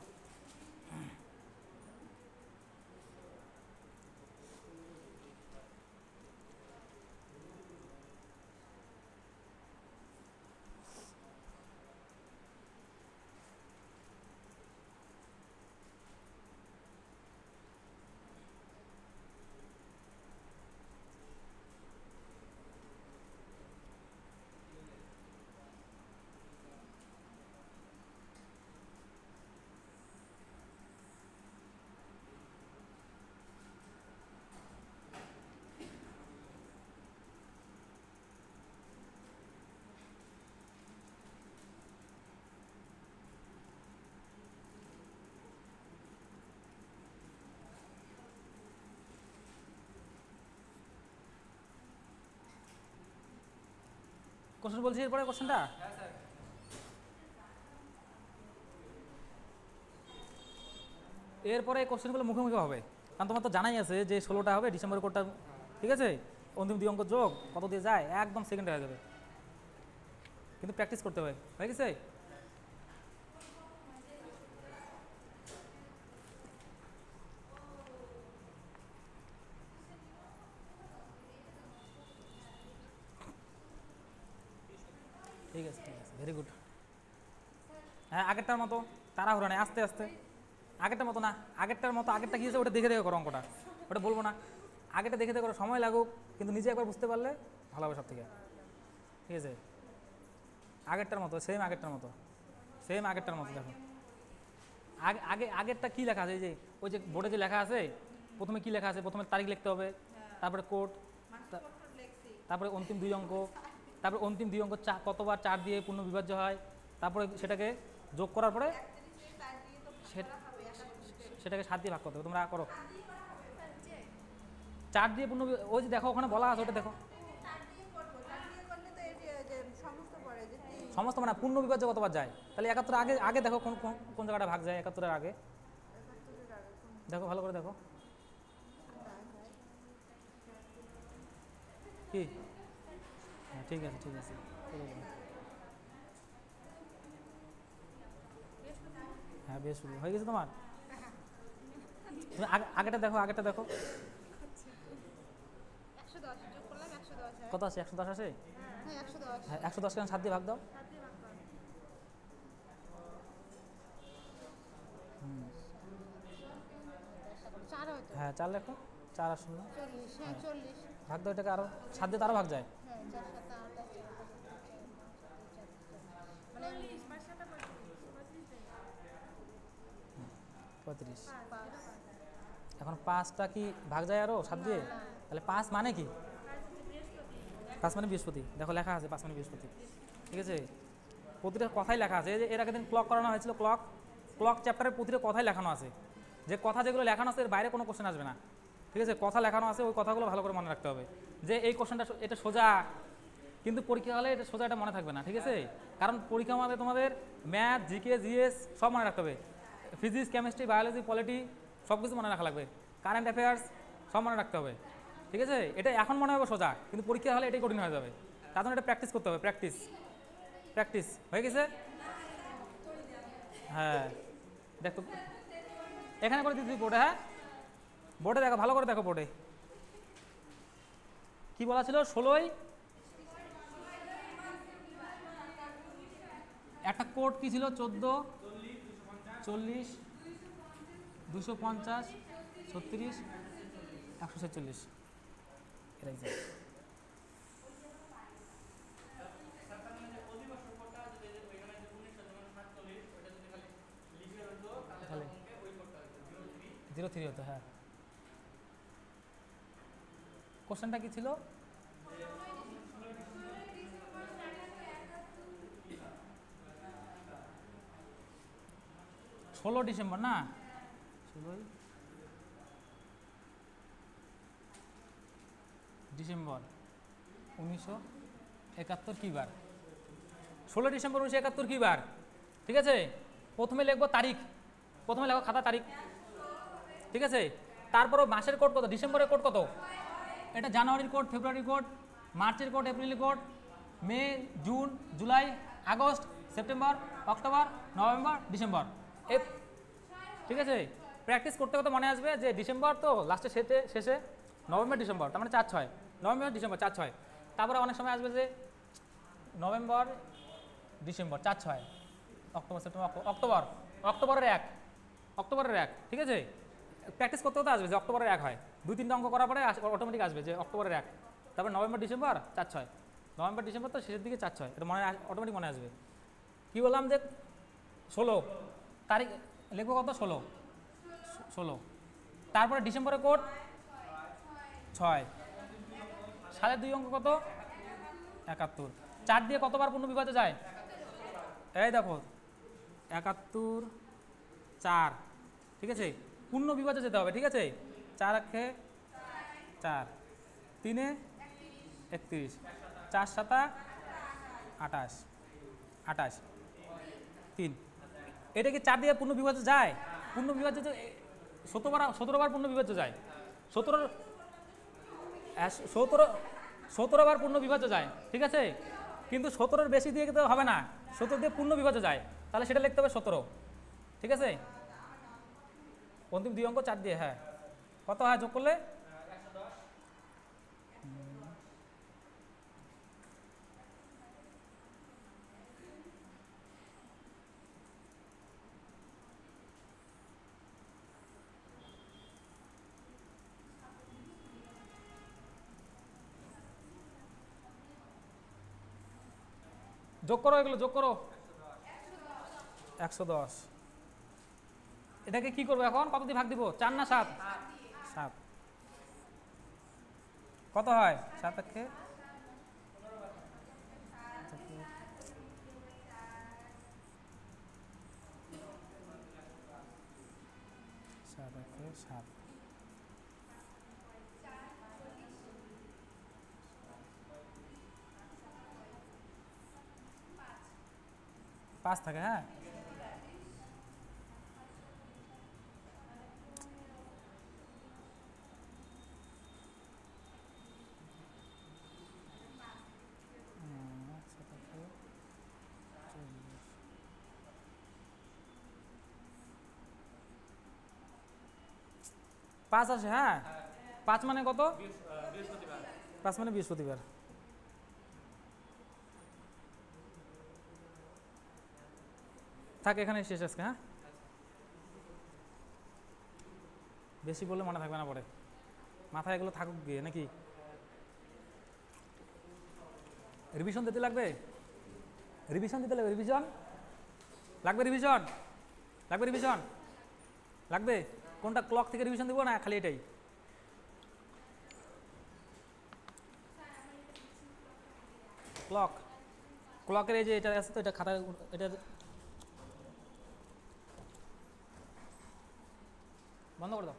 কোশ্চেন বলছি এরপরে কোশ্চেনটা হ্যাঁ স্যার। এরপরে এই কোশ্চেনগুলো মুখোমুখি হবে, কারণ তোমার তো জানাই আছে যে 16টা হবে ডিসেম্বর কোডটা, ঠিক আছে? অন্তিম 2 অঙ্ক যোগ কত দিয়ে যায় একদম সেকেন্ডে হয়ে যাবে, কিন্তু প্র্যাকটিস করতে হবে। হয়ে গেছে? ঠিক আছে, ঠিক আছে, ভেরি গুড। হ্যাঁ, আগেরটার মতো তাড়াহুড়া নেই, আস্তে আস্তে। আগেরটার মতো না, আগেরটার মতো, আগেরটা কী হয়েছে ওটা দেখে দেখে করো অঙ্কটা, ওটা বলবো না। আগেরটা দেখে দেখে করো, সময় লাগুক, কিন্তু নিজে একবার বুঝতে পারলে ভালো হবে সব থেকে, ঠিক আছে? আগেরটার মতো, সেম আগেরটার মতো, সেম আগেরটার মতো। দেখো আগে আগে আগেরটা কী লেখা আছে, এই যে ওই যে বোর্ডে যে লেখা আছে, প্রথমে কী লেখা আছে, প্রথমে তারিখ লিখতে হবে, তারপরে কোড, তারপরে অন্তিম 2 অঙ্ক, তারপরে অন্তিম 2 অঙ্ক কতবার 4 দিয়ে পূর্ণ বিভাজ্য হয়, তারপরে সেটাকে যোগ করার পরে সেটাকে 7 দিয়ে ভাগ করতে হবে। তোমরা করো 4 দিয়ে পূর্ণ, ওই যে দেখো ওখানে বলা আছে, ওটা দেখো। সমস্ত মানে পূর্ণ বিভাজ্য কতবার যায়, তাহলে 71 আগে আগে দেখো কোন কোন জায়গাটা ভাগ যায় 71-এর আগে, দেখো ভালো করে দেখো কি। হ্যাঁ, ঠিক আছে, ঠিক আছে। হ্যাঁ, বেশ শুরু হয়ে গেছে তোমার। তুমি আগেটা দেখো, আগেটা দেখো 110 যোগ করলাম 110 হয়। কত আছে, 110 আছে। হ্যাঁ 110। হ্যাঁ, 110 কেন 7 দিয়ে ভাগ দাও। 7 দিয়ে ভাগ করো। হুম, 4 হয়তো। হ্যাঁ 4 লেখো, 4 আর 0 40, হ্যাঁ 40। ভাগ দাও এটাকে, আরও 7 দিয়ে তো আরও ভাগ যায়। হ্যাঁ 4 7 8 মানে 35। এখন 5টা কি ভাগ যায় আরও 7 দিয়ে, তাহলে 5 মানে কি, 5 মানে বৃহস্পতি। দেখো লেখা আছে 5 মানে বৃহস্পতি, ঠিক আছে? প্রতিটা কথাই লেখা আছে। এই যে এর আগের দিন ক্লক করানো হয়েছিল, ক্লক চ্যাপ্টারের প্রতিটা কথাই লেখানো আছে, যে কথা যেগুলো লেখানো আছে এর বাইরে কোনো কোশ্চেন আসবে না, ঠিক আছে? কথা লেখানো আছে, ওই কথাগুলো ভালো করে মনে রাখতে হবে, যে এই কোশ্চেনটা এটা সোজা, কিন্তু পরীক্ষা হলে এটা সোজা এটা মনে থাকবে না, ঠিক আছে? কারণ পরীক্ষা মানে তোমাদের ম্যাথ, জিকে, জিএস সব মনে রাখতে হবে, ফিজিক্স, কেমিস্ট্রি, বায়োলজি, পলিটি সব কিছু মনে রাখা লাগবে, কারেন্ট অ্যাফেয়ার্স সব মনে রাখতে হবে, ঠিক আছে? এটা এখন মনে হবে সোজা, কিন্তু পরীক্ষা হলে এটাই কঠিন হয়ে যাবে। তার জন্য এটা প্র্যাকটিস করতে হবে, প্র্যাকটিস প্র্যাকটিস। হয়ে গেছে? হ্যাঁ, দেখো এখানে করে দিদি বোর্ডে, হ্যাঁ বোর্ডে দেখো, ভালো করে দেখো বোর্ডে কি বলা ছিল। 16ই একটা কোড কি ছিল, 14, 40, 250, 36, 146 এর এক্সাম। তাহলে 03 হতো, হ্যাঁ। কোশ্চেনটা কি ছিল? ষোলো ডিসেম্বর না, 16ই ডিসেম্বর 1971 কী বার? 16 ডিসেম্বর 1971 কী বার? ঠিক আছে, প্রথমে লিখবো তারিখ, প্রথমে লেখো খাতা তারিখ, ঠিক আছে? তারপরও মাসের কোড কত, ডিসেম্বরের কোড কত, এটা জানুয়ারির কোড, ফেব্রুয়ারির কোড, মার্চের কোড, এপ্রিলের code, May, June, July, August, September, October, November, December. ঠিক আছে, প্র্যাকটিস করতে করতে মনে আসবে যে ডিসেম্বর তো লাস্টে শেষে নভেম্বর, ডিসেম্বর, তার মানে 4-6, নভেম্বর, ডিসেম্বর 4-6। তারপরে অনেক সময় আসবে যে নভেম্বর, ডিসেম্বর 4-6, অক্টোবর, সেপ্টেম্বর, অক্টোবরের 1, ঠিক আছে? প্র্যাকটিস করতে করতে আসবে যে অক্টোবরের 1 হয়, 2-3টা অঙ্ক করার পরে অটোমেটিক আসবে যে অক্টোবরের 1, তারপর নভেম্বর, ডিসেম্বর 4-6, নভেম্বর, ডিসেম্বর তো শেষের দিকে 4-6, এটা মনে অটোমেটিক মনে আসবে। কী বললাম যে 16 তারিখ লিখবো, কত 16, তারপরে ডিসেম্বরের কোড 6, সালের 2 অঙ্ক কত 71, 4 দিয়ে কতবার পূর্ণ বিভাজ্য যায়, এই দেখো 71, 4, ঠিক আছে? পূর্ণ বিভাজ্য যেতে হবে, ঠিক আছে? 4 একে 4, 3 এ 31, 4 7 28 28 3 এটা কি 4 দিয়ে পূর্ণ বিভাজ্য যায়? পূর্ণ বিভাজ্য 17 বার পূর্ণ বিভাজ্য যায়। 17 বার পূর্ণ বিভাজ্য যায়, ঠিক আছে, কিন্তু 17-এর বেশি দিয়ে তো হবে না, 17 দিয়ে পূর্ণ বিভাজ্য যায়, তাহলে সেটা লিখতে হবে 17, ঠিক আছে। অন্তিম 2 অঙ্ক 4 দিয়ে, হ্যাঁ কত হয় যোগ করলে? যোগ করো, এগুলো যোগ করো। 110। এটাকে কি করবো এখন? কত দিয়ে ভাগ দিব? 4 না 7? 7। কত হয়? 7 একে 7। 5 থাকে, হ্যাঁ পাঁচ আছে, হ্যাঁ 5 মানে কত? 5 মানে বৃহস্পতিবার। থাকে এখানে শেষ আজকে, হ্যাঁ বেশি বললে মনে থাকবে না পরে, মাথায় এগুলো থাকুক গিয়ে নাকি। রিভিশন দিতে লাগবে, রিভিশন দিতে লাগবে, রিভিশন লাগবে, রিভিশন লাগবে, রিভিশন লাগবে। কোনটা ক্লক থেকে রিভিশন দিব না খালি এটাই? ক্লকের এই যে এটা আছে তো, এটা খাতা, এটা বন্ধ করে দাও।